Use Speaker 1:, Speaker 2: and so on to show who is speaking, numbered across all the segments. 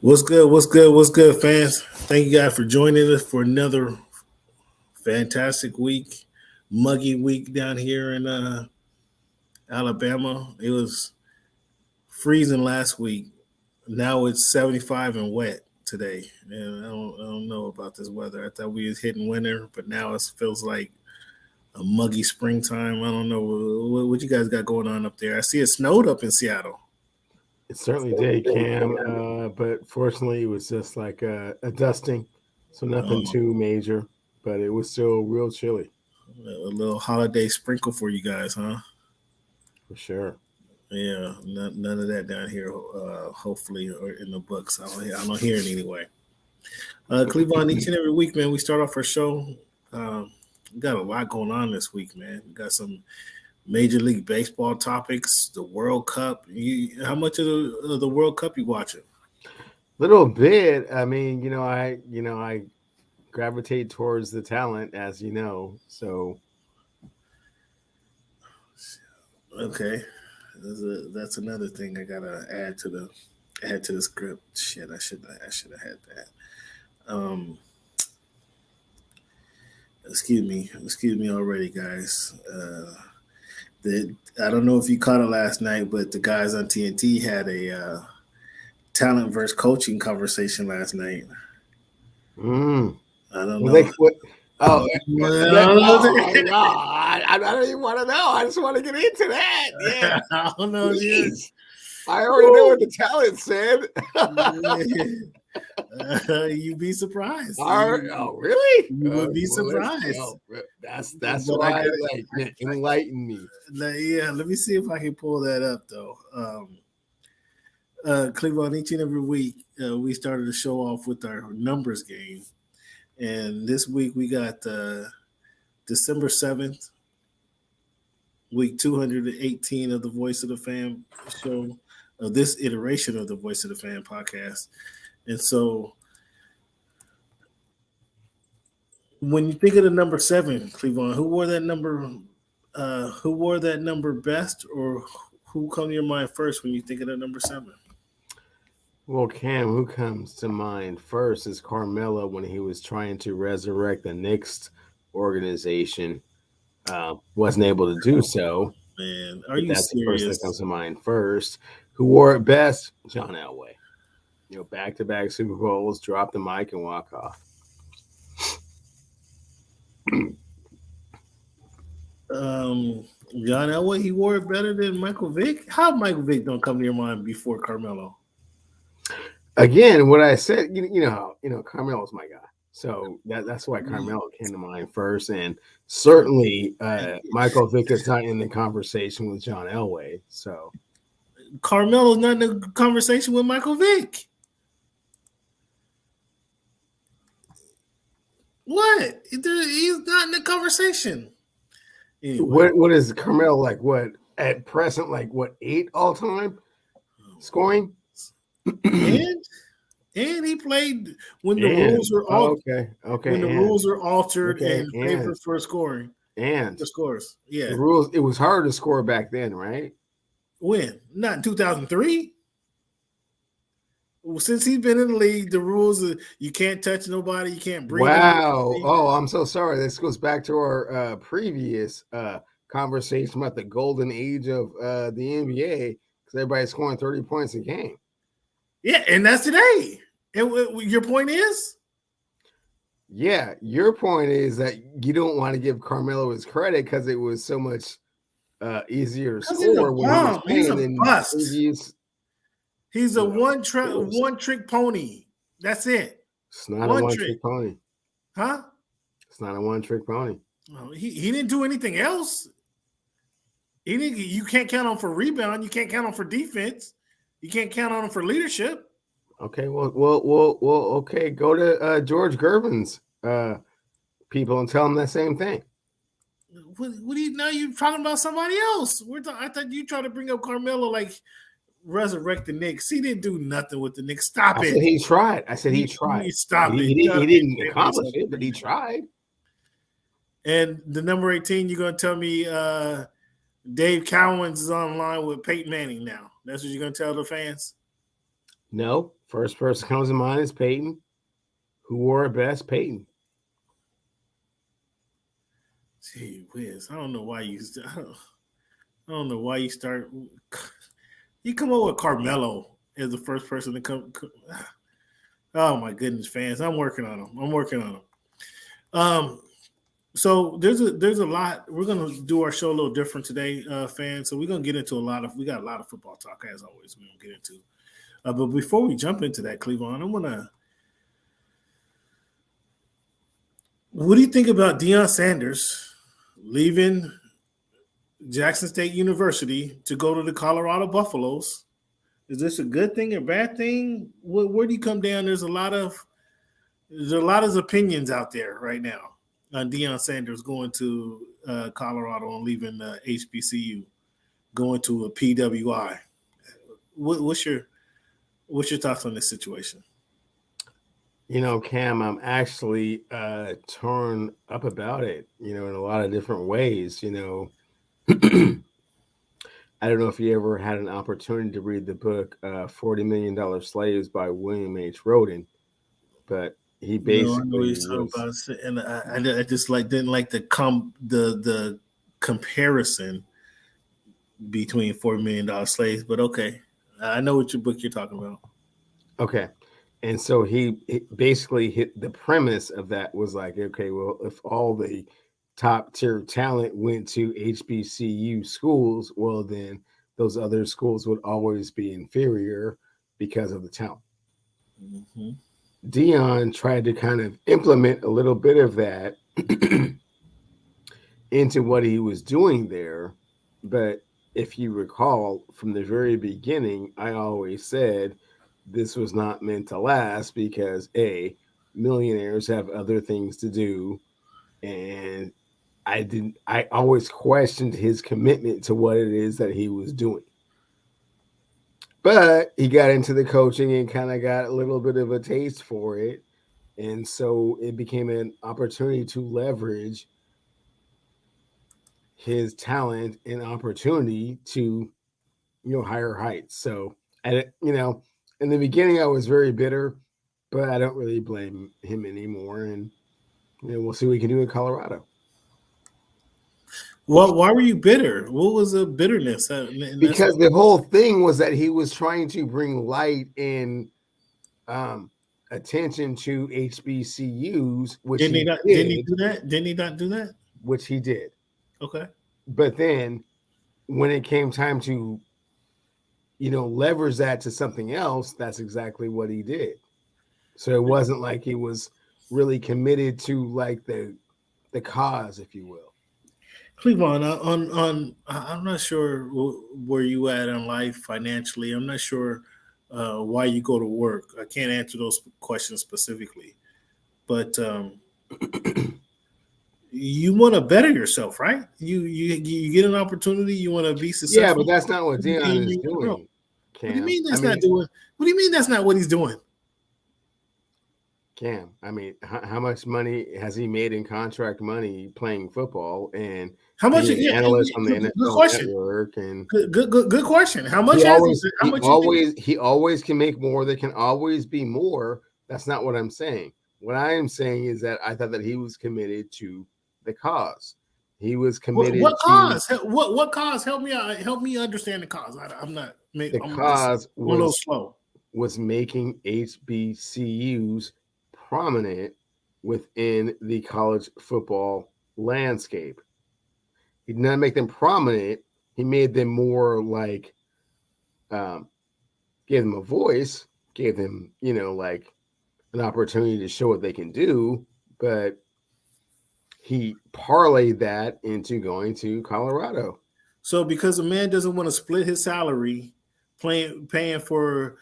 Speaker 1: What's good? What's good? What's good, fans? Thank you guys for joining us for another fantastic week, muggy week down here in Alabama. It was freezing last week. Now it's 75 and wet today. And I don't know about this weather. I thought we was hitting winter, but now it feels like a muggy springtime. I don't know what you guys got going on up there. I see it snowed up in Seattle.
Speaker 2: It certainly did, Cam. But fortunately, it was just like a dusting, so nothing
Speaker 1: Um,
Speaker 2: too major. But it was still real chilly
Speaker 1: a little holiday sprinkle for you guys, huh?
Speaker 2: for sure.
Speaker 1: Yeah, none of that down here. Hopefully, or in the books. I don't hear it anyway. Cleveland, each and every week, man, we start off our show. We got a lot going on this week, man. We got some Major League Baseball topics, the World Cup. How much of the World Cup you watching?
Speaker 2: Little bit. I mean, I gravitate towards the talent, as you know. So
Speaker 1: Okay, that's another thing I gotta add to the script. Shit, I should have had that. Excuse me already, guys. I don't know if you caught it last night, but the guys on TNT had a talent versus coaching conversation last night.
Speaker 2: mm.
Speaker 1: I don't
Speaker 2: well,
Speaker 1: know.
Speaker 2: what? Oh,
Speaker 1: Well,
Speaker 2: no, I don't even want to know. I just want to get into that. Yeah,
Speaker 1: I don't know, dude.
Speaker 2: please. I already know what the talent said.
Speaker 1: You'd be surprised.
Speaker 2: Oh, really?
Speaker 1: You would be
Speaker 2: Well,
Speaker 1: surprised.
Speaker 2: that's
Speaker 1: But I
Speaker 2: why,
Speaker 1: got
Speaker 2: like, enlighten me.
Speaker 1: yeah. Let me see if I can pull that up though. Cleveland, each and every week, we started the show off with our numbers game, and this week we got December 7th, week 218 of the Voice of the Fan show, of this iteration of the Voice of the Fan podcast. And so when you think of the number seven, Cleveland, who wore that number? Who wore that number best, or who come to your mind first when you think of the number seven?
Speaker 2: Well, Cam, who comes to mind first is Carmelo when he was trying to resurrect the Knicks organization. Wasn't able to do so,
Speaker 1: Man, are
Speaker 2: but
Speaker 1: you
Speaker 2: that's the person that
Speaker 1: serious?
Speaker 2: comes to mind first. Who wore it best? John Elway. Back-to-back Super Bowls, drop the mic and walk off.
Speaker 1: Um, John Elway, he wore it better than Michael Vick. How Michael Vick don't come to your mind before Carmelo?
Speaker 2: Again, what I said, Carmelo's my guy. So that's why Carmelo came to mind first. And certainly Michael Vick is not in the conversation with John Elway. So
Speaker 1: Carmelo's not in the conversation with Michael Vick. What? He's not in the conversation. Anyway,
Speaker 2: what is Carmelo like? What at present, like what, 8 all time scoring?
Speaker 1: and and he played when the
Speaker 2: And
Speaker 1: rules were all
Speaker 2: okay,
Speaker 1: when the
Speaker 2: and
Speaker 1: rules were altered
Speaker 2: okay,
Speaker 1: and favored for scoring
Speaker 2: and
Speaker 1: for scores.
Speaker 2: the
Speaker 1: Yeah,
Speaker 2: rules. It was hard to score back then, right?
Speaker 1: when not in 2003. Well, since he's been in the league, the rules are you can't touch nobody, you can't breathe.
Speaker 2: Wow. Oh, I'm so sorry. This goes back to our previous conversation about the golden age of the NBA because everybody's scoring 30 points a game.
Speaker 1: Yeah, and that's today. And your point is?
Speaker 2: Yeah, your point is that you don't want to give Carmelo his credit because it was so much easier to score when he was
Speaker 1: He's
Speaker 2: playing
Speaker 1: a
Speaker 2: than
Speaker 1: bust.
Speaker 2: previous.
Speaker 1: He's a one trick pony. That's it.
Speaker 2: It's not a one-trick pony.
Speaker 1: Huh?
Speaker 2: It's not a one-trick pony.
Speaker 1: He didn't do anything else. You can't count on for rebound. You can't count on for defense. You can't count on him for leadership.
Speaker 2: Okay, well. Okay, go to George Gervin's people and tell them that same thing.
Speaker 1: What do you now? You're talking about somebody else. I thought you tried to bring up Carmelo like resurrect the Knicks. He didn't do nothing with the Knicks. Stop it.
Speaker 2: I said he tried. I said he tried.
Speaker 1: Stop it.
Speaker 2: He didn't accomplish it, but he tried.
Speaker 1: And the number 18, you're going to tell me Dave Cowens is online with Peyton Manning now. That's what you're going to tell the fans?
Speaker 2: No, first person comes to mind is Peyton. Who wore it best? Peyton.
Speaker 1: Gee whiz, I don't know why you. I don't know why you start. You come up with Carmelo as the first person to come. Oh my goodness, fans! I'm working on them. I'm working on them. So there's a lot. We're gonna do our show a little different today, fans. So we're gonna get into a lot of. We got a lot of football talk as always. We're gonna get into. But before we jump into that, Cleveland, I wanna. What do you think about Deion Sanders leaving Jackson State University to go to the Colorado Buffaloes? Is this a good thing or bad thing? Where do you come down? There's a lot of opinions out there right now on Deion Sanders going to Colorado and leaving HBCU, going to a PWI. What's your thoughts on this situation?
Speaker 2: Cam, I'm actually torn up about it, in a lot of different ways. I don't know if you ever had an opportunity to read the book $40 Million Slaves by William H. Roden, but he
Speaker 1: No, I know what
Speaker 2: basically
Speaker 1: you're talking
Speaker 2: was
Speaker 1: about, and I just didn't like the comparison between $40 million slaves, but okay, I know what your book you're talking about.
Speaker 2: okay. And so he basically hit the premise of that was like, okay, well, if all the top tier talent went to HBCU schools, well, then those other schools would always be inferior because of the talent.
Speaker 1: Mm-hmm.
Speaker 2: Dion tried to kind of implement a little bit of that into what he was doing there. But if you recall from the very beginning, I always said this was not meant to last because millionaires have other things to do. And I always questioned his commitment to what it is that he was doing. But he got into the coaching and kind of got a little bit of a taste for it. And so it became an opportunity to leverage his talent and opportunity to, higher heights. So, in the beginning, I was very bitter, but I don't really blame him anymore. And, we'll see what we can do in Colorado.
Speaker 1: Well, why were you bitter? What was the bitterness?
Speaker 2: Because the whole thing was that he was trying to bring light and attention to HBCUs, which
Speaker 1: didn't
Speaker 2: he
Speaker 1: he not?
Speaker 2: did,
Speaker 1: Didn't he do that? Didn't he not do that?
Speaker 2: which he did.
Speaker 1: Okay.
Speaker 2: But then when it came time to, leverage that to something else, that's exactly what he did. So it wasn't like he was really committed to like the cause, if you will.
Speaker 1: Cleveland, I'm not sure where you at in life financially. I'm not sure why you go to work. I can't answer those questions specifically, but you want to better yourself, right? You get an opportunity. You want to be
Speaker 2: Yeah,
Speaker 1: successful.
Speaker 2: but that's not what Deion is
Speaker 1: You want to grow.
Speaker 2: doing,
Speaker 1: What do you
Speaker 2: Cam.
Speaker 1: mean that's not doing? What do you mean that's not what he's doing?
Speaker 2: Cam, how much money has he made in contract money playing football and
Speaker 1: How much?
Speaker 2: being an
Speaker 1: Yeah,
Speaker 2: analyst on the
Speaker 1: good
Speaker 2: NFL
Speaker 1: question.
Speaker 2: Network? And
Speaker 1: Good question. How much
Speaker 2: he
Speaker 1: has he?
Speaker 2: always
Speaker 1: How
Speaker 2: he
Speaker 1: much you think?
Speaker 2: always he always can make more. There can always be more. That's not what I'm saying. What I am saying is that I thought that he was committed to the cause. He was committed
Speaker 1: What
Speaker 2: to
Speaker 1: cause? What cause? Help me out. Help me understand the cause. I'm not.
Speaker 2: the
Speaker 1: I'm just.
Speaker 2: cause
Speaker 1: I'm a little slow.
Speaker 2: was making HBCUs prominent within the college football landscape. He did not make them prominent. He made them more like, gave them a voice, gave them, like an opportunity to show what they can do. But he parlayed that into going to Colorado.
Speaker 1: So because a man doesn't want to split his salary, paying for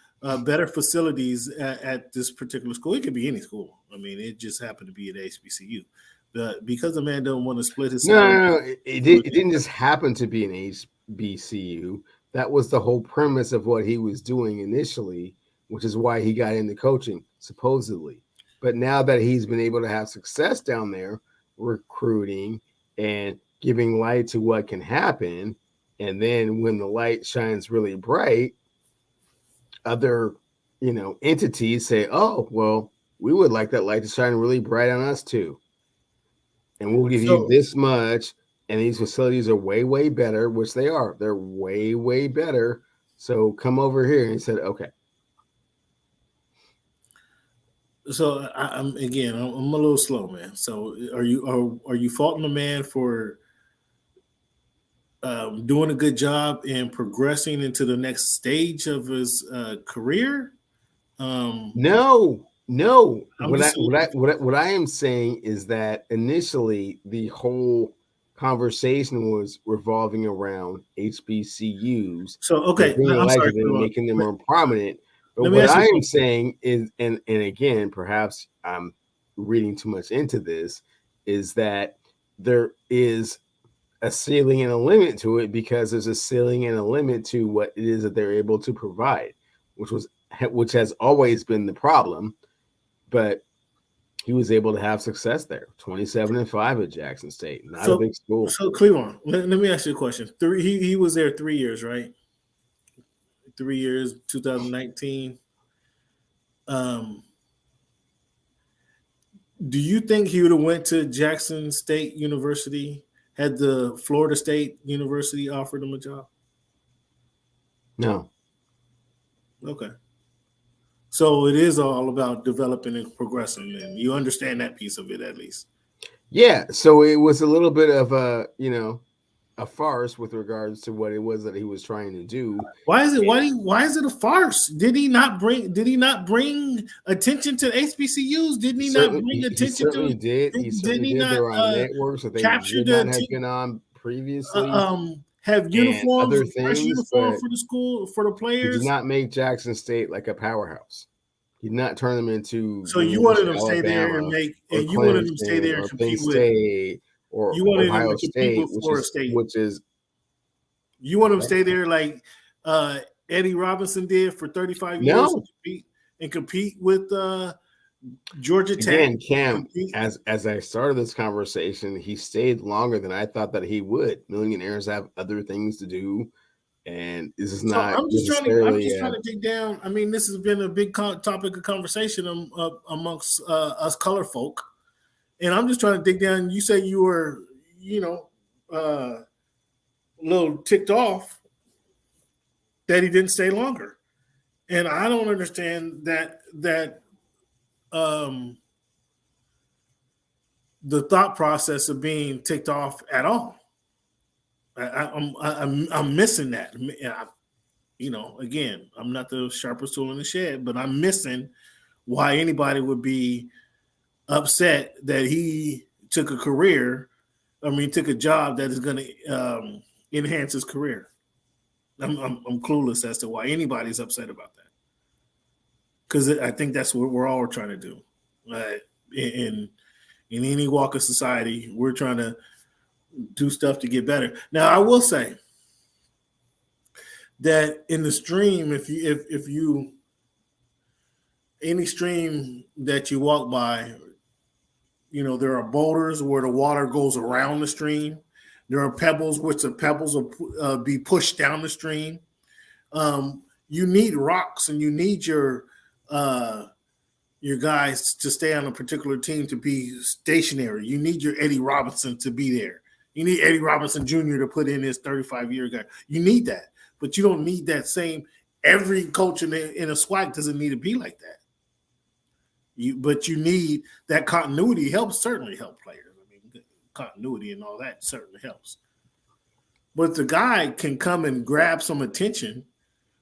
Speaker 1: better facilities at this particular school, it could be any school. I mean, it just happened to be at HBCU. But because the man don't want to split his salary,
Speaker 2: No. It didn't just happen to be an HBCU. That was the whole premise of what he was doing initially, which is why he got into coaching, supposedly. But now that he's been able to have success down there, recruiting and giving light to what can happen, and then when the light shines really bright, other entities say, "Oh, well, we would like that light to shine really bright on us too, and we'll give you
Speaker 1: So
Speaker 2: this much." And these facilities are way, way better, which they are. They're way, way better. So come over here. And he said, "Okay,
Speaker 1: I'm again. I'm a little slow, man. So are you faulting the man for doing a good job and progressing into the next stage of his career? Um,
Speaker 2: no, no."
Speaker 1: I'm
Speaker 2: What I
Speaker 1: just a
Speaker 2: what
Speaker 1: little
Speaker 2: I what I,
Speaker 1: confused.
Speaker 2: what I am saying is that initially the whole conversation was revolving around HBCUs,
Speaker 1: So
Speaker 2: and
Speaker 1: okay,
Speaker 2: bringing
Speaker 1: I'm
Speaker 2: light
Speaker 1: sorry,
Speaker 2: to them and
Speaker 1: Cleva.
Speaker 2: making them more prominent. But
Speaker 1: Let me
Speaker 2: what
Speaker 1: ask you
Speaker 2: I
Speaker 1: a
Speaker 2: am
Speaker 1: question.
Speaker 2: saying is, and again, perhaps I'm reading too much into this, is that there is a ceiling and a limit to it, because there's a ceiling and a limit to what it is that they're able to provide, which has always been the problem. But he was able to have success there. 27-5 at Jackson State, not a
Speaker 1: So
Speaker 2: big school.
Speaker 1: so Cleveland, let me ask you a question. He was there 3 years, right? 3 years, 2019. Um, do you think he would have went to Jackson State University had the Florida State University offered him a job?
Speaker 2: No.
Speaker 1: Okay. So it is all about developing and progressing, and you understand that piece of it at least.
Speaker 2: Yeah, so it was a little bit of a farce with regards to what it was that he was trying to do.
Speaker 1: Why is it a farce? Did he not bring attention to HBCUs? Didn't
Speaker 2: He
Speaker 1: he not
Speaker 2: certainly
Speaker 1: bring
Speaker 2: he
Speaker 1: attention to
Speaker 2: certainly did. He
Speaker 1: didn't
Speaker 2: certainly
Speaker 1: he
Speaker 2: did. They
Speaker 1: not
Speaker 2: were on networks that they
Speaker 1: capture
Speaker 2: would
Speaker 1: the
Speaker 2: not have
Speaker 1: attention
Speaker 2: been on previously,
Speaker 1: have
Speaker 2: and
Speaker 1: uniforms,
Speaker 2: other
Speaker 1: fresh
Speaker 2: things,
Speaker 1: uniform
Speaker 2: but
Speaker 1: for the school for the
Speaker 2: he did
Speaker 1: players?
Speaker 2: not make Jackson State like a powerhouse. He did not turn them into
Speaker 1: So
Speaker 2: the
Speaker 1: you wanted
Speaker 2: University
Speaker 1: them to
Speaker 2: of
Speaker 1: stay there and
Speaker 2: Alabama
Speaker 1: make
Speaker 2: or
Speaker 1: and you wanted them to stay
Speaker 2: Clemson
Speaker 1: there and
Speaker 2: or Penn
Speaker 1: compete with
Speaker 2: State or
Speaker 1: you wanted them
Speaker 2: Ohio
Speaker 1: to compete
Speaker 2: State,
Speaker 1: with
Speaker 2: which
Speaker 1: Florida
Speaker 2: is
Speaker 1: State.
Speaker 2: which is
Speaker 1: You want them to stay there like Eddie Robinson did for 35 years
Speaker 2: no.
Speaker 1: and compete with Georgia Tech
Speaker 2: Again, Cam,
Speaker 1: compete.
Speaker 2: as I started this conversation, he stayed longer than I thought that he would. Millionaires have other things to do, and this is
Speaker 1: So
Speaker 2: not
Speaker 1: I'm
Speaker 2: necessarily
Speaker 1: just trying to dig down. I mean, this has been a big topic of conversation amongst us color folk, and I'm just trying to dig down. You say you were, you know, a little ticked off that he didn't stay longer, and I don't understand that um, the thought process of being ticked off at all. I'm missing that. Again, I'm not the sharpest tool in the shed, but I'm missing why anybody would be upset that he took a career. I mean, took a job that is going to enhance his career. I'm clueless as to why anybody's upset about that because I think that's what we're all trying to do. In any walk of society, we're trying to do stuff to get better. Now, I will say that in the stream, if you any stream that you walk by, there are boulders where the water goes around the stream. There are pebbles, which the pebbles will be pushed down the stream. You need rocks, and you need your guys to stay on a particular team to be stationary. You need your Eddie Robinson to be there. You need Eddie Robinson Jr. to put in his 35-year guy. You need that, but you don't need that same. Every coach in a SWAC doesn't need to be like that. But you need that continuity. Certainly help players. I mean, continuity and all that certainly helps. But the guy can come and grab some attention,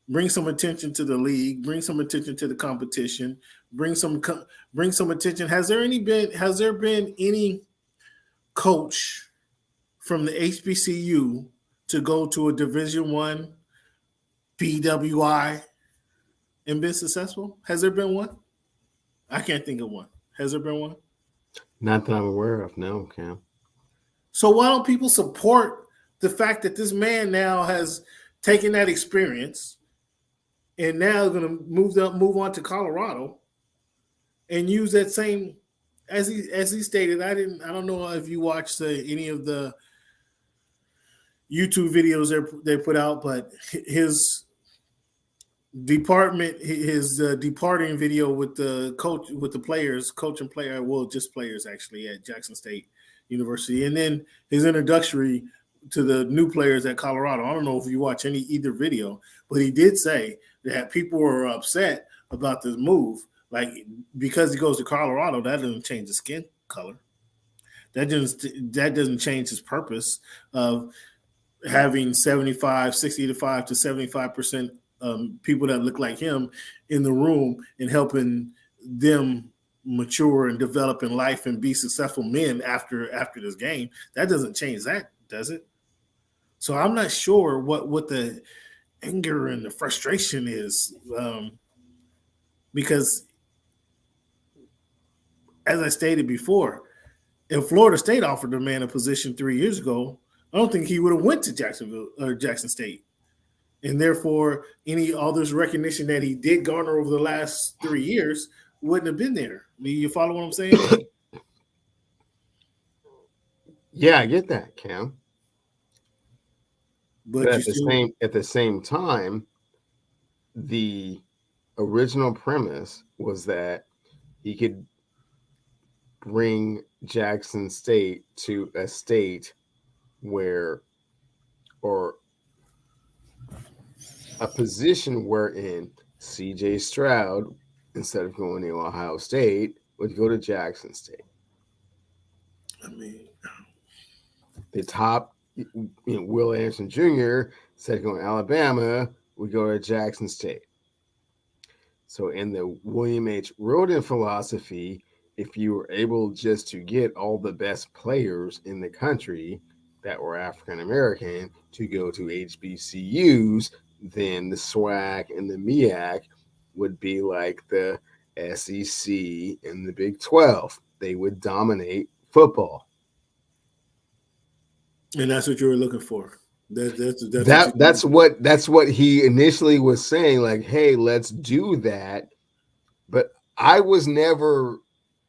Speaker 1: bring some attention to the league, bring some attention to the competition, bring some attention. Has there been any coach from the HBCU to go to a Division I BWI and been successful? Has there been one? I can't think of one. Has there been one?
Speaker 2: not that I'm aware of. No, Cam.
Speaker 1: So why don't people support the fact that this man now has taken that experience and now is going to move on to Colorado and use that same as he stated. I don't know if you watched any of the YouTube videos they put out, but department, his departing video with the coach, with the players, coach and player, well, just players actually at Jackson State University, and then his introductory to the new players at Colorado. I don't know if you watch either video, but he did say that people were upset about this move, like because he goes to Colorado, that doesn't change the skin color. That doesn't change his purpose of having 65 to 75% people that look like him in the room and helping them mature and develop in life and be successful men after this game. That doesn't change that, does it? So I'm not sure what the anger and the frustration is, because as I stated before, if Florida State offered the man a position 3 years ago, I don't think he would have went to Jacksonville or Jackson State. And therefore, any all this recognition that he did garner over the last 3 years wouldn't have been there. You follow what I'm saying?
Speaker 2: Yeah, I get that, Cam.
Speaker 1: But
Speaker 2: at the same time, the original premise was that he could bring Jackson State to a state where, or a position wherein CJ Stroud, instead of going to Ohio State, would go to Jackson State.
Speaker 1: I mean,
Speaker 2: the top, Will Anderson Jr. said going to Alabama, would go to Jackson State. So in the William H. Roden philosophy, if you were able just to get all the best players in the country that were African American to go to HBCUs, then the SWAC and the MEAC would be like the SEC and the Big 12. They would dominate football.
Speaker 1: And that's what you were looking for.
Speaker 2: That's what he initially was saying, like, hey, let's do that. But I was never,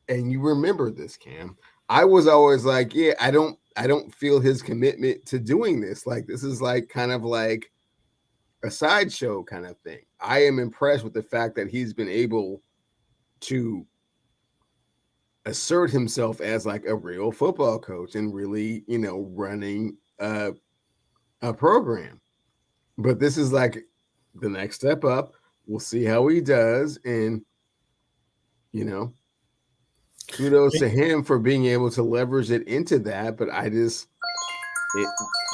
Speaker 2: and you remember this, Cam, I was always like, yeah, I don't feel his commitment to doing this. Like, this is like kind of like a sideshow kind of thing. I am impressed with the fact that he's been able to assert himself as like a real football coach and really, running a program. But this is like the next step up. We'll see how he does. And, kudos to him for being able to leverage it into that. But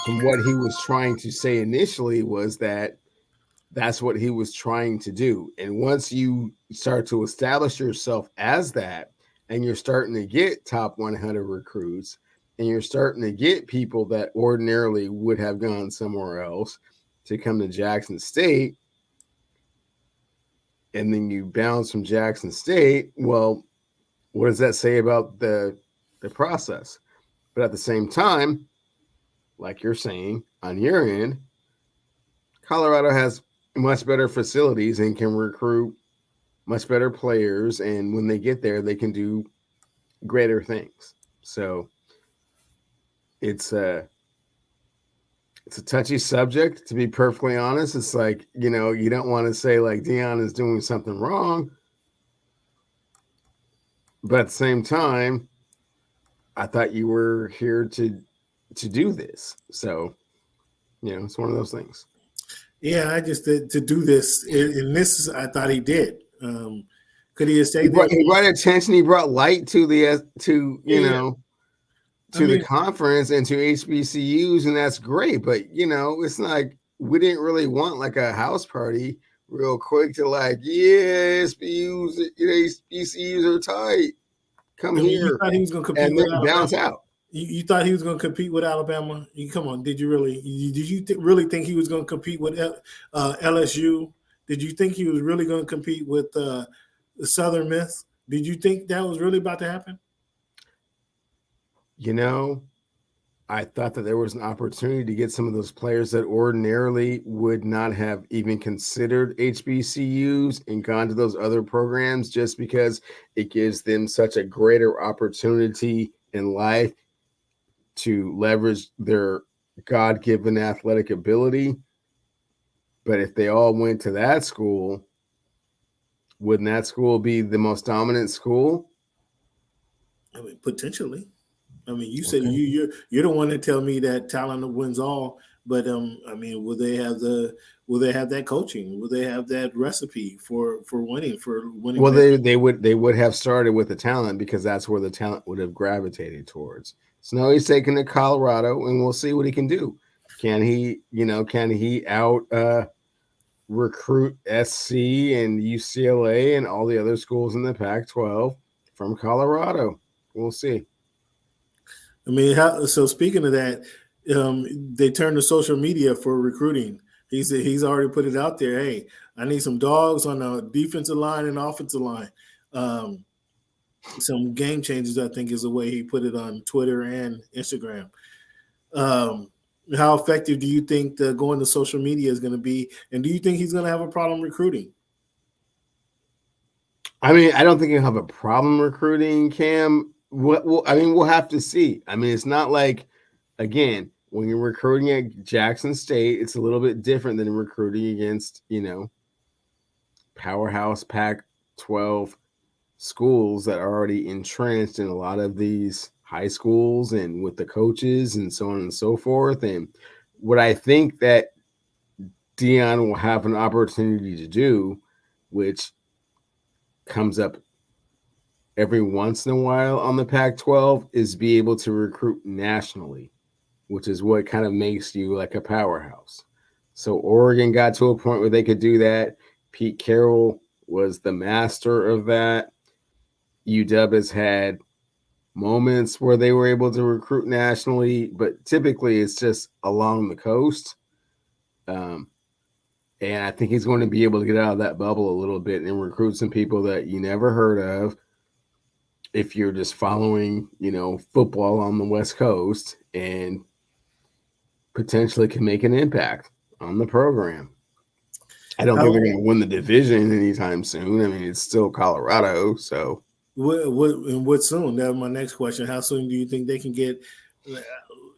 Speaker 2: from what he was trying to say initially was that that's what he was trying to do. And once you start to establish yourself as that, and you're starting to get top 100 recruits, and you're starting to get people that ordinarily would have gone somewhere else to come to Jackson State, and then you bounce from Jackson State, well, what does that say about the process? But at the same time, like you're saying, on your end, Colorado has much better facilities and can recruit much better players, and when they get there, they can do greater things. So it's a touchy subject, to be perfectly honest. It's like, you don't want to say like Deion is doing something wrong, but at the same time, I thought you were here to do this. So, it's one of those things.
Speaker 1: Yeah, I just did to do this, and this I thought he did. Could he have stayed
Speaker 2: there? He brought attention. He brought light to the the conference and to HBCUs, and that's great. But it's like we didn't really want like a house party real quick to like, yeah, HBCUs are tight. Come here.
Speaker 1: You thought he was going to compete
Speaker 2: and
Speaker 1: with
Speaker 2: then bounce out.
Speaker 1: You thought he was going to compete with Alabama? Come on, did you really? Did you really think he was going to compete with LSU? Did you think he was really going to compete with the Southern Miss? Did you think that was really about to happen?
Speaker 2: I thought that there was an opportunity to get some of those players that ordinarily would not have even considered HBCUs and gone to those other programs, just because it gives them such a greater opportunity in life to leverage their God-given athletic ability. But if they all went to that school, wouldn't that school be the most dominant school?
Speaker 1: I mean, potentially. I mean, you say
Speaker 2: Okay.
Speaker 1: you're the one that tell me that talent wins all, but I mean, will they have that coaching? Will they have that recipe for winning
Speaker 2: Well,
Speaker 1: big?
Speaker 2: they would have started with the talent because that's where the talent would have gravitated towards. So now he's taken to Colorado, and we'll see what he can do. Can he out recruit SC and UCLA and all the other schools in the Pac-12 from Colorado? We'll see.
Speaker 1: I mean, so speaking of that, they turned to social media for recruiting. He's already put it out there. Hey, I need some dogs on the defensive line and offensive line. Um, some game changes, I think, is the way he put it on Twitter and Instagram. Um, how effective do you think the going to social media is going to be, and do you think he's going to have a problem recruiting?
Speaker 2: I mean, I don't think he'll have a problem recruiting Cam. We'll have to see. I mean, it's not like, again, when you're recruiting at Jackson State, it's a little bit different than recruiting against, powerhouse Pac-12 schools that are already entrenched in a lot of these high schools and with the coaches and so on and so forth. And what I think that Deion will have an opportunity to do, which comes up every once in a while on the Pac-12, is be able to recruit nationally, which is what kind of makes you like a powerhouse. So Oregon got to a point where they could do that. Pete Carroll was the master of that. UW has had moments where they were able to recruit nationally, but typically it's just along the coast. And I think he's going to be able to get out of that bubble a little bit and recruit some people that you never heard of if you're just following, football on the West Coast, and potentially can make an impact on the program. I don't think
Speaker 1: How
Speaker 2: they're going to win the division anytime soon. I mean, it's still Colorado, so
Speaker 1: what soon? That was my next question. How soon do you think they can get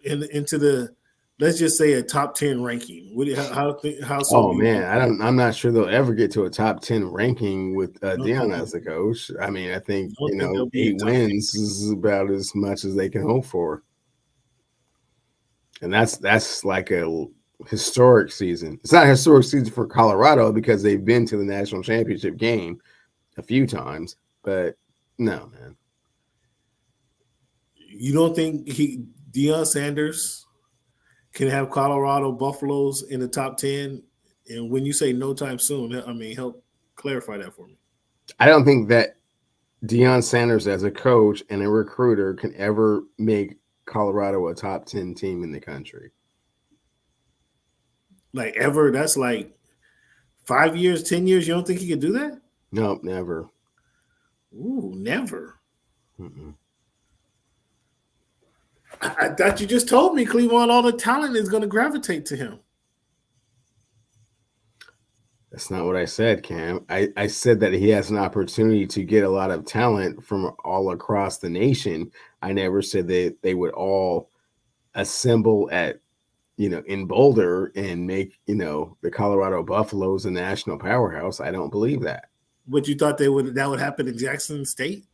Speaker 1: into the, let's just say, a top 10 ranking? How soon
Speaker 2: oh
Speaker 1: do you
Speaker 2: man,
Speaker 1: think?
Speaker 2: I'm not sure they'll ever get to a top 10 ranking with Deion
Speaker 1: Uh-uh.
Speaker 2: as the coach. I mean, I think
Speaker 1: I don't think they'll be a
Speaker 2: 8
Speaker 1: top 10.
Speaker 2: wins is about as much as they can hope for, and that's like a historic season. It's not a historic season for Colorado because they've been to the national championship game a few times, but no, man.
Speaker 1: You don't think Deion Sanders can have Colorado Buffaloes in the top 10? And when you say no time soon, I mean, help clarify that for me.
Speaker 2: I don't think that Deion Sanders as a coach and a recruiter can ever make Colorado a top 10 team in the country.
Speaker 1: Like ever, that's like 5 years, 10 years. You don't think he could do that?
Speaker 2: Nope, never.
Speaker 1: Ooh, never.
Speaker 2: Mm-mm.
Speaker 1: I thought you just told me Cleveland, all the talent is going to gravitate to him.
Speaker 2: That's not what I said, Cam. I said that he has an opportunity to get a lot of talent from all across the nation. I never said that they would all assemble at, in Boulder and make, the Colorado Buffaloes a national powerhouse. I don't believe that.
Speaker 1: But you thought that would happen in Jackson State?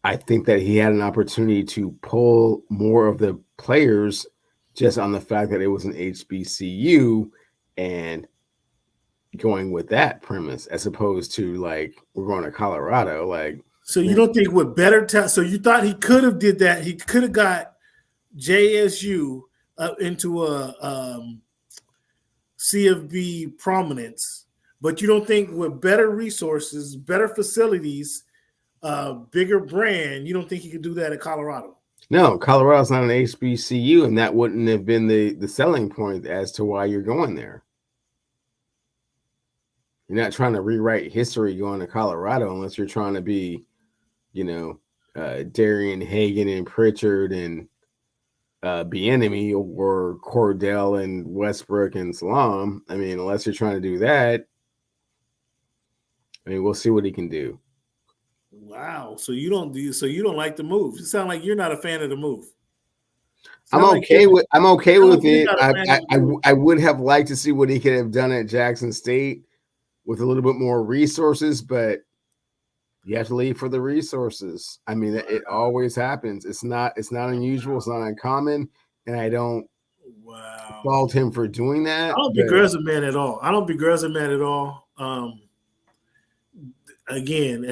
Speaker 2: I think that he had an opportunity to pull more of the players just on the fact that it was an HBCU and going with that premise as opposed to like we're going to Colorado. Like,
Speaker 1: So you don't think with better talent? So you thought he could have did that? He could have got JSU into a CFB prominence, but you don't think with better resources, better facilities, bigger brand, you don't think he could do that at Colorado?
Speaker 2: no, Colorado's not an HBCU, and that wouldn't have been the selling point as to why you're going there. You're not trying to rewrite history going to Colorado unless you're trying to be, Darian Hagan and Pritchard and Bieniemy or Cordell and Westbrook and Salam. I mean, unless you're trying to do that, I mean, we'll see what he can do.
Speaker 1: Wow. So you don't like the move. You sound like you're not a fan of the move.
Speaker 2: I'm
Speaker 1: Sound like
Speaker 2: okay with
Speaker 1: you
Speaker 2: it.
Speaker 1: got a random dude.
Speaker 2: I would have liked to see what he could have done at Jackson State with a little bit more resources, but you have to leave for the resources. I mean, it always happens. It's not unusual. It's not uncommon, and I don't
Speaker 1: Wow.
Speaker 2: fault him for doing
Speaker 1: I
Speaker 2: that.
Speaker 1: don't
Speaker 2: But
Speaker 1: begrudge the man at all. I don't begrudge the man at all. Again,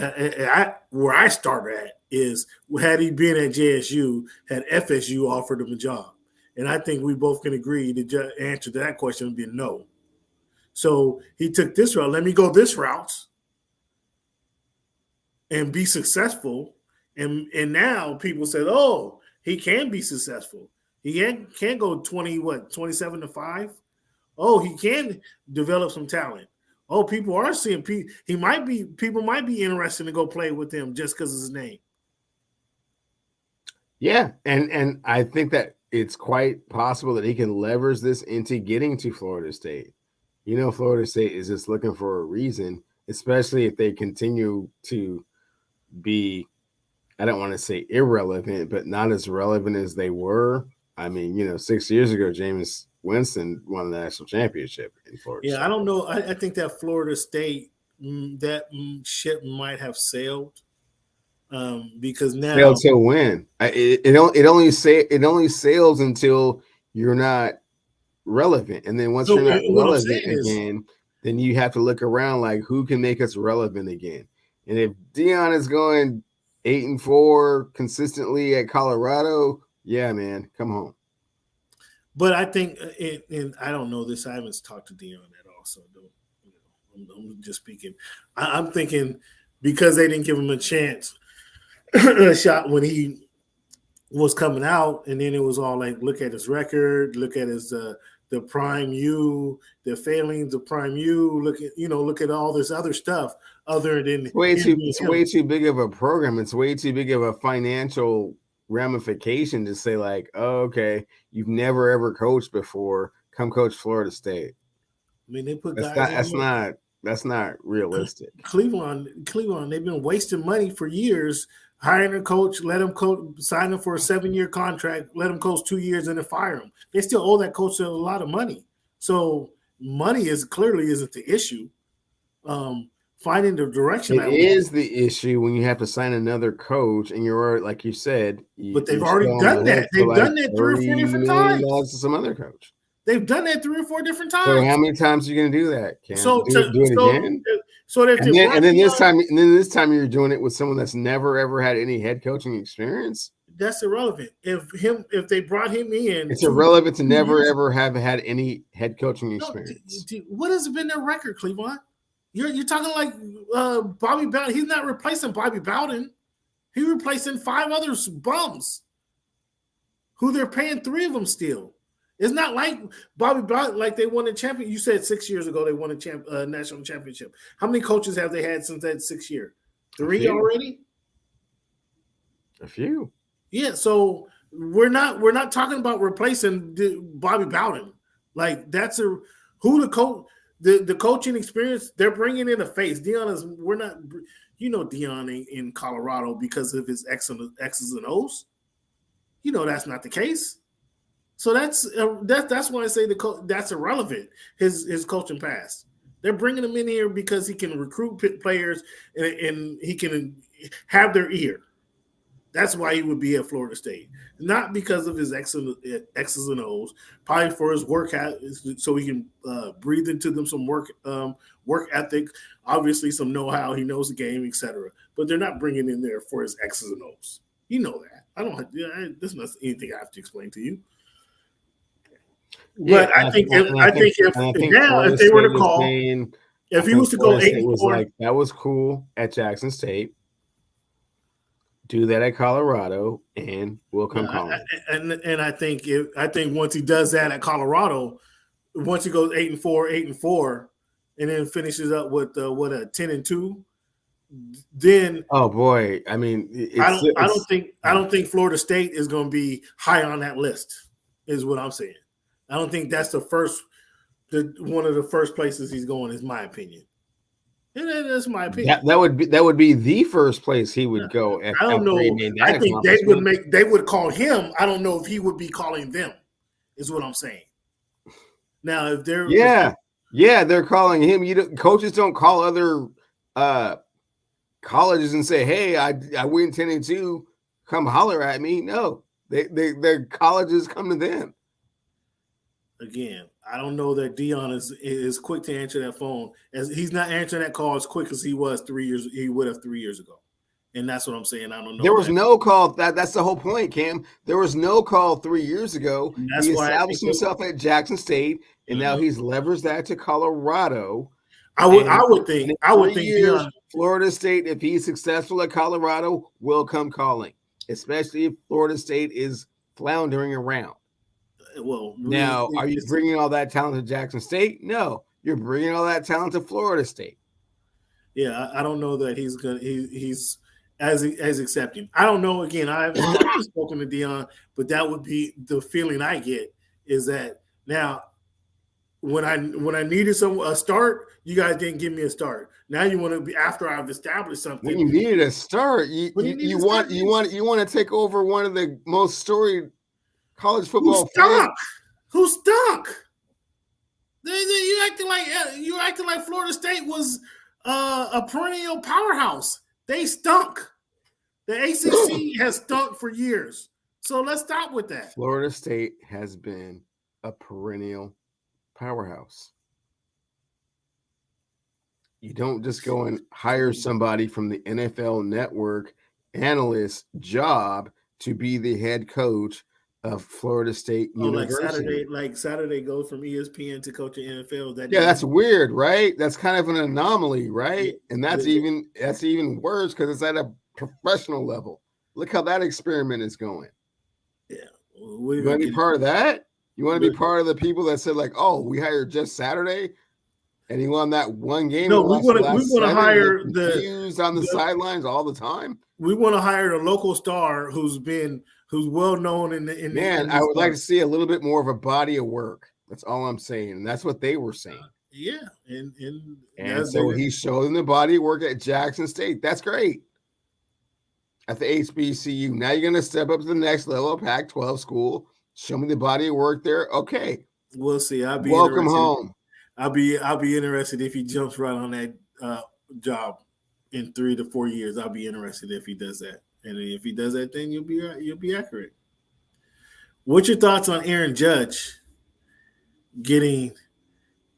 Speaker 1: where I start at is had he been at JSU, had FSU offered him a job, and I think we both can agree the answer to that question would be no. So he took this route. Let me go this route and be successful. And now people said, oh, he can be successful. He can go 27-5. Oh, he can develop some talent. Oh, people are seeing people might be interested to go play with him just because of his name.
Speaker 2: yeah, and I think that it's quite possible that he can leverage this into getting to Florida State. Florida State is just looking for a reason, especially if they continue to be, I don't want to say irrelevant, but not as relevant as they were. I mean, 6 years ago, Jameis Winston won the national championship in Florida State.
Speaker 1: I don't know. I think that Florida State, that ship might have sailed because now
Speaker 2: Sailed to win. It only sails until you're not relevant, and then once you're not relevant again, then you have to look around like who can make us relevant again. And if Deion is going 8-4 consistently at Colorado, yeah, man, come home.
Speaker 1: But I think, and I don't know this. I haven't talked to Deion at all, so I'm just speaking. I'm thinking because they didn't give him a chance, a shot when he was coming out, and then it was all like, look at his record, look at his the prime U, the failings of prime U. Look at all this other stuff other than
Speaker 2: it's way too big of a program. It's way too big of a financial ramification to say like, oh, okay, you've never ever coached before, come coach Florida State.
Speaker 1: I mean, they put
Speaker 2: that's not realistic.
Speaker 1: Cleveland, they've been wasting money for years, hiring a coach, let him sign him for a 7-year contract, let him coach 2 years, and then fire him. They still owe that coach a lot of money. So money clearly isn't the issue. Finding the direction.
Speaker 2: It is the issue when you have to sign another coach and you're, like you said,
Speaker 1: but they've already done that. They've done that 3 or 4 different times.
Speaker 2: To some other coach.
Speaker 1: They've done that 3 or 4 different times.
Speaker 2: So how many times are you going to do that? Do it again?
Speaker 1: So
Speaker 2: this time you're doing it with someone that's never ever had any head coaching experience.
Speaker 1: That's irrelevant. If they brought him in,
Speaker 2: it's irrelevant to never ever have had any head coaching experience.
Speaker 1: What has been their record, Cleveland? You're talking like Bobby Bowden. He's not replacing Bobby Bowden. He's replacing 5 other bums who they're paying 3 of them still. It's not like Bobby Bowden, like they won a champion. You said 6 years ago they won a national championship. How many coaches have they had since that 6 year? 3 already?
Speaker 2: A few.
Speaker 1: Yeah, so we're not talking about replacing Bobby Bowden. Like that's who the coach. The coaching experience, they're bringing in a face. Deion Deion in Colorado because of his X's and O's. That's not the case. So that's why I say that's irrelevant. His coaching past. They're bringing him in here because he can recruit players and he can have their ear. That's why he would be at Florida State, not because of his X's and O's. Probably for his work, so he can breathe into them some work ethic. Obviously, some know-how. He knows the game, etc. But they're not bringing in there for his X's and O's. You know that. I don't. There's not anything I have to explain to you. But I think if they were to call, if he was to go 8-4,
Speaker 2: like that was cool at Jackson State. Do that at Colorado, and we'll come calling.
Speaker 1: And I think once he does that at Colorado, once he goes 8-4, and then finishes up with a 10-2, then
Speaker 2: oh boy, I mean,
Speaker 1: I don't think Florida State is going to be high on that list. Is what I'm saying. I don't think that's one of the first places he's going. Is my opinion. That's my opinion.
Speaker 2: That would be the first place he would
Speaker 1: Yeah.
Speaker 2: go if
Speaker 1: I don't
Speaker 2: after he
Speaker 1: know.
Speaker 2: made that
Speaker 1: I think
Speaker 2: accomplishment.
Speaker 1: they would call him. I don't know if he would be calling them. Is what I'm saying. Now, if they're
Speaker 2: Yeah, they're calling him. Coaches don't call other colleges and say, "Hey, I win 10-2. Come holler at me." No, their colleges come to them.
Speaker 1: again, I don't know that Deion is quick to answer that phone. As he's not answering that call as quick as he was 3 years. He would have 3 years ago, and that's what I'm saying. I don't know.
Speaker 2: There was no call. That's the whole point, Cam. There was no call 3 years ago.
Speaker 1: And that's
Speaker 2: He
Speaker 1: why
Speaker 2: established himself at Jackson State, and now he's leveraged that to Colorado.
Speaker 1: I would think
Speaker 2: in 3 years,
Speaker 1: Deion,
Speaker 2: Florida State, if he's successful at Colorado, will come calling, especially if Florida State is floundering around.
Speaker 1: well,
Speaker 2: Now, are you bringing all that talent to Jackson State? No, you're bringing all that talent to Florida State.
Speaker 1: Yeah, I don't know that he's gonna. He's as accepting. I don't know. Again, I haven't spoken to Deion, but that would be the feeling I get. Is that now when I needed a start, you guys didn't give me a start. Now you want to be after I've established something.
Speaker 2: When you needed a start, you want to take over one of the most storied college football.
Speaker 1: Who stunk? You acting like Florida State was a perennial powerhouse. They stunk. The ACC has stunk for years. So let's stop with that.
Speaker 2: Florida State has been a perennial powerhouse. You don't just go and hire somebody from the NFL Network analyst job to be the head coach of Florida State University.
Speaker 1: Like Saturday goes from ESPN to coaching NFL.
Speaker 2: That's weird, right? That's kind of an anomaly, right? And that's even worse because it's at a professional level. Look how that experiment is going.
Speaker 1: Yeah,
Speaker 2: you want to be part of that? You want to be part of the people that said like, "Oh, we hired Jeff Saturday, and he won that one game."
Speaker 1: No, we want to hire
Speaker 2: the on the sidelines all the time.
Speaker 1: We want to hire a local star who's well known in the
Speaker 2: man. I would like to see a little bit more of a body of work. That's all I'm saying, and that's what they were saying.
Speaker 1: Yeah,
Speaker 2: and so he showed them the body of work at Jackson State. That's great. At the HBCU, now you're going to step up to the next level of Pac-12 school. Show me the body of work there. Okay,
Speaker 1: we'll see.
Speaker 2: Welcome home.
Speaker 1: I'll be interested if he jumps right on that job in 3 to 4 years. I'll be interested if he does that. And if he does that, then you'll be accurate. What's your thoughts on Aaron Judge getting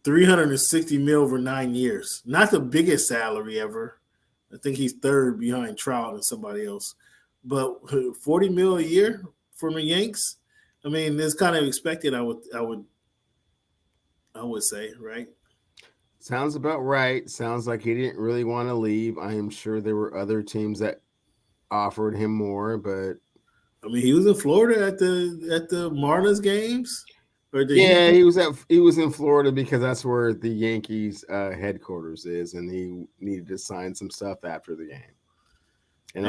Speaker 1: $360 million over 9 years? Not the biggest salary ever. I think he's third behind Trout and somebody else. But $40 million a year from the Yanks. I mean, it's kind of expected. I would say, right?
Speaker 2: Sounds about right. Sounds like he didn't really want to leave. I am sure there were other teams that offered him more, but
Speaker 1: I mean, he was in Florida at the Marlins games.
Speaker 2: He was in Florida because that's where the Yankees headquarters is, and he needed to sign some stuff after the game. And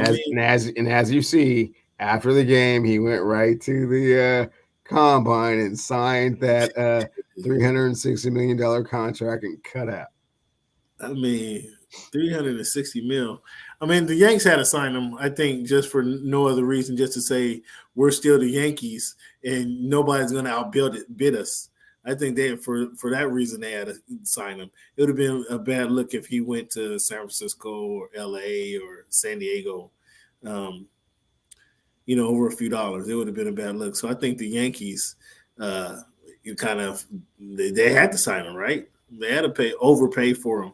Speaker 2: as you see, after the game, he went right to the combine and signed that $360 million contract and cut out.
Speaker 1: I mean, $360 million. I mean, the Yanks had to sign him, I think, just for no other reason, just to say we're still the Yankees and nobody's going to outbid us. I think for that reason they had to sign him. It would have been a bad look if he went to San Francisco or LA or San Diego, over a few dollars. It would have been a bad look. So I think the Yankees, they had to sign him, right? They had to overpay for him.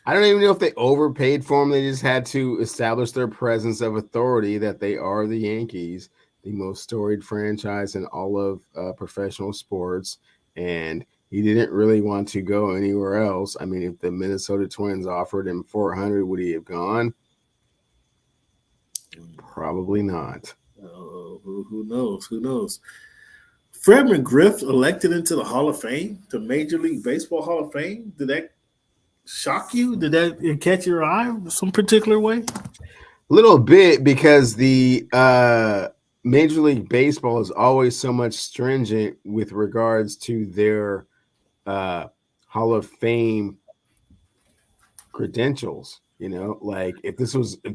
Speaker 2: I don't even know if they overpaid for him. They just had to establish their presence of authority that they are the Yankees, the most storied franchise in all of professional sports. And he didn't really want to go anywhere else. I mean, if the Minnesota Twins offered him $400, would he have gone? Probably not.
Speaker 1: Who knows? Who knows? Fred McGriff elected into the Hall of Fame, the Major League Baseball Hall of Fame. Did that shock you? Did that catch your eye some particular way?
Speaker 2: A little bit, because the Major League Baseball is always so much stringent with regards to their Hall of Fame credentials. Like if this was the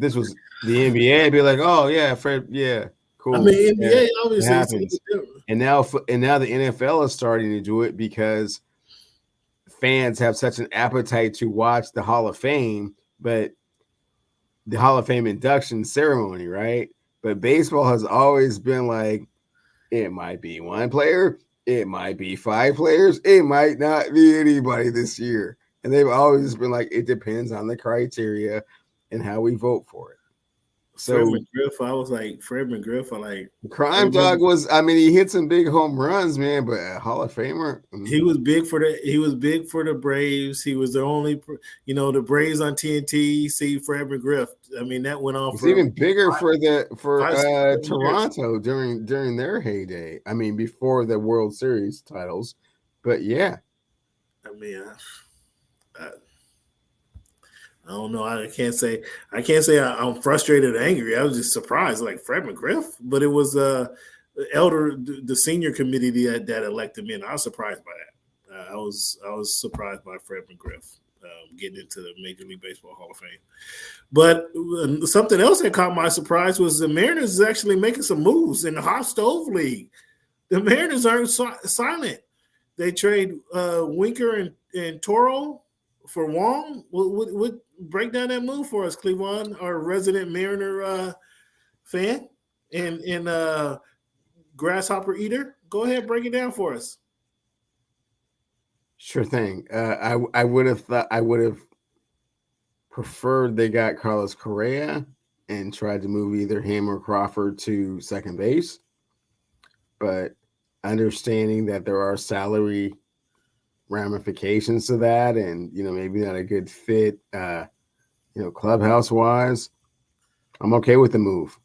Speaker 2: NBA, I'd be like, oh yeah, Fred, yeah, cool.
Speaker 1: I mean,
Speaker 2: Yeah,
Speaker 1: NBA
Speaker 2: it
Speaker 1: obviously it's a little
Speaker 2: happens.
Speaker 1: different.
Speaker 2: And now the NFL is starting to do it because fans have such an appetite to watch the Hall of Fame, but the Hall of Fame induction ceremony, right? But baseball has always been like, it might be one player, it might be five players, it might not be anybody this year. And they've always been like, it depends on the criteria and how we vote for it.
Speaker 1: Fred
Speaker 2: So
Speaker 1: McGriff, I was like Fred McGriff.
Speaker 2: Crime Dog was, I mean, he hit some big home runs, man, but a Hall of Famer.
Speaker 1: He was big for the Braves. He was the only, the Braves on TNT. See Fred McGriff. I mean, that went on
Speaker 2: It's
Speaker 1: for
Speaker 2: even bigger for
Speaker 1: 5, 6, 7 years.
Speaker 2: Toronto during their heyday. I mean, before the World Series titles, but yeah.
Speaker 1: I mean, I don't know. I can't say I'm frustrated or angry. I was just surprised, like Fred McGriff. But it was the senior committee that elected me, and I was surprised by that. I was surprised by Fred McGriff getting into the Major League Baseball Hall of Fame. But something else that caught my surprise was the Mariners is actually making some moves in the hot stove league. The Mariners aren't silent. They trade Winker and Toro for Wong. What break down that move for us, Cleveland, our resident Mariner fan and grasshopper eater. Go ahead, break it down for us.
Speaker 2: Sure thing. I would have preferred they got Carlos Correa and tried to move either him or Crawford to second base, but understanding that there are salary ramifications to that, and maybe not a good fit, clubhouse wise, I'm okay with the move.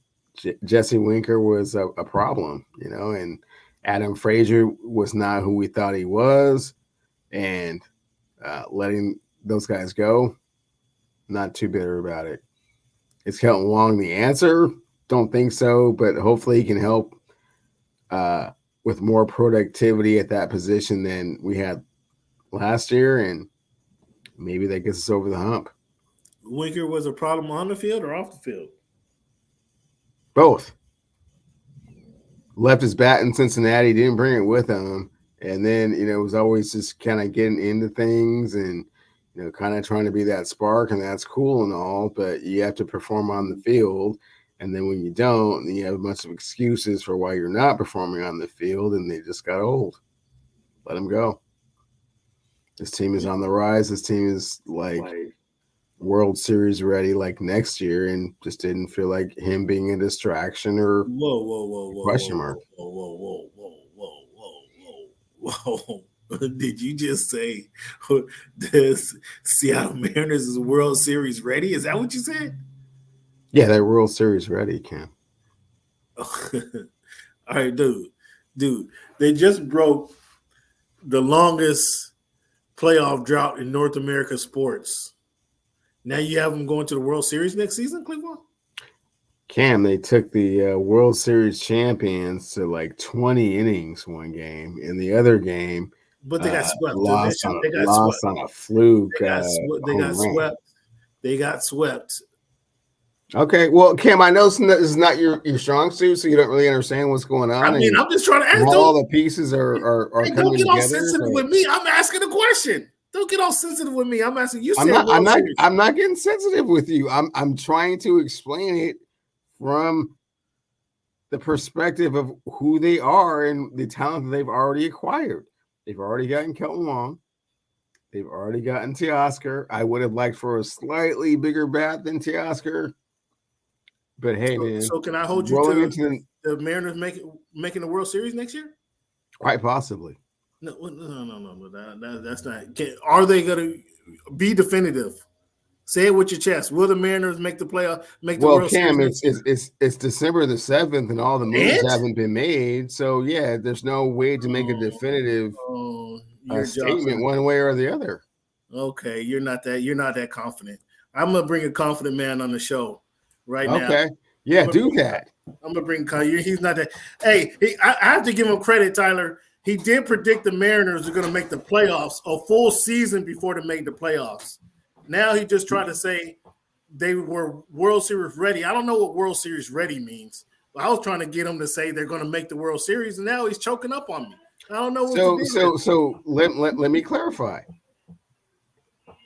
Speaker 2: Jesse Winker was a problem, and Adam Frazier was not who we thought he was, and letting those guys go, not too bitter about it. Is Kelton Wong the answer? Don't think so, but hopefully he can help with more productivity at that position than we had last year, and maybe that gets us over the hump.
Speaker 1: Winker was a problem on the field or off the field?
Speaker 2: Both. Left his bat in Cincinnati, didn't bring it with him, and then it was always just kind of getting into things and kind of trying to be that spark, and that's cool and all, but you have to perform on the field, and then when you don't, then you have a bunch of excuses for why you're not performing on the field, and they just got old. Let him go. This team is on the rise. This team is like World Series ready like next year, and just didn't feel like him being a distraction or question mark.
Speaker 1: Whoa. Did you just say the Seattle Mariners is World Series ready? Is that what you said?
Speaker 2: Yeah, they're World Series ready, Cam.
Speaker 1: All right, dude. They just broke the longest playoff drought in North America sports. Now you have them going to the World Series next season, Cleveland?
Speaker 2: Cam, they took the World Series champions to like 20 innings one game. In the other game,
Speaker 1: but they got swept.
Speaker 2: Lost on a fluke.
Speaker 1: They got swept.
Speaker 2: Okay, well, Cam, I know this is not your strong suit, so you don't really understand what's going on.
Speaker 1: I mean, I'm just trying to ask.
Speaker 2: All the pieces are coming together. Don't
Speaker 1: get all sensitive with me. I'm asking a question. Don't get all sensitive with me. I'm asking you.
Speaker 2: I'm not getting sensitive with you. I'm trying to explain it from the perspective of who they are and the talent that they've already acquired. They've already gotten Kelton Wong. They've already gotten Teoscar. I would have liked for a slightly bigger bat than Teoscar. But hey, man.
Speaker 1: So can I hold you to the Mariners making the World Series next year?
Speaker 2: Quite possibly.
Speaker 1: No. That's not. Are they going to be definitive? Say it with your chest. Will the Mariners make the playoff? World
Speaker 2: Cam,
Speaker 1: Series?
Speaker 2: it's December the 7th, and all the moves haven't been made. So yeah, there's no way to make a definitive statement one way or the other.
Speaker 1: Okay, you're not that confident. I'm gonna bring a confident man on the show right now.
Speaker 2: Okay, yeah, do that.
Speaker 1: I'm gonna bring. He's not that. Hey, I have to give him credit, Tyler. He did predict the Mariners are going to make the playoffs a full season before they made the playoffs. Now he just tried to say they were World Series ready. I don't know what World Series ready means. But I was trying to get him to say they're going to make the World Series, and now he's choking up on me. I don't know what to do.
Speaker 2: So let me clarify.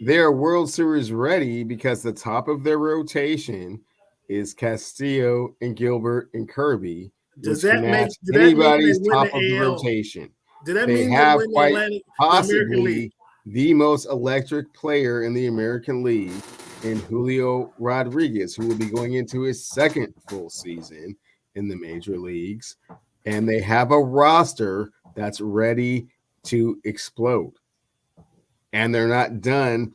Speaker 2: They're World Series ready because the top of their rotation is Castillo and Gilbert and Kirby,
Speaker 1: Does
Speaker 2: which can
Speaker 1: that
Speaker 2: match
Speaker 1: mean they
Speaker 2: anybody's
Speaker 1: win
Speaker 2: top
Speaker 1: the
Speaker 2: of the
Speaker 1: AL?
Speaker 2: rotation.
Speaker 1: Did that
Speaker 2: They
Speaker 1: mean they
Speaker 2: have
Speaker 1: win
Speaker 2: quite
Speaker 1: the American League?
Speaker 2: possibly the most electric player in the American League in Julio Rodriguez, who will be going into his second full season in the major leagues. And they have a roster that's ready to explode. And they're not done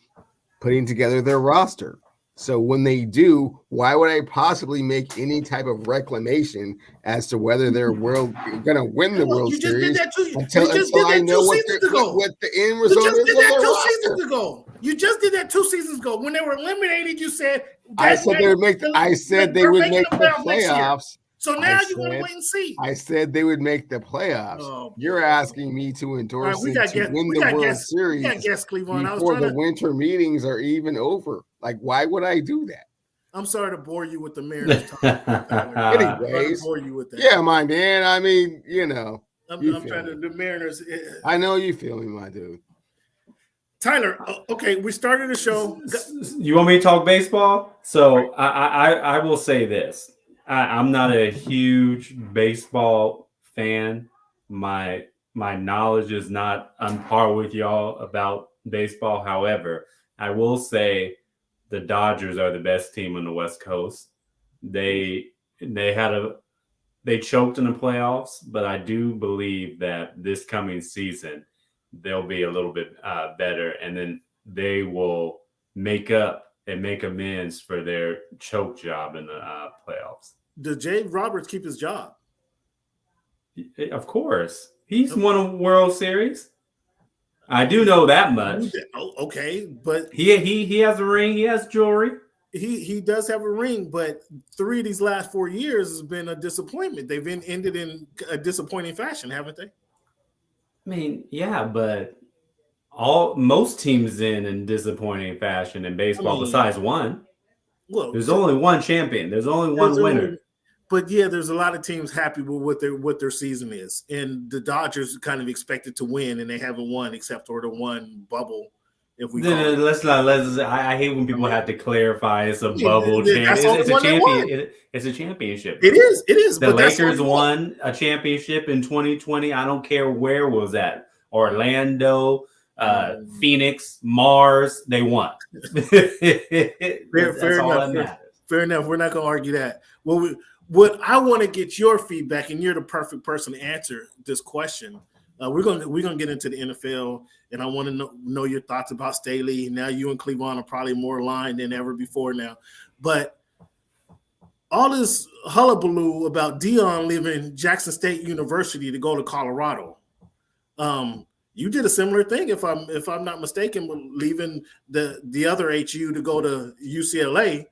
Speaker 2: putting together their roster. So when they do, why would I possibly make any type of reclamation as to whether they're going to win the World Series until I know what the end result is of their roster?
Speaker 1: You just did that 2 seasons ago. When they were eliminated, you said
Speaker 2: I said they would make the playoffs.
Speaker 1: So now you're going to wait and see.
Speaker 2: I said they would make the playoffs. Oh, you're asking me to endorse them to win the World Series before the winter meetings are even over. Like, why would I do that?
Speaker 1: I'm sorry to bore you with the Mariners.
Speaker 2: Anyways,
Speaker 1: bore you with that.
Speaker 2: Yeah, my man. I mean,
Speaker 1: I'm trying to the Mariners.
Speaker 2: I know you feel me, my dude.
Speaker 1: Tyler, okay, we started the show.
Speaker 3: You want me to talk baseball? So I will say this. I'm not a huge baseball fan. My knowledge is not on par with y'all about baseball. However, I will say the Dodgers are the best team on the West Coast. They choked in the playoffs, but I do believe that this coming season they'll be a little bit better, and then they will make up and make amends for their choke job in the playoffs.
Speaker 1: Did Jay Roberts keep his job?
Speaker 3: Of course. He's won a World Series. I do know that much.
Speaker 1: Okay, but
Speaker 3: he has a ring. He has jewelry.
Speaker 1: He does have a ring, but 3 of these last 4 years has been a disappointment. They've been ended in a disappointing fashion, haven't they?
Speaker 3: I mean, yeah, but most teams in disappointing fashion in baseball, besides one. Well, there's only one champion. There's only one winner.
Speaker 1: But yeah, there's a lot of teams happy with what their season is, and the Dodgers kind of expected to win, and they haven't won except for the one bubble. If we
Speaker 3: I hate when people have to clarify it's a bubble champion. It's a champion. It's a championship.
Speaker 1: It is.
Speaker 3: The Lakers won a championship in 2020. I don't care where it was at. Orlando, Phoenix, Mars. They won.
Speaker 1: Fair enough. We're not going to argue that. What I want to get your feedback, and you're the perfect person to answer this question. We're gonna get into the NFL, and I want to know your thoughts about Staley. Now you and Cleveland are probably more aligned than ever before now. But all this hullabaloo about Deion leaving Jackson State University to go to Colorado. You did a similar thing, if I'm not mistaken, leaving the other HU to go to UCLA.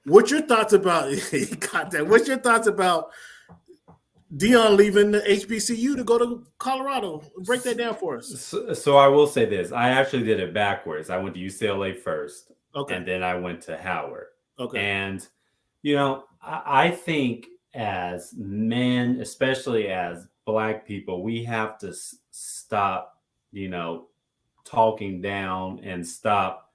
Speaker 1: What's your thoughts about What's your thoughts about Deion leaving the HBCU to go to Colorado? Break that down for us.
Speaker 3: So I will say this. I actually did it backwards. I went to UCLA first, and then I went to Howard.
Speaker 1: Okay.
Speaker 3: And, I think as men, especially as Black people, we have to stop, talking down and stop,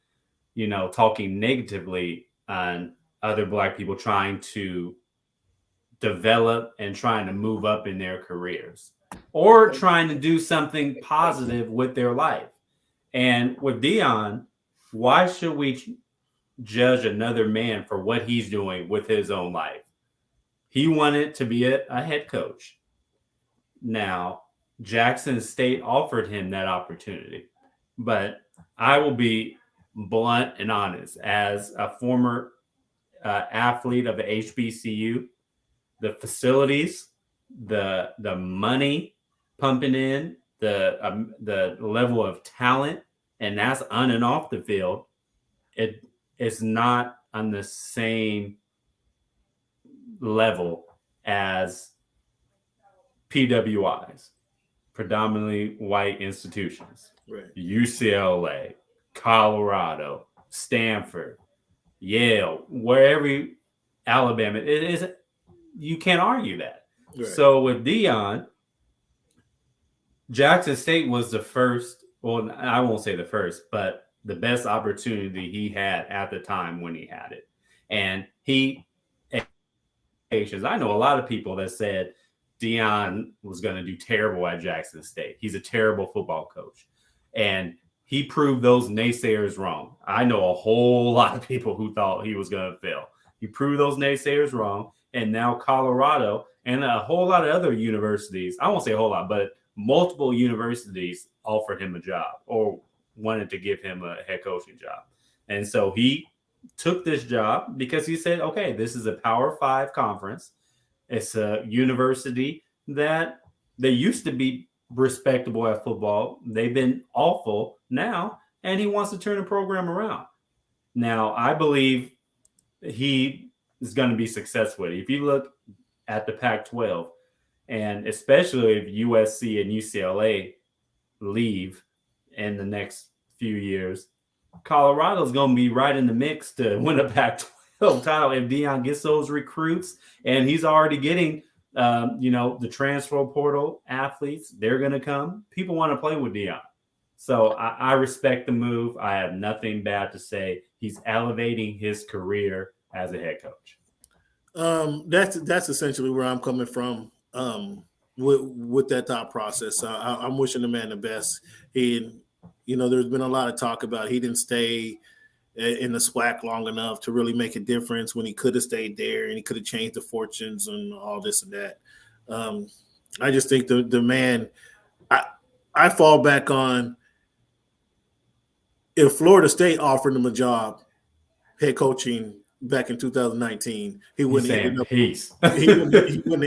Speaker 3: talking negatively on other Black people trying to develop and trying to move up in their careers or trying to do something positive with their life. And with Deion, why should we judge another man for what he's doing with his own life? He wanted to be a head coach. Now, Jackson State offered him that opportunity, but I will be blunt and honest. As a former athlete of the HBCU, the facilities, the money pumping in, the level of talent, and that's on and off the field, it is not on the same level as PWIs, predominantly white institutions.
Speaker 1: Right.
Speaker 3: UCLA, Colorado, Stanford, Yale, wherever, Alabama, it is, you can't argue that.
Speaker 1: Right.
Speaker 3: So with Deion, Jackson State was the first, well, I won't say the first, but the best opportunity he had at the time when he had it. And I know a lot of people that said Deion was going to do terrible at Jackson State. He's a terrible football coach. And he proved those naysayers wrong. I know a whole lot of people who thought he was going to fail. He proved those naysayers wrong. And now Colorado and a whole lot of other universities, I won't say a whole lot, but multiple universities offered him a job or wanted to give him a head coaching job. And so he took this job because he said, okay, this is a Power 5 conference. It's a university that they used to be respectable at football. They've been awful now, and he wants to turn the program around. Now, I believe he is going to be successful. If you look at the Pac-12, and especially if USC and UCLA leave in the next few years, Colorado's going to be right in the mix to win a Pac-12 title if Deion gets those recruits, and he's already getting, the transfer portal athletes. They're going to come. People want to play with Deion. So I respect the move. I have nothing bad to say. He's elevating his career as a head coach.
Speaker 1: That's essentially where I'm coming from with that thought process. I'm wishing the man the best. There's been a lot of talk about he didn't stay in the SWAC long enough to really make a difference when he could have stayed there and he could have changed the fortunes and all this and that. I just think the man, I fall back on, if Florida State offered him a job, head coaching back in 2019, he wouldn't have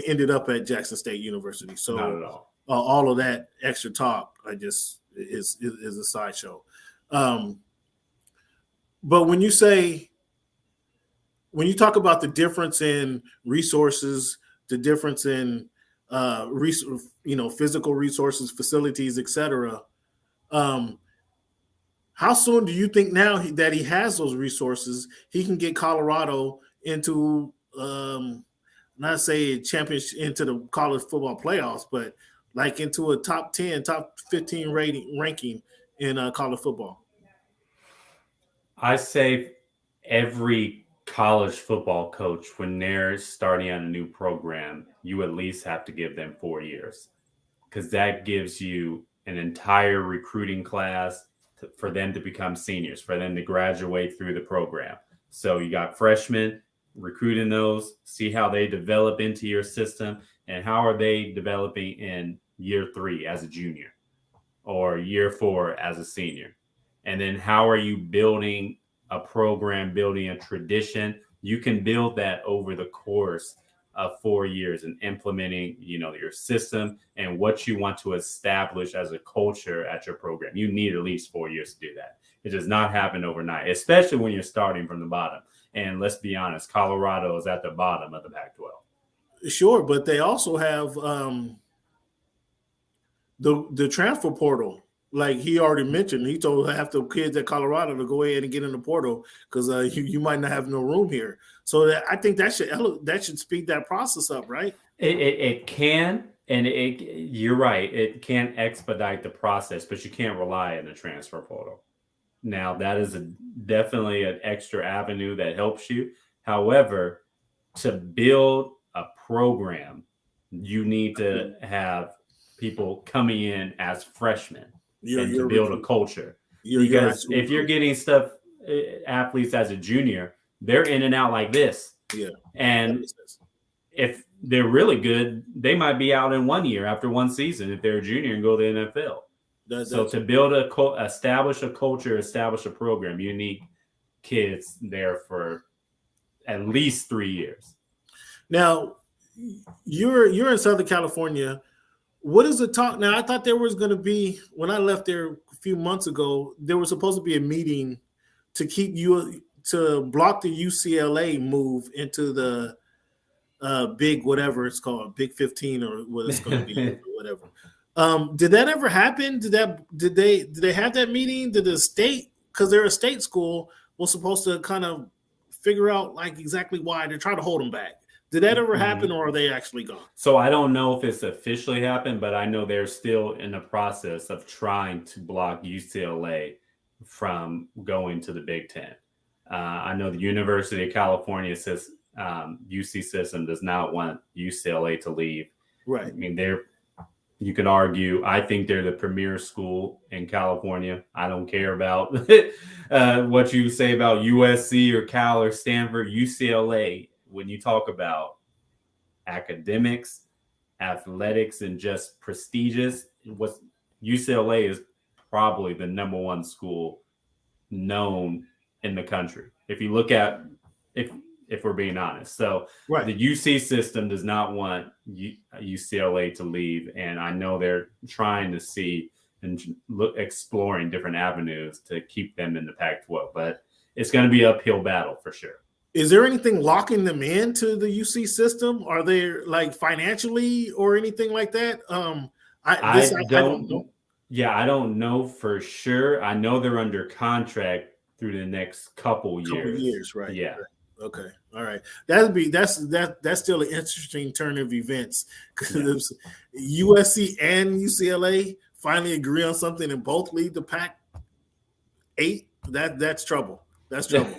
Speaker 1: ended up at Jackson State University. So
Speaker 3: not at all.
Speaker 1: All of that extra talk, is a sideshow. But when you talk about the difference in resources, the difference in physical resources, facilities, etc. How soon do you think now that he has those resources, he can get Colorado into, not say championship, into the college football playoffs, but like into a top 10, top 15 ranking in college football?
Speaker 3: I say every college football coach, when they're starting on a new program, you at least have to give them 4 years, because that gives you an entire recruiting class for them to become seniors, for them to graduate through the program. So you got freshmen, recruiting those, see how they develop into your system, and how are they developing in year 3 as a junior or year 4 as a senior. And then how are you building a program, building a tradition? You can build that over the course of 4 years and implementing, your system and what you want to establish as a culture at your program. You need at least 4 years to do that. It does not happen overnight, especially when you're starting from the bottom. And let's be honest, Colorado is at the bottom of the Pac-12.
Speaker 1: Sure, but they also have the transfer portal. Like he already mentioned, he told half the kids at Colorado to go ahead and get in the portal because you might not have no room here. So I think that should speed that process up, right?
Speaker 3: It can, and you're right. It can expedite the process, but you can't rely on the transfer portal. Now, that is definitely an extra avenue that helps you. However, to build a program, you need to have people coming in as freshmen. To build a culture. Because if you're getting athletes as a junior, they're in and out like this.
Speaker 1: Yeah.
Speaker 3: And if they're really good, they might be out in 1 year after one season if they're a junior and go to the NFL. So to build establish a culture, establish a program, you need kids there for at least 3 years.
Speaker 1: Now, you're in Southern California. What is the talk now? I thought there was going to be, when I left there a few months ago, there was supposed to be a meeting to block the UCLA move into the big whatever it's called, Big 15 or what it's going to be, or whatever. Did that ever happen? Did they have that meeting? Did the state because they're a state school, was supposed to kind of figure out like exactly why they're trying to hold them back. Did that ever happen, or are they actually gone?
Speaker 3: So I don't know if it's officially happened, but I know they're still in the process of trying to block UCLA from going to the Big Ten. I know the University of California says UC system does not want UCLA to leave.
Speaker 1: Right.
Speaker 3: I mean, you can argue, I think they're the premier school in California. I don't care about what you say about USC or Cal or Stanford. UCLA, when you talk about academics, athletics, and just prestigious, UCLA is probably the number one school known in the country. If you look at, if we're being honest. So
Speaker 1: right.
Speaker 3: The UC system does not want UCLA to leave. And I know they're trying to see and exploring different avenues to keep them in the Pac-12, but it's going to be an uphill battle for sure.
Speaker 1: Is there anything locking them into the UC system? Are they like financially or anything like that? I don't know.
Speaker 3: Yeah, I don't know for sure. I know they're under contract through the next couple years.
Speaker 1: Right?
Speaker 3: Yeah.
Speaker 1: Right. Okay. All right. That's still an interesting turn of events because USC and UCLA finally agree on something and both lead the Pac-8. That's trouble. That's trouble.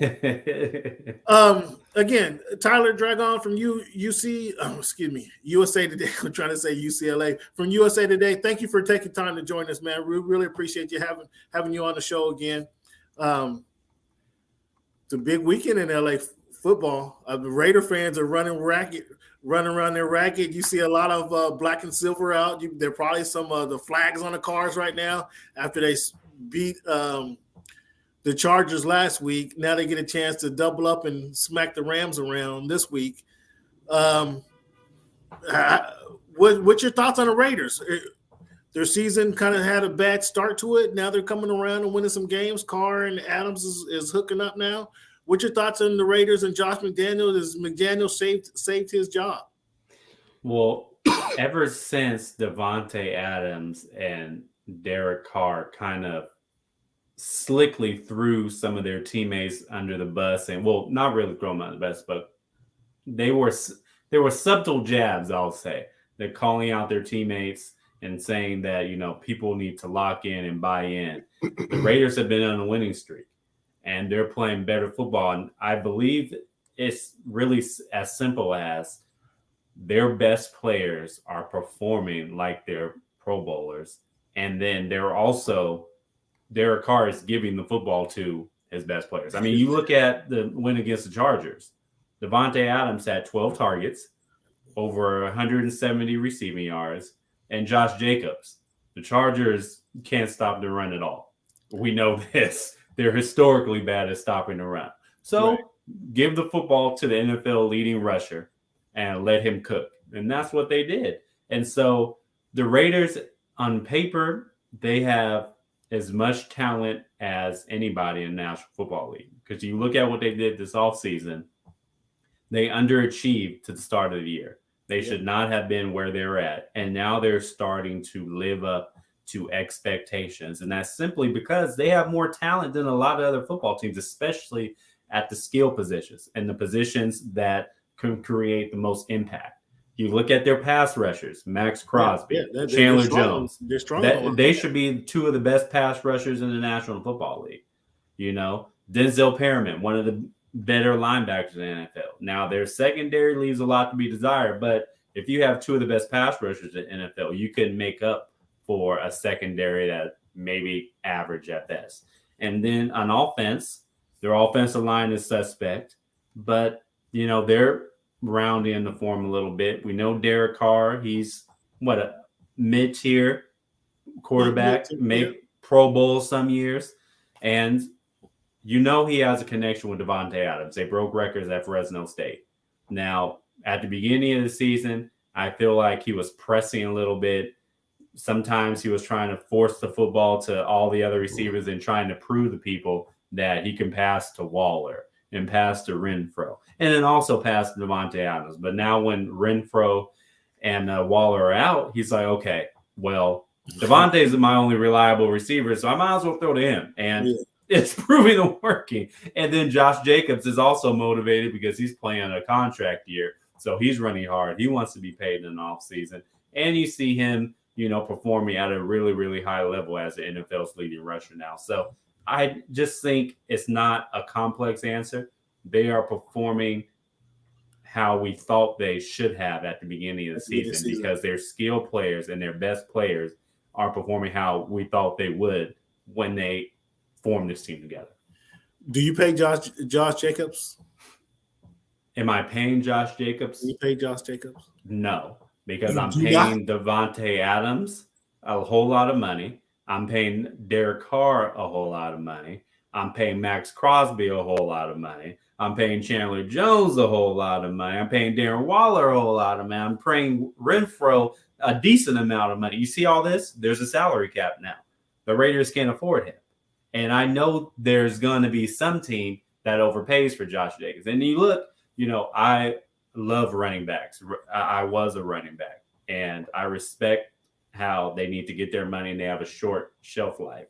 Speaker 1: Again, Tyler Dragon from USA Today. I'm trying to say UCLA from USA Today. Thank you for taking time to join us, man. We really appreciate you having you on the show again. It's a big weekend in LA football. The Raider fans are running around their racket. You see a lot of black and silver out. There are probably some of the flags on the cars right now after they beat the Chargers last week. Now they get a chance to double up and smack the Rams around this week. What's your thoughts on the Raiders? Their season kind of had a bad start to it. Now they're coming around and winning some games. Carr and Adams is hooking up now. What's your thoughts on the Raiders and Josh McDaniels? Has McDaniel saved his job?
Speaker 3: Well, ever since Devontae Adams and Derek Carr kind of slickly threw some of their teammates under the bus, and well, not really throw them under the bus, but there were subtle jabs, I'll say. They're calling out their teammates and saying that, people need to lock in and buy in. The Raiders have been on a winning streak and they're playing better football. And I believe it's really as simple as their best players are performing like they're Pro Bowlers. And then Derek Carr is giving the football to his best players. I mean, you look at the win against the Chargers. Devontae Adams had 12 targets, over 170 receiving yards, and Josh Jacobs. The Chargers can't stop the run at all. We know this. They're historically bad at stopping the run. So give the football to the NFL leading rusher and let him cook. And that's what they did. And so the Raiders, on paper, they have as much talent as anybody in the National Football League. Because you look at what they did this offseason, they underachieved to the start of the year. They should not have been where they're at. And now they're starting to live up to expectations. And that's simply because they have more talent than a lot of other football teams, especially at the skill positions and the positions that can create the most impact. You look at their pass rushers, Max Crosby, Chandler Jones.
Speaker 1: They're strong.
Speaker 3: They should be two of the best pass rushers in the National Football League. Denzel Perriman, one of the better linebackers in the NFL. Now, their secondary leaves a lot to be desired, but if you have two of the best pass rushers in the NFL, you can make up for a secondary that maybe average at best. And then on offense, their offensive line is suspect, but, they're rounding the form a little bit. We know Derek Carr, he's a mid-tier quarterback, make Pro Bowl some years. And he has a connection with Devontae Adams. They broke records at Fresno State. Now, at the beginning of the season, I feel like he was pressing a little bit. Sometimes he was trying to force the football to all the other receivers and trying to prove to people that he can pass to Waller and pass to Renfro and then also pass to Devontae Adams. But now when Renfro and Waller are out, he's like, okay, well, Devontae is my only reliable receiver, so I might as well throw to him. And it's proving to working. And then Josh Jacobs is also motivated because he's playing a contract year. So he's running hard. He wants to be paid in the offseason. And you see him, performing at a really, really high level as the NFL's leading rusher now. So I just think it's not a complex answer. They are performing how we thought they should have at the beginning of the season because their skilled players and their best players are performing how we thought they would when they formed this team together.
Speaker 1: Do you pay Josh Jacobs?
Speaker 3: Am I paying Josh Jacobs?
Speaker 1: Do you pay Josh Jacobs?
Speaker 3: No, because I'm paying Devontae Adams a whole lot of money. I'm paying Derek Carr a whole lot of money. I'm paying Max Crosby a whole lot of money. I'm paying Chandler Jones a whole lot of money. I'm paying Darren Waller a whole lot of money. I'm paying Renfro a decent amount of money. You see all this? There's a salary cap now. The Raiders can't afford him. And I know there's going to be some team that overpays for Josh Jacobs. And you look, I love running backs. I was a running back. And I respect how they need to get their money and they have a short shelf life.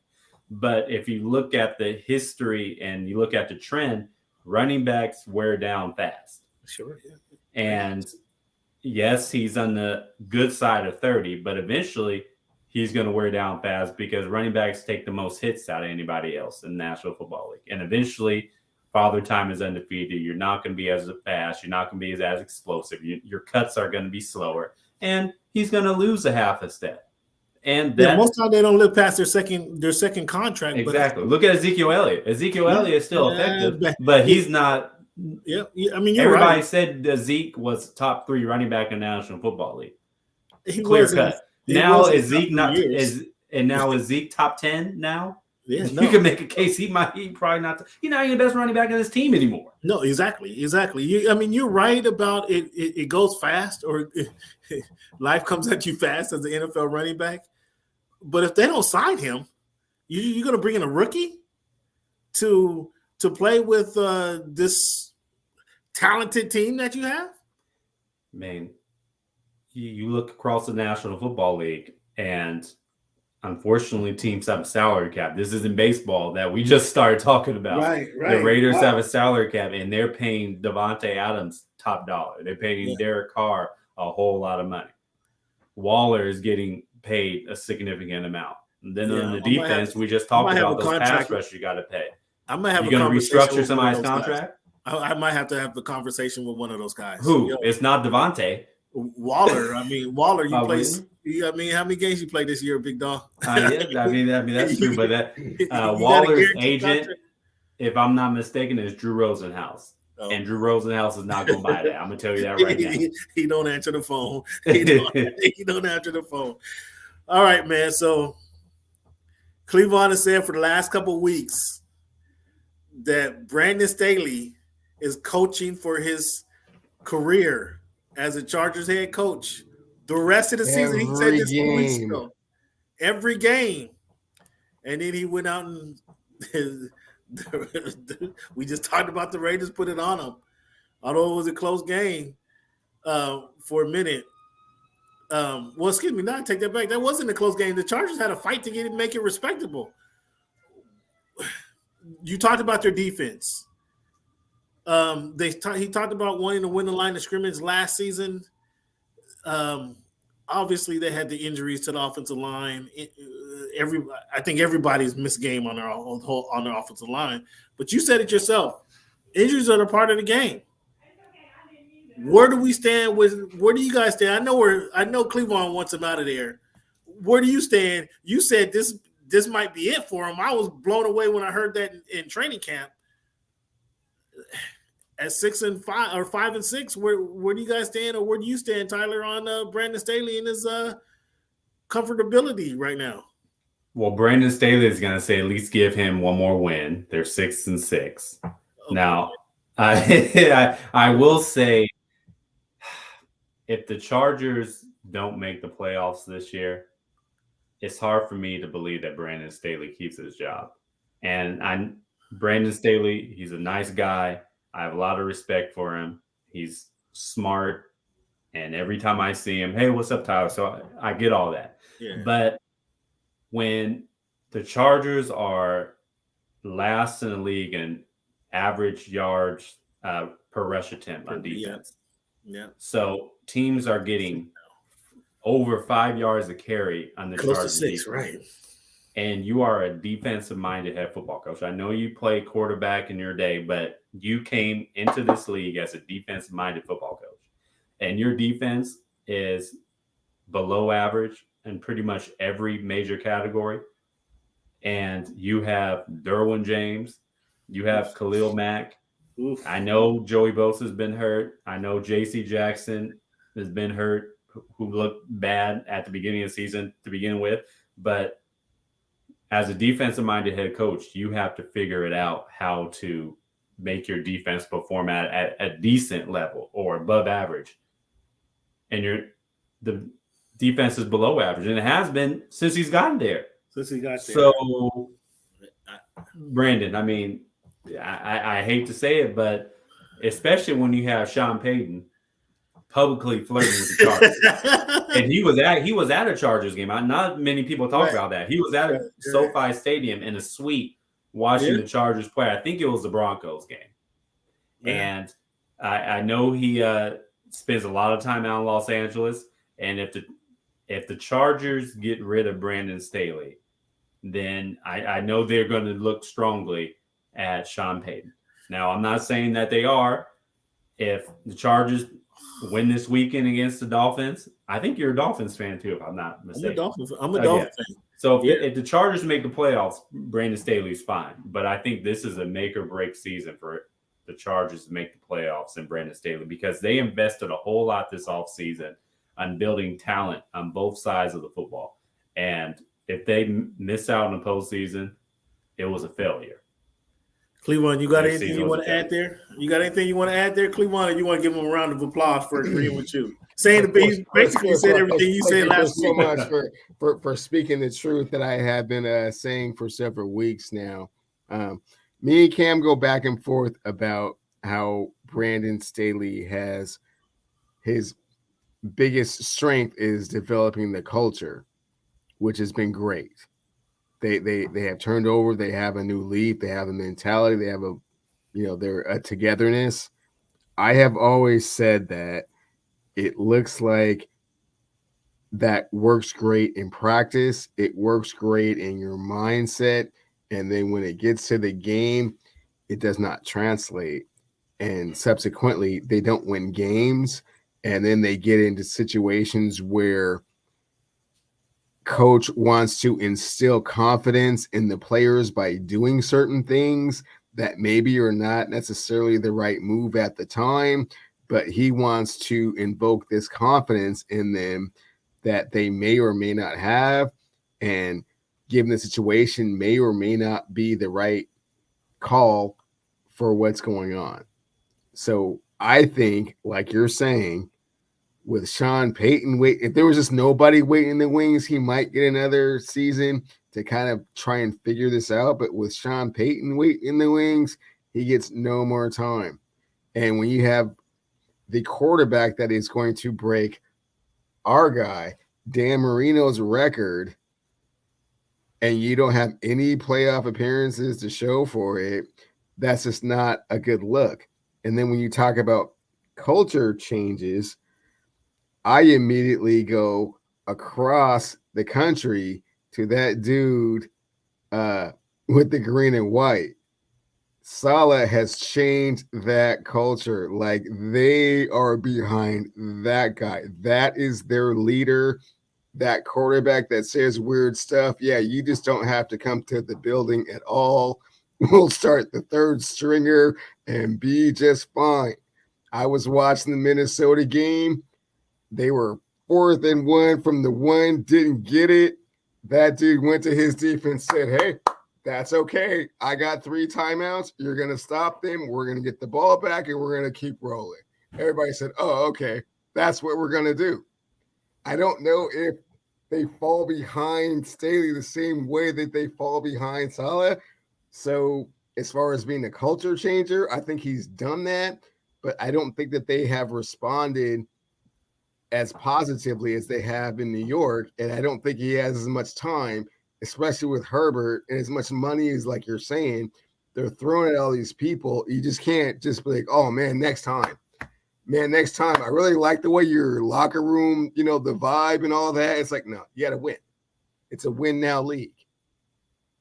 Speaker 3: But if you look at the history and you look at the trend, running backs wear down fast.
Speaker 1: Sure. Yeah.
Speaker 3: And yes, he's on the good side of 30, but eventually he's going to wear down fast because running backs take the most hits out of anybody else in the National Football League. And eventually, Father Time is undefeated. You're not going to be as fast. You're not going to be as explosive. Your cuts are going to be slower. And he's going to lose a half a step. And
Speaker 1: most time they don't live past their second contract.
Speaker 3: Exactly. Look at Ezekiel Elliott. Ezekiel Elliott is still effective, but he's not.
Speaker 1: Yeah. I mean,
Speaker 3: everybody
Speaker 1: right.
Speaker 3: said Zeke was top 3 running back in the National Football League.
Speaker 1: He
Speaker 3: Clear cut. Now is Zeke not? Now is Zeke top 10 now?
Speaker 1: Yeah,
Speaker 3: you can make a case he probably not. He's not even the best running back in this team anymore.
Speaker 1: No, exactly. You're right about it. It goes fast, or life comes at you fast as an NFL running back. But if they don't sign him, you're going to bring in a rookie to play with this talented team that you have?
Speaker 3: Man, you look across the National Football League, and unfortunately, teams have a salary cap. This isn't baseball that we just started talking about.
Speaker 1: Right.
Speaker 3: The Raiders have a salary cap, and they're paying Devontae Adams top dollar. They're paying Derek Carr a whole lot of money. Waller is getting paid a significant amount. And then on the defense, we just talked about those pass rush you got to pay.
Speaker 1: I might have
Speaker 3: you going to restructure somebody's contract?
Speaker 1: I might have to have the conversation with one of those guys.
Speaker 3: Who? It's not Devontae.
Speaker 1: Waller. Waller, you play. How many games you played this year, big dog?
Speaker 3: I mean that's true. But that Waller's agent, contract? If I'm not mistaken, is Drew Rosenhaus. Oh. And Drew Rosenhaus is not going to buy that. I'm going to tell you that right now.
Speaker 1: He don't answer the phone. He don't answer the phone. All right, man. So Cleveland has said for the last couple of weeks that Brandon Staley is coaching for his career as a Chargers head coach. The rest of the season, he said this 2 weeks ago. Every game. And then he went out and we just talked about the Raiders put it on him. Although it was a close game for a minute. Excuse me, not take that back. That wasn't a close game. The Chargers had a fight to make it respectable. You talked about their defense. He talked about wanting to win the line of scrimmage last season. Obviously, they had the injuries to the offensive line. I think everybody's missed game on their offensive line. But you said it yourself. Injuries are a part of the game. Where do we stand where do you guys stand? I know Cleveland wants him out of there. Where do you stand? You said this might be it for him. I was blown away when I heard that in training camp. At 6-5 or 5-6, where do you guys stand, or where do you stand, Tyler, on Brandon Staley and his comfortability right now?
Speaker 3: Well, Brandon Staley is going to say at least give him one more win. They're 6-6. Okay. Now, I will say, if the Chargers don't make the playoffs this year, it's hard for me to believe that Brandon Staley keeps his job. And Brandon Staley, he's a nice guy. I have a lot of respect for him. He's smart. And every time I see him, hey, what's up, Tyler? So I get all that. Yeah. But when the Chargers are last in the league in average yards per rush attempt on defense.
Speaker 1: Yeah.
Speaker 3: So teams are getting over 5 yards a carry on the
Speaker 1: Close to
Speaker 3: Chargers
Speaker 1: 6,
Speaker 3: defense.
Speaker 1: right?
Speaker 3: And you are a defensive-minded head football coach. I know you played quarterback in your day, but you came into this league as a defensive-minded football coach. And your defense is below average in pretty much every major category. And you have Derwin James, you have Khalil Mack.
Speaker 1: Oof.
Speaker 3: I know Joey Bosa's been hurt. I know J.C. Jackson has been hurt, who looked bad at the beginning of the season to begin with. But as a defensive-minded head coach, you have to figure it out how to make your defense perform at a decent level or above average. And the defense is below average, and it has been since he's gotten there. So, Brandon, I mean, I hate to say it, but especially when you have Sean Payton publicly flirting with the Chargers, and he was at a Chargers game. Not many people talk about that. He was at a SoFi Stadium in a suite watching the Chargers play. I think it was the Broncos game, and I know he spends a lot of time out in Los Angeles. And if the Chargers get rid of Brandon Staley, then I know they're going to look strongly at Sean Payton. Now, I'm not saying that they are. If the Chargers win this weekend against the Dolphins, I think you're a Dolphins fan too, if I'm not mistaken.
Speaker 1: I'm a Dolphins fan.
Speaker 3: So if the Chargers make the playoffs, Brandon Staley's fine. But I think this is a make or break season for the Chargers to make the playoffs and Brandon Staley, because they invested a whole lot this offseason on building talent on both sides of the football. And if they miss out in the postseason, it was a failure.
Speaker 1: Cleveland, you got anything you want to add there? You got anything you want to add there, Cleveland, or you want to give them a round of applause for agreeing with you? Basically said everything you said last week.
Speaker 2: So much for speaking the truth that I have been saying for several weeks now. Me and Cam go back and forth about how Brandon Staley has his biggest strength is developing the culture, which has been great. They have turned over. They have a new leaf. They have a mentality. They have they're a togetherness. I have always said that it looks like that works great in practice. It works great in your mindset. And then when it gets to the game, it does not translate. And subsequently, they don't win games. And then they get into situations where coach wants to instill confidence in the players by doing certain things that maybe are not necessarily the right move at the time, but he wants to invoke this confidence in them that they may or may not have, and given the situation may or may not be the right call for what's going on. So I think, like you're saying, with Sean Payton, if there was just nobody waiting in the wings, he might get another season to kind of try and figure this out. But with Sean Payton waiting in the wings, he gets no more time. And when you have the quarterback that is going to break our guy, Dan Marino's record, and you don't have any playoff appearances to show for it, that's just not a good look. And then when you talk about culture changes, I immediately go across the country to that dude with the green and white. Saleh has changed that culture. Like, they are behind that guy. That is their leader. That quarterback that says weird stuff. Yeah, you just don't have to come to the building at all. We'll start the third stringer and be just fine. I was watching the Minnesota game. They were 4th and 1 from the 1, didn't get it. That dude went to his defense, said, hey, that's okay. I got 3 timeouts. You're going to stop them. We're going to get the ball back, and we're going to keep rolling. Everybody said, oh, okay, that's what we're going to do. I don't know if they fall behind Staley the same way that they fall behind Saleh. So as far as being a culture changer, I think he's done that, but I don't think that they have responded as positively as they have in New York. And I don't think he has as much time, especially with Herbert and as much money as like you're saying, they're throwing at all these people. You just can't just be like, oh man, next time. Man, next time. I really like the way your locker room, the vibe and all that. It's like, no, you got to win. It's a win now league.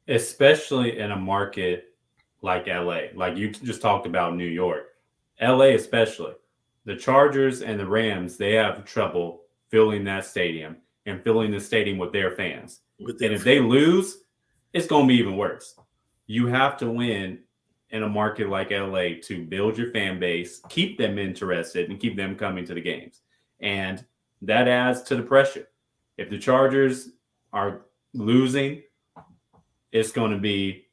Speaker 3: Especially in a market like LA, like you just talked about New York. LA especially. The Chargers and the Rams, they have trouble filling that stadium and filling the stadium with their fans. And if they lose, it's going to be even worse. You have to win in a market like LA to build your fan base, keep them interested, and keep them coming to the games. And that adds to the pressure. If the Chargers are losing, it's going to be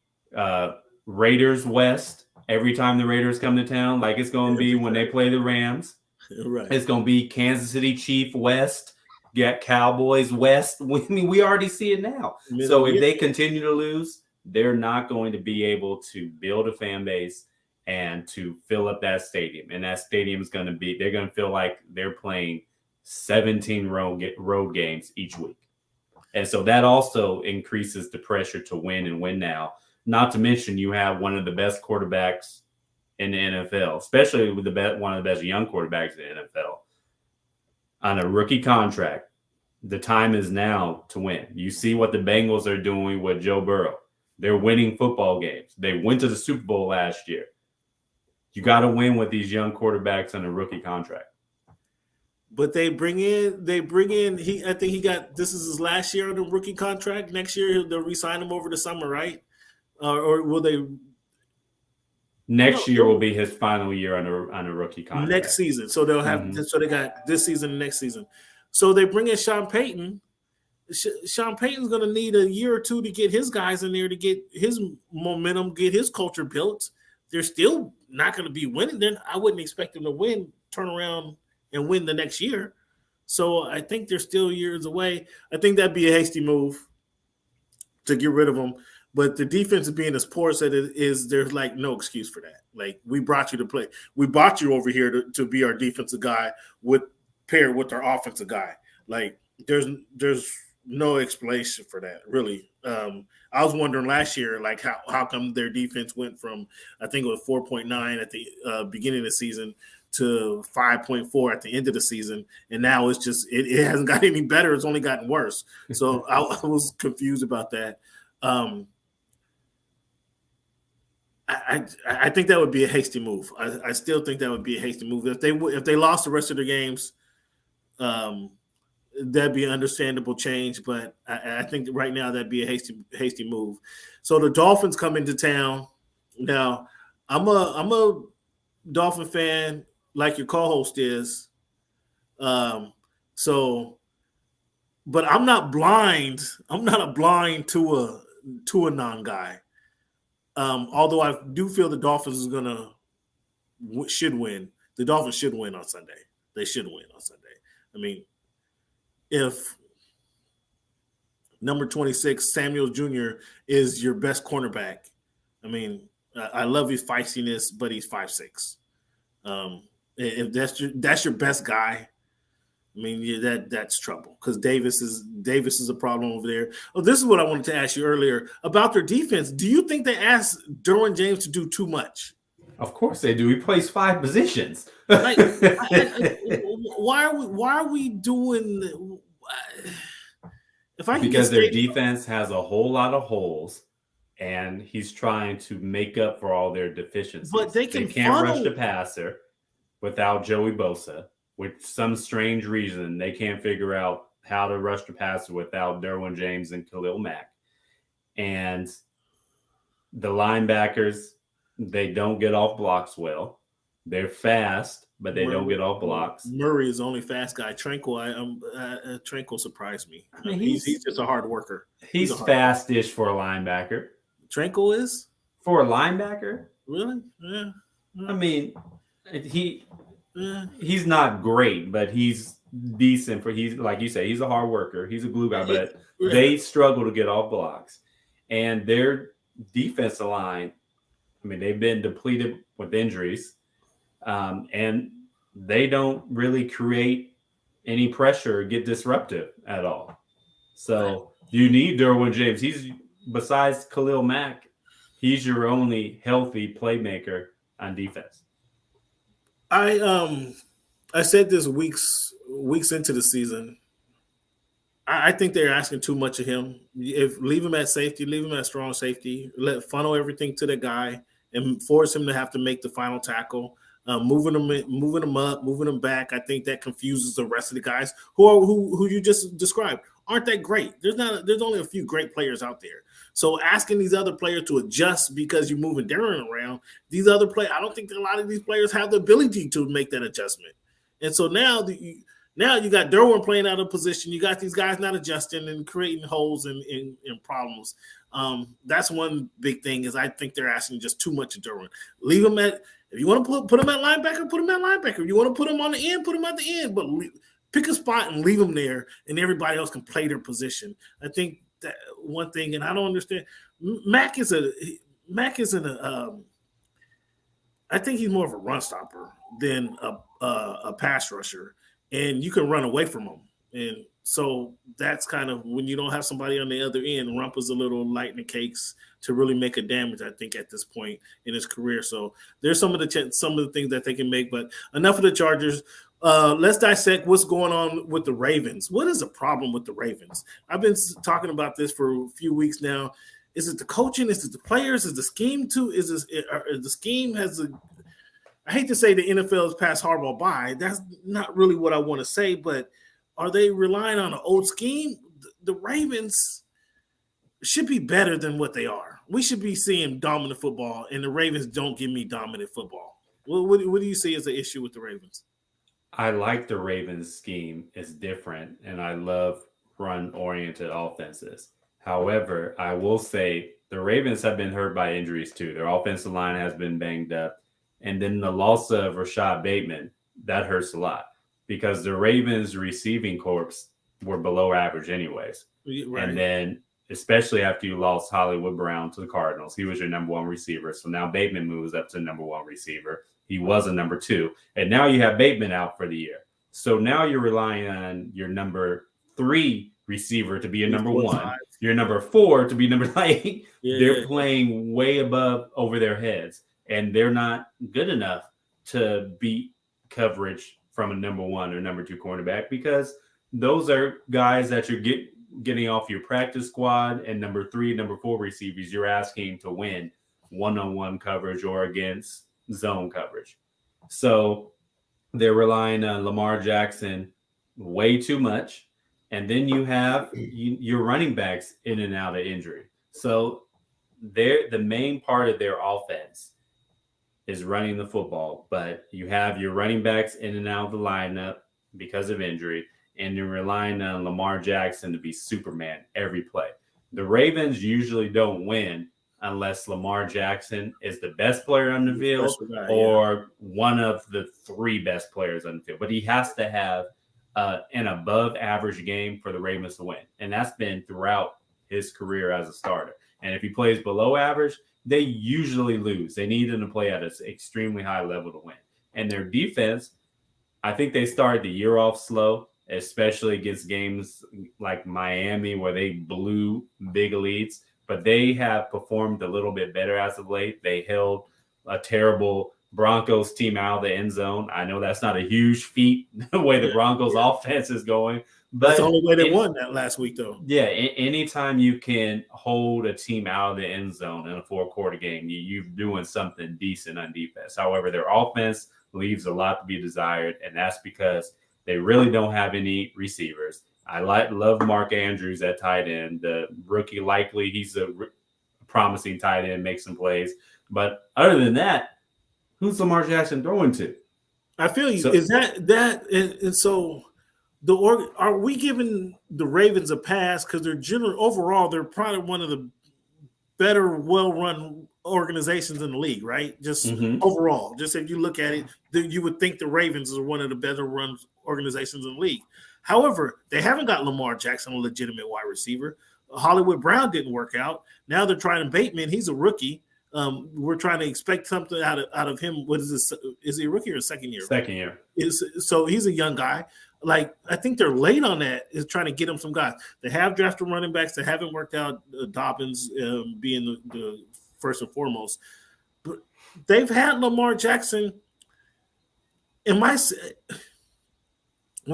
Speaker 3: Raiders West every time the Raiders come to town, like it's going to be when they play the Rams.
Speaker 1: Right.
Speaker 3: It's going to be Kansas City Chief West, get Cowboys West. We already see it now. So if they continue to lose, they're not going to be able to build a fan base and to fill up that stadium. And that stadium is going to be, they're going to feel like they're playing 17 road games each week. And so that also increases the pressure to win and win now. Not to mention you have one of the best quarterbacks in the NFL, especially with one of the best young quarterbacks in the NFL on a rookie contract. The time is now to win. You see what the Bengals are doing with Joe Burrow. They're winning football games. They went to the Super Bowl last year. You got to win with these young quarterbacks on a rookie contract.
Speaker 1: But they bring in. I think this is his last year on the rookie contract. Next year they'll re-sign him over the summer, right? Or will they?
Speaker 3: Next year will be his final year on a rookie contract.
Speaker 1: Next season, so they'll have. So they got this season and next season. So they bring in Sean Payton. Sean Payton's going to need a year or two to get his guys in there to get his momentum, get his culture built. They're still not going to be winning. Then I wouldn't expect them to turn around and win the next year. So I think they're still years away. I think that'd be a hasty move to get rid of them. But the defense being as poor as it is, there's like no excuse for that. Like, we brought you to play. We brought you over here to be our defensive guy paired with our offensive guy. Like, there's no explanation for that, really. I was wondering last year, like, how come their defense went from, I think it was 4.9 at the beginning of the season to 5.4 at the end of the season, and now it's just it hasn't got any better. It's only gotten worse. So I was confused about that. I think that would be a hasty move. I still think that would be a hasty move if they lost the rest of their games. That'd be an understandable change, but I think right now that'd be a hasty move. So the Dolphins come into town. Now, I'm a Dolphin fan, like your co-host is. But I'm not blind. I'm not a blind to a non-guy. Although I do feel the Dolphins should win. The Dolphins should win on Sunday. They should win on Sunday. I mean, if number 26, Samuel Jr., is your best cornerback, I mean, I love his feistiness, but he's 5'6". If that's your best guy, I mean, that's trouble, because Davis is a problem over there. Oh, this is what I wanted to ask you earlier about their defense. Do you think they asked Derwin James to do too much?
Speaker 3: Of course they do. He plays 5 positions.
Speaker 1: Like, why are we doing?
Speaker 3: Because their defense has a whole lot of holes, and he's trying to make up for all their deficiencies.
Speaker 1: But they
Speaker 3: can't rush the passer without Joey Bosa. With some strange reason, they can't figure out how to rush the passer without Derwin James and Khalil Mack. And the linebackers, they don't get off blocks well. They're fast, but they don't get off blocks.
Speaker 1: Murray is the only fast guy. Tranquil surprised me. I mean, he's just a hard worker.
Speaker 3: He's fast-ish for a linebacker.
Speaker 1: Tranquil is?
Speaker 3: For a linebacker?
Speaker 1: Really? Yeah.
Speaker 3: I mean, he's not great, but he's decent he's like you say, he's a hard worker. He's a glue guy, but they struggle to get off blocks. And their defensive line, I mean, they've been depleted with injuries, and they don't really create any pressure or get disruptive at all. So You need Derwin James. He's besides Khalil Mack, he's your only healthy playmaker on defense.
Speaker 1: I said this weeks into the season. I think they're asking too much of him. If leave him at safety, leave him at strong safety, let funnel everything to the guy, and force him to have to make the final tackle. Moving him up, moving him back. I think that confuses the rest of the guys who you just described. Aren't that great? There's only a few great players out there. So asking these other players to adjust because you're moving Darren around, these other players, I don't think a lot of these players have the ability to make that adjustment. And so now you got Derwin playing out of position. You got these guys not adjusting and creating holes and problems. That's one big thing is I think they're asking just too much of Derwin. Leave him at if you want to put him at linebacker, put him at linebacker. If you want to put him on the end, put him at the end. But pick a spot and leave him there, and everybody else can play their position. I think that one thing, and I don't understand. Mac isn't a. I think he's more of a run stopper than a pass rusher, and you can run away from him. And so that's kind of when you don't have somebody on the other end. Rump is a little light in the cakes to really make a damage, I think, at this point in his career. So there's some of the things that they can make. But enough of the Chargers. Let's dissect what's going on with the Ravens. What is the problem with the Ravens? I've been talking about this for a few weeks now. Is it the coaching? Is it the players? Is the scheme too? Is the scheme has a? I hate to say the NFL has passed Harbaugh by. That's not really what I want to say, but are they relying on an old scheme? The Ravens should be better than what they are. We should be seeing dominant football, and the Ravens don't give me dominant football. What do you see as an issue with the Ravens?
Speaker 3: I like the Ravens scheme. It's different, and I love run-oriented offenses. However, I will say the Ravens have been hurt by injuries too. Their offensive line has been banged up. And then the loss of Rashad Bateman, that hurts a lot because the Ravens receiving corps were below average anyways. Right. And then especially after you lost Hollywood Brown to the Cardinals, he was your number one receiver. So now Bateman moves up to number one receiver. He was a number two. And now you have Bateman out for the year. So now you're relying on your number three receiver to be a number one, your number four to be number 9. They're playing way above over their heads. And they're not good enough to beat coverage from a number one or number two cornerback because those are guys that you're getting off your practice squad and number 3, number 4 receivers you're asking to win one-on-one coverage or against zone coverage. So they're relying on Lamar Jackson way too much. And then you have your running backs in and out of injury. So they're the main part of their offense is running the football, but you have your running backs in and out of the lineup because of injury, and you're relying on Lamar Jackson to be Superman every play. The Ravens usually don't win unless Lamar Jackson is the best player on the field or one of the 3 best players on the field. But he has to have an above average game for the Ravens to win, and that's been throughout his career as a starter. And if he plays below average, they usually lose. They need him to play at an extremely high level to win. And their defense, I think they started the year off slow, especially against games like Miami where they blew big leads. But they have performed a little bit better as of late. They held a terrible Broncos team out of the end zone. I know that's not a huge feat the way the Broncos offense is going. But
Speaker 1: that's the only way they won that last week, though.
Speaker 3: Yeah, anytime you can hold a team out of the end zone in a 4-quarter game, you're doing something decent on defense. However, their offense leaves a lot to be desired, and that's because they really don't have any receivers. I love Mark Andrews at tight end. The rookie, likely he's a promising tight end, makes some plays. But other than that, who's Lamar Jackson throwing to?
Speaker 1: I feel you. So, is that and so – are we giving the Ravens a pass because overall they're probably one of the better, well-run organizations in the league, right? Just overall, just if you look at it, you would think the Ravens are one of the better run organizations in the league. However, they haven't got Lamar Jackson, a legitimate wide receiver. Hollywood Brown didn't work out. Now they're trying Bateman. He's a rookie. We're trying to expect something out of him. What is this? Is he a rookie or a second year?
Speaker 3: Second year.
Speaker 1: So he's a young guy. like I think they're late on that. Is trying to get them some guys. They have drafted running backs that haven't worked out. Dobbins being the first and foremost, but they've had Lamar Jackson. When